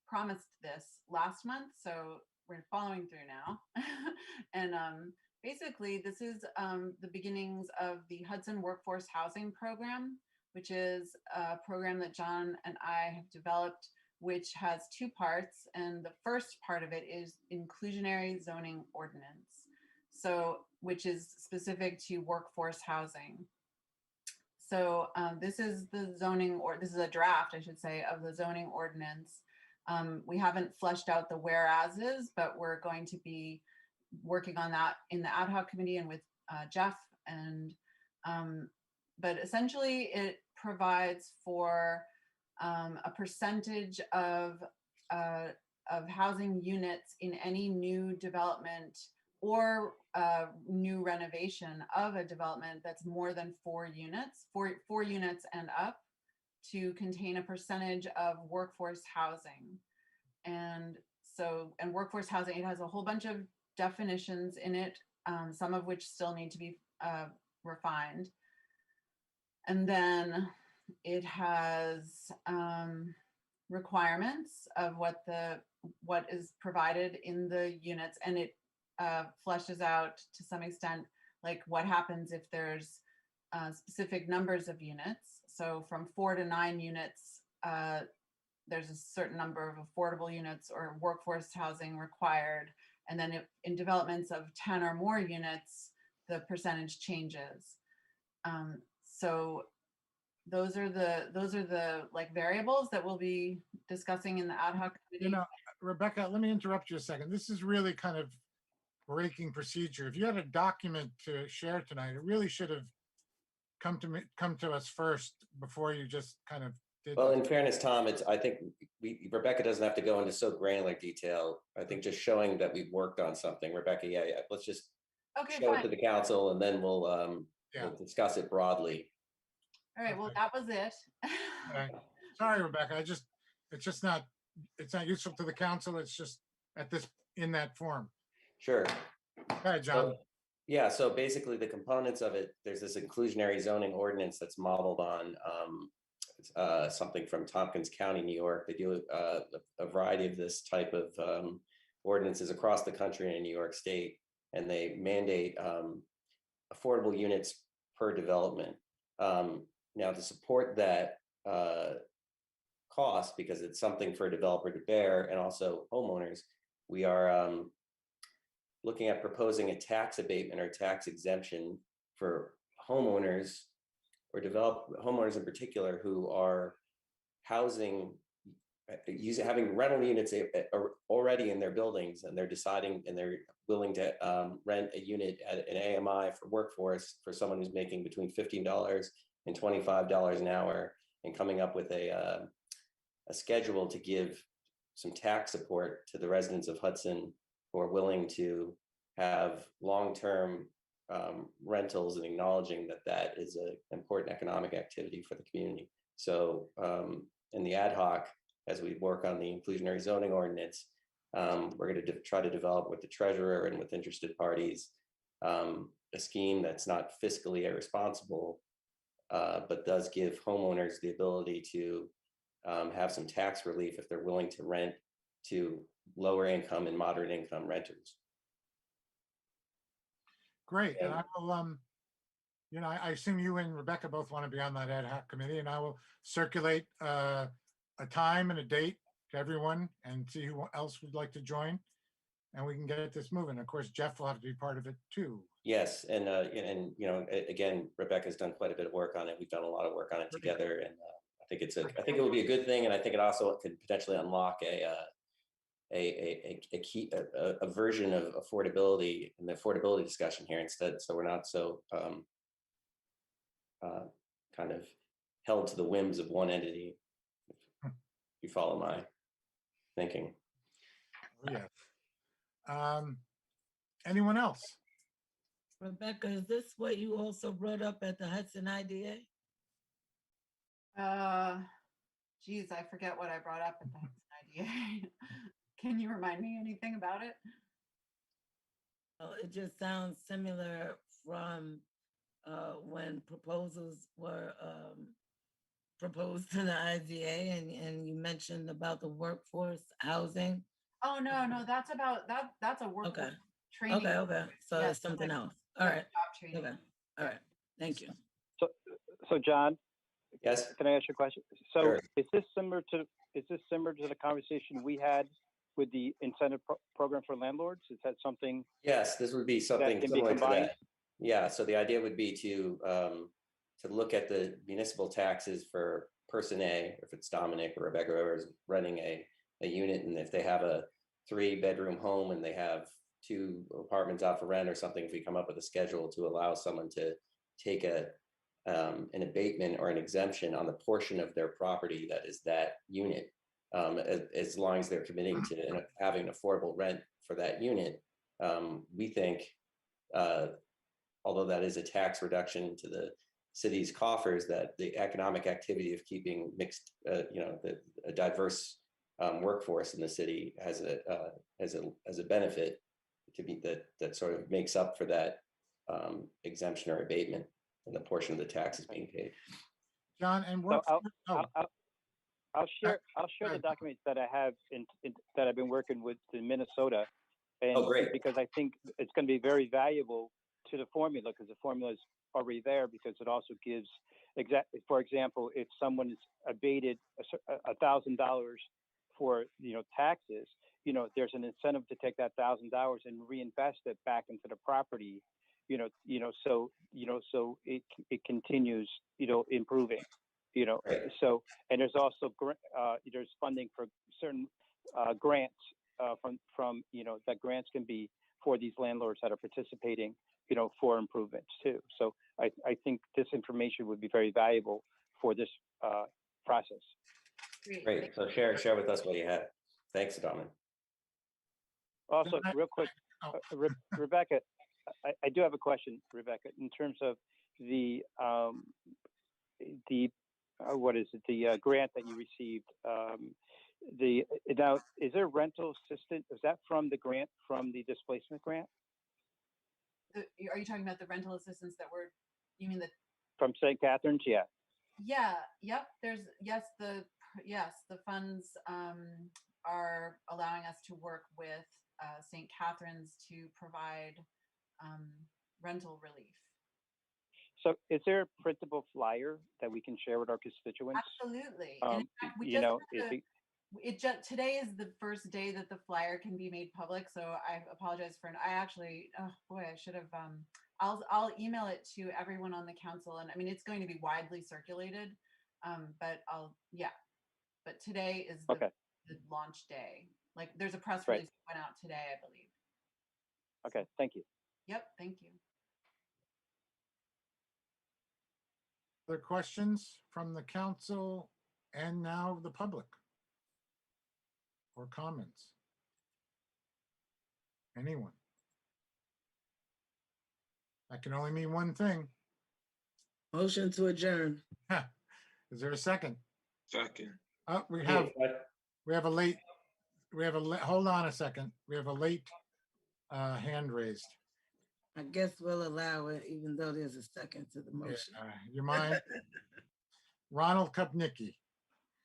promised this last month, so we're following through now. And basically, this is the beginnings of the Hudson Workforce Housing Program, which is a program that John and I have developed, which has 2 parts. And the first part of it is inclusionary zoning ordinance, so which is specific to workforce housing. So this is the zoning, or this is a draft, I should say, of the zoning ordinance. We haven't fleshed out the whereases, but we're going to be working on that in the ad hoc committee and with Jeff. And but essentially, it provides for a percentage of housing units in any new development or new renovation of a development that's more than 4 units, four units and up, to contain a percentage of workforce housing. And so, and workforce housing, it has a whole bunch of definitions in it, some of which still need to be refined. And then it has requirements of what is provided in the units, and it fleshes out to some extent like what happens if there's specific numbers of units. So from 4 to 9 units, there's a certain number of affordable units or workforce housing required. And then if, in developments of 10 or more units, the percentage changes. So those are the like variables that we'll be discussing in the ad hoc You committee. know, Rebecca, let me interrupt you a second. This is really kind of breaking procedure. If you had a document to share tonight, it really should have come to us first before you just kind of did. Well, in fairness, Tom, I think Rebecca doesn't have to go into so granular detail. I think just showing that we've worked on something. Rebecca, yeah, let's just show it to the council and then we'll discuss it broadly. All right, well, that was it. All right. Sorry, Rebecca, it's not useful to the council. It's just in that form. Sure. Go ahead, John. Yeah, so basically the components of it, there's this inclusionary zoning ordinance that's modeled on something from Tompkins County, New York. They do a variety of this type of ordinances across the country and in New York State, and they mandate affordable units per development. Now, to support that cost, because it's something for a developer to bear and also homeowners, we are looking at proposing a tax abatement or tax exemption for homeowners or homeowners in particular who are having rental units already in their buildings, and they're deciding and they're willing to rent a unit at an AMI for workforce for someone who's making between $15 and $25 an hour, and coming up with a schedule to give some tax support to the residents of Hudson who are willing to have long-term rentals, and acknowledging that that is an important economic activity for the community. So in the ad hoc, as we work on the inclusionary zoning ordinance, we're going to try to develop with the treasurer and with interested parties a scheme that's not fiscally irresponsible, but does give homeowners the ability to have some tax relief if they're willing to rent to lower income and moderate income renters. Great. And I will, I assume you and Rebecca both want to be on that ad hoc committee, and I will circulate a time and a date to everyone and see who else would like to join, and we can get this moving. Of course, Jeff will have to be part of it too. Yes, and again, Rebecca's done quite a bit of work on it. We've done a lot of work on it together, and I think it will be a good thing, and I think it also could potentially unlock a version of affordability in the affordability discussion here instead, so we're not so kind of held to the whims of one entity. If you follow my thinking. Oh, yeah. Anyone else? Rebecca, is this what you also brought up at the Hudson IDA? Geez, I forget what I brought up at the Hudson IDA. Can you remind me anything about it? Oh, it just sounds similar from when proposals were proposed to the IDA, and you mentioned about the workforce housing. Oh, no, that's about that's a workforce training. Okay. So it's something else. All right. Okay. All right. Thank you. So John, yes, can I ask you a question? So sure. Is this similar to the conversation we had with the incentive program for landlords? Is that something? Yes, this would be something similar to that. Yeah. So the idea would be to look at the municipal taxes for person A, if it's Dominic or Rebecca, whoever's renting a unit, and if they have a 3-bedroom home and they have 2 apartments out for rent or something, if we come up with a schedule to allow someone to take an abatement or an exemption on the portion of their property that is that unit, as long as they're committing to having an affordable rent for that unit, we think, although that is a tax reduction to the city's coffers, that the economic activity of keeping mixed, a diverse workforce in the city has a benefit to be that sort of makes up for that exemption or abatement and the portion of the taxes being paid. John, and I'll share the documents that I have that I've been working with in Minnesota, and great, because I think it's going to be very valuable to the formula, because the formula is already there, because it also gives for example, if someone is abated $1,000 for taxes, there's an incentive to take that $1,000 and reinvest it back into the property, so it continues, improving, Right. so, and there's also, there's funding for certain grants from, that grants can be for these landlords that are participating, for improvements too. So I think this information would be very valuable for this process. Great. So share with us what you have. Thanks, Adama. Also, real quick, Rebecca, I do have a question, Rebecca, in terms of the what is it, the grant that you received? Now, is there rental assistance? Is that from the grant, from the displacement grant? Are you talking about the rental assistance that you mean the? From St. Catharines, yeah. Yeah, yep, yes, the funds are allowing us to work with St. Catharines to provide rental relief. So is there a printable flyer that we can share with our constituents? Absolutely. And in fact, we today is the first day that the flyer can be made public. So I apologize I actually, oh boy, I should have, I'll email it to everyone on the council. And I mean, it's going to be widely circulated, but but today is the launch day. Like there's a press release that went out today, I believe. Okay, thank you. Yep, thank you. Other questions from the council and now the public? Or comments? Anyone? That can only mean one thing. Motion to adjourn. Is there a second? Second. Oh, we have a late, hold on a second. We have a late hand raised. I guess we'll allow it, even though there's a second to the motion. You mind? Ronald Kupnicki.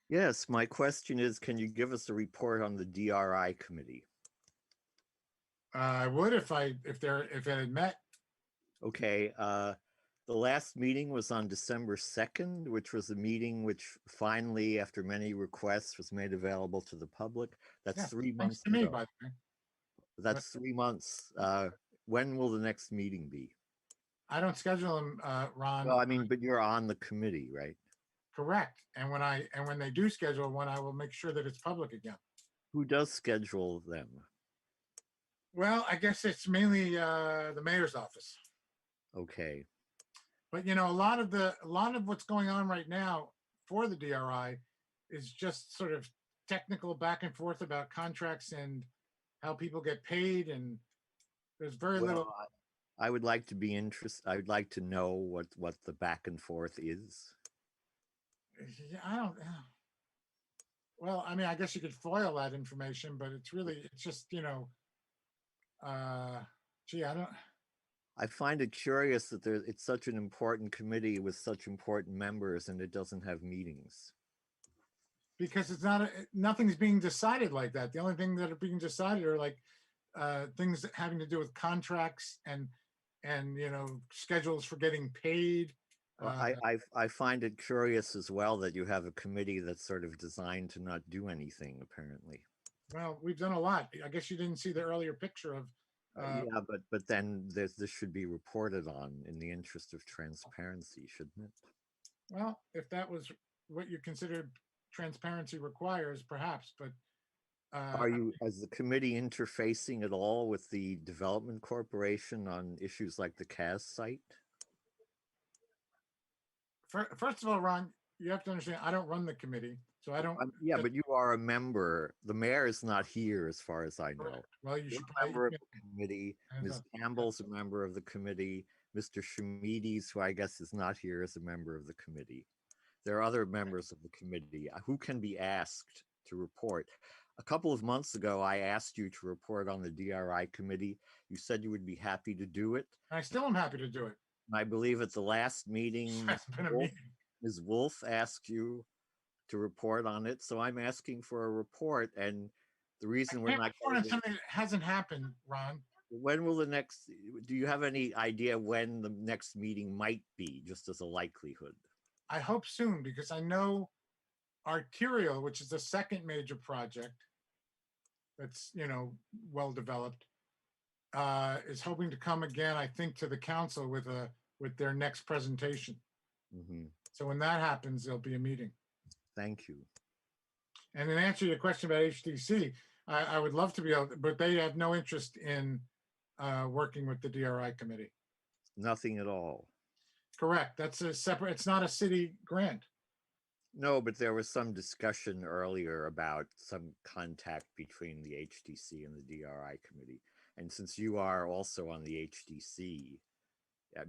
Yes, my question is, can you give us a report on the DRI committee? I would if it had met. Okay, the last meeting was on December 2nd, which was a meeting which finally, after many requests, was made available to the public. That's 3 months to me, ago. by the way. That's 3 months. When will the next meeting be? I don't schedule them, Ron. Well, I mean, but you're on the committee, right? Correct. And when they do schedule one, I will make sure that it's public again. Who does schedule them? Well, I guess it's mainly the mayor's office. Okay. But a lot of what's going on right now for the DRI is just sort of technical back and forth about contracts and how people get paid, and there's very little. I would like to be interested. I would like to know what the back and forth is. Yeah, I don't. Well, I mean, I guess you could foil that information, but it's just gee, I don't. I find it curious that it's such an important committee with such important members and it doesn't have meetings. Because it's nothing's being decided like that. The only thing that are being decided are like things having to do with contracts and schedules for getting paid. I find it curious as well that you have a committee that's sort of designed to not do anything, apparently. Well, we've done a lot. I guess you didn't see the earlier picture of. Yeah, but then this should be reported on in the interest of transparency, shouldn't it? Well, if that was what you considered transparency requires, perhaps, but. Are you, as the committee, interfacing at all with the development corporation on issues like the CAS site? First of all, Ron, you have to understand, I don't run the committee, so I don't. Yeah, but you are a member. The mayor is not here, as far as I know. Well, you should be a member of the committee. Ms. Campbell's a member of the committee. Mr. Shamides, who I guess is not here, is a member of the committee. There are other members of the committee who can be asked to report. A couple of months ago, I asked you to report on the DRI committee. You said you would be happy to do it. I still am happy to do it. I believe at the last meeting, Ms. Wolf asked you to report on it. So I'm asking for a report. And the reason we're not report on something that hasn't happened, Ron. When will do you have any idea when the next meeting might be, just as a likelihood? I hope soon, because I know Arterial, which is the second major project that's, well developed, is hoping to come again, I think, to the council with their next presentation. Mhm. So when that happens, there'll be a meeting. Thank you. And in answer to your question about HDC, I would love to be able, but they have no interest in working with the DRI committee. Nothing at all. Correct. That's a separate, it's not a city grant. No, but there was some discussion earlier about some contact between the HDC and the DRI committee. And since you are also on the HDC,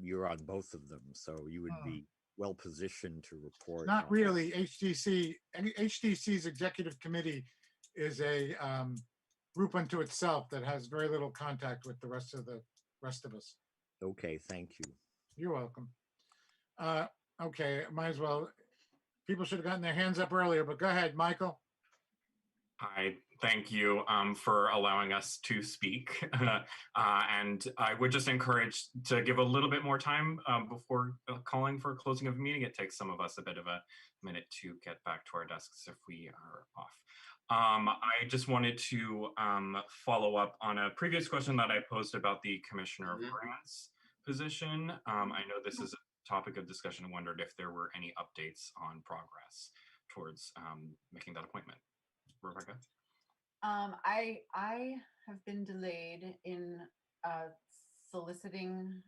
you're on both of them, so you would be well positioned to report. Not on- really. HDC's executive committee is a group unto itself that has very little contact with the rest of us. Okay, thank you. You're welcome. Okay, might as well. People should have gotten their hands up earlier, but go ahead, Michael. Hi, thank you for allowing us to speak. And I would just encourage to give a little bit more time before calling for closing of a meeting. It takes some of us a bit of a minute to get back to our desks if we are off. I just wanted to follow up on a previous question that I posed about the Commissioner of Grants position. I know this is a topic of discussion and wondered if there were any updates on progress towards making that appointment. Rebecca? I have been delayed in soliciting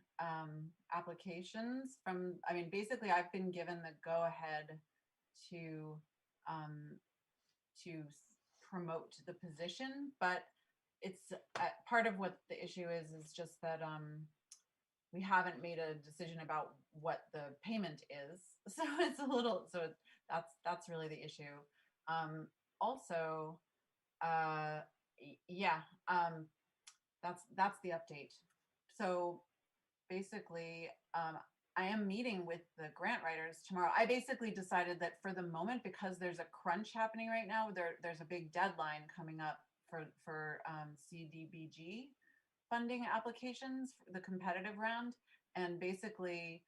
applications from, I mean, basically I've been given the go ahead to promote the position, but it's part of what the issue is just that we haven't made a decision about what the payment is. So it's a little, so that's really the issue. Also, yeah, that's the update. So basically, I am meeting with the grant writers tomorrow. I basically decided that for the moment, because there's a crunch happening right now, there's a big deadline coming up for CDBG funding applications, the competitive round. And basically,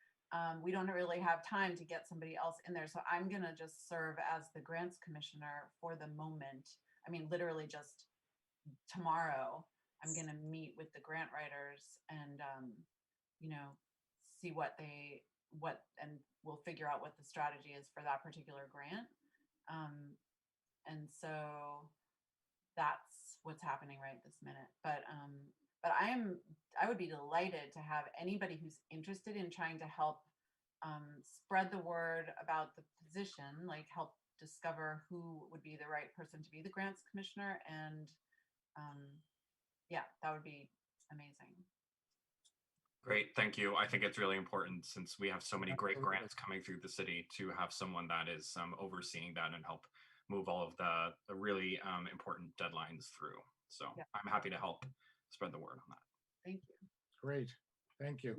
we don't really have time to get somebody else in there. So I'm gonna just serve as the grants commissioner for the moment. I mean, literally just tomorrow, I'm gonna meet with the grant writers and, you know, see and we'll figure out what the strategy is for that particular grant. And so that's what's happening right this minute. But I would be delighted to have anybody who's interested in trying to help spread the word about the position, like help discover who would be the right person to be the grants commissioner. And yeah, that would be amazing. Great, thank you. I think it's really important since we have so many great grants coming through the city to have someone that is overseeing that and help move all of the really important deadlines through. So yeah. I'm happy to help spread the word on that. Thank you. Great, thank you.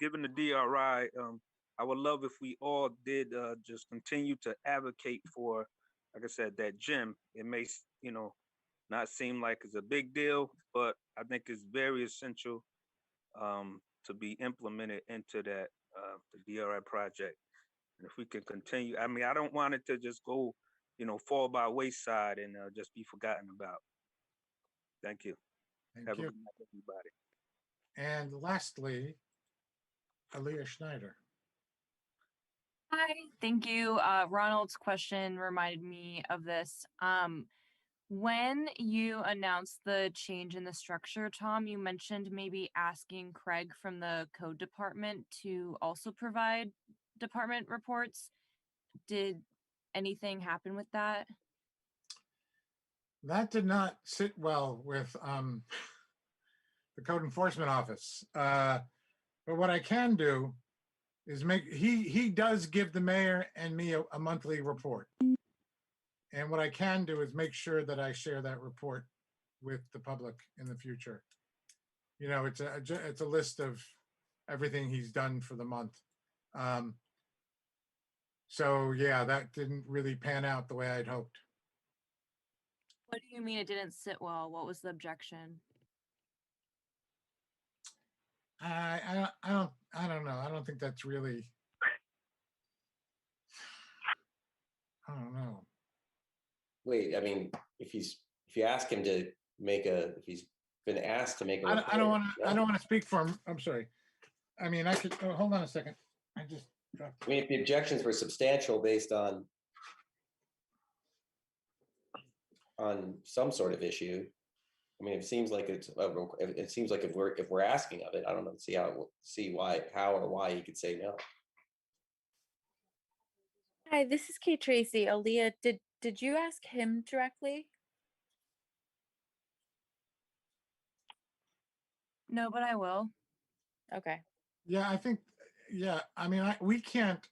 Given the DRI, I would love if we all did just continue to advocate for, like I said, that gym. It may, you know, not seem like it's a big deal, but I think it's very essential to be implemented into that the DRI project. And if we can continue, I mean, I don't want it to just go, you know, fall by wayside and just be forgotten about. Thank you. Thank you. A good night, everybody. And lastly, Aaliyah Schneider. Hi, thank you. Ronald's question reminded me of this. When you announced the change in the structure, Tom, you mentioned maybe asking Craig from the code department to also provide department reports. Did anything happen with that? That did not sit well with the code enforcement office. But what I can do is he does give the mayor and me a monthly report. And what I can do is make sure that I share that report with the public in the future. You know, it's a list of everything he's done for the month. So yeah, that didn't really pan out the way I'd hoped. What do you mean it didn't sit well? What was the objection? I don't know. I don't think that's really. I don't know. Wait, I mean, if you ask him to make if he's been asked to make a I report. don't want to, I No? don't want to speak for him. I'm sorry. I mean, I could, hold on a second. I just dropped. I mean, if the objections were substantial based on some sort of issue, I mean, it seems like it seems like if we're asking of it, I don't know, how or why he could say no. Hi, this is Kate Tracy. Aaliyah, did you ask him directly? No, but I will. Okay. Yeah, I think, yeah, I mean, we can't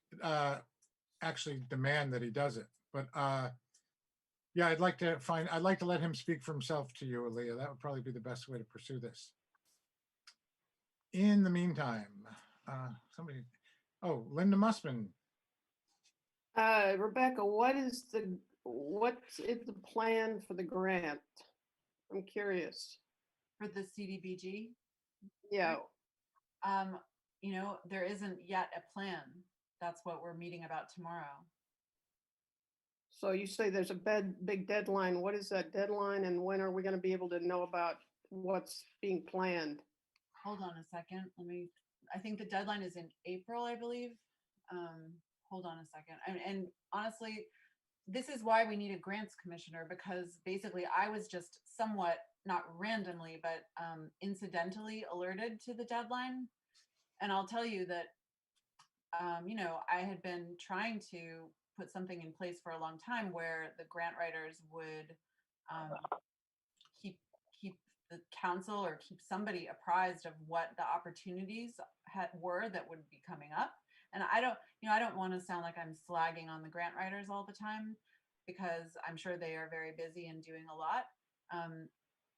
actually demand that he does it, but yeah, I'd like to let him speak for himself to you, Aaliyah. That would probably be the best way to pursue this. In the meantime, Linda Mussman. Rebecca, what's the plan for the grant? I'm curious. For the CDBG? Yeah. There isn't yet a plan. That's what we're meeting about tomorrow. So you say there's a big deadline. What is that deadline, and when are we going to be able to know about what's being planned? Hold on a second. I think the deadline is in April, I believe. Hold on a second. And honestly, this is why we need a grants commissioner, because basically I was just somewhat, not randomly, but incidentally alerted to the deadline. And I'll tell you that, I had been trying to put something in place for a long time where the grant writers would keep the council or keep somebody apprised of what the opportunities were that would be coming up. And I don't want to sound like I'm slagging on the grant writers all the time, because I'm sure they are very busy and doing a lot.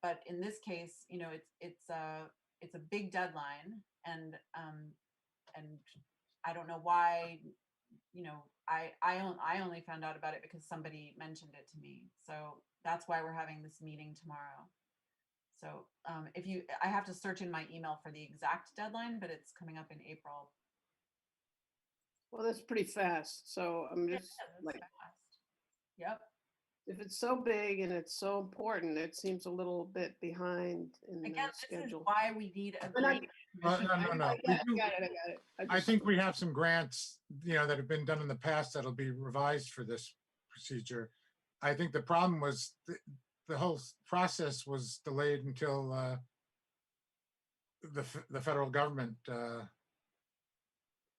But in this case, it's a big deadline, and I don't know why. I only found out about it because somebody mentioned it to me. So that's why we're having this meeting tomorrow. So I have to search in my email for the exact deadline, but it's coming up in April. Well, that's pretty fast. So I'm just like, fast. Yep. If it's so big and it's so important, it seems a little bit behind in the schedule. This is why we need a But grant commissioner. No. I got it. I think we have some grants, that have been done in the past that'll be revised for this procedure. I think the problem was the whole process was delayed until the federal government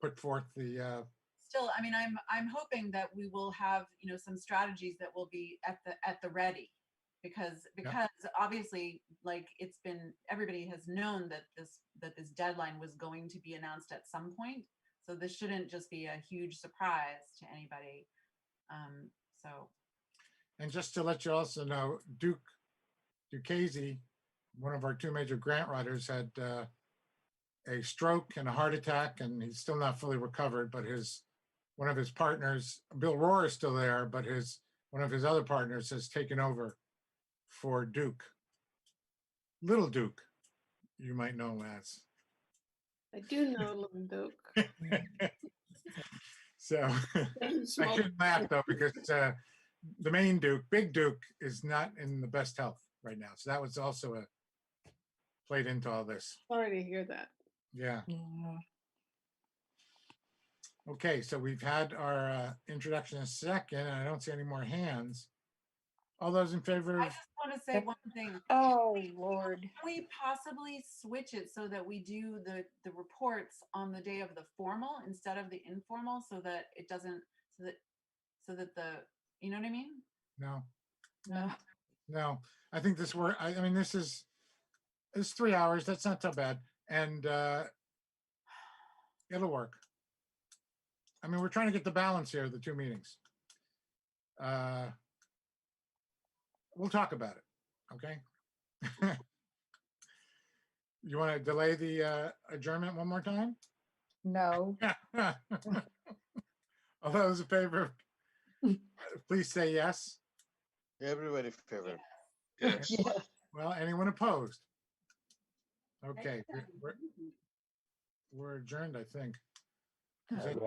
put forth the. Still, I mean, I'm hoping that we will have some strategies that will be at the ready, because obviously, like, everybody has known that this deadline was going to be announced at some point. So this shouldn't just be a huge surprise to anybody. And just to let you also know, Duchesne, one of our two major grant writers, had a stroke and a heart attack, and he's still not fully recovered, but one of his partners, Bill Rohr, is still there, but one of his other partners has taken over for Duke. Little Duke, you might know him as. I do know Little Duke. So I shouldn't laugh though, because the main Duke, Big Duke, is not in the best health right now. So that was also played into all this. Sorry to hear that. Yeah. Okay, so we've had our introduction in a second, and I don't see any more hands. All those in favor? I just want to say one thing. Oh, Lord. Can we possibly switch it so that we do the reports on the day of the formal instead of the informal, so that it doesn't, so that you know what I mean? No. No. No, I think this work. I mean, it's 3 hours. That's not so bad, and it'll work. I mean, we're trying to get the balance here of the two meetings. We'll talk about it, okay? You want to delay the adjournment one more time? No. All those in favor, please say yes. Everybody favor. Yes. Well, anyone opposed? Okay, we're adjourned, I think. Is that-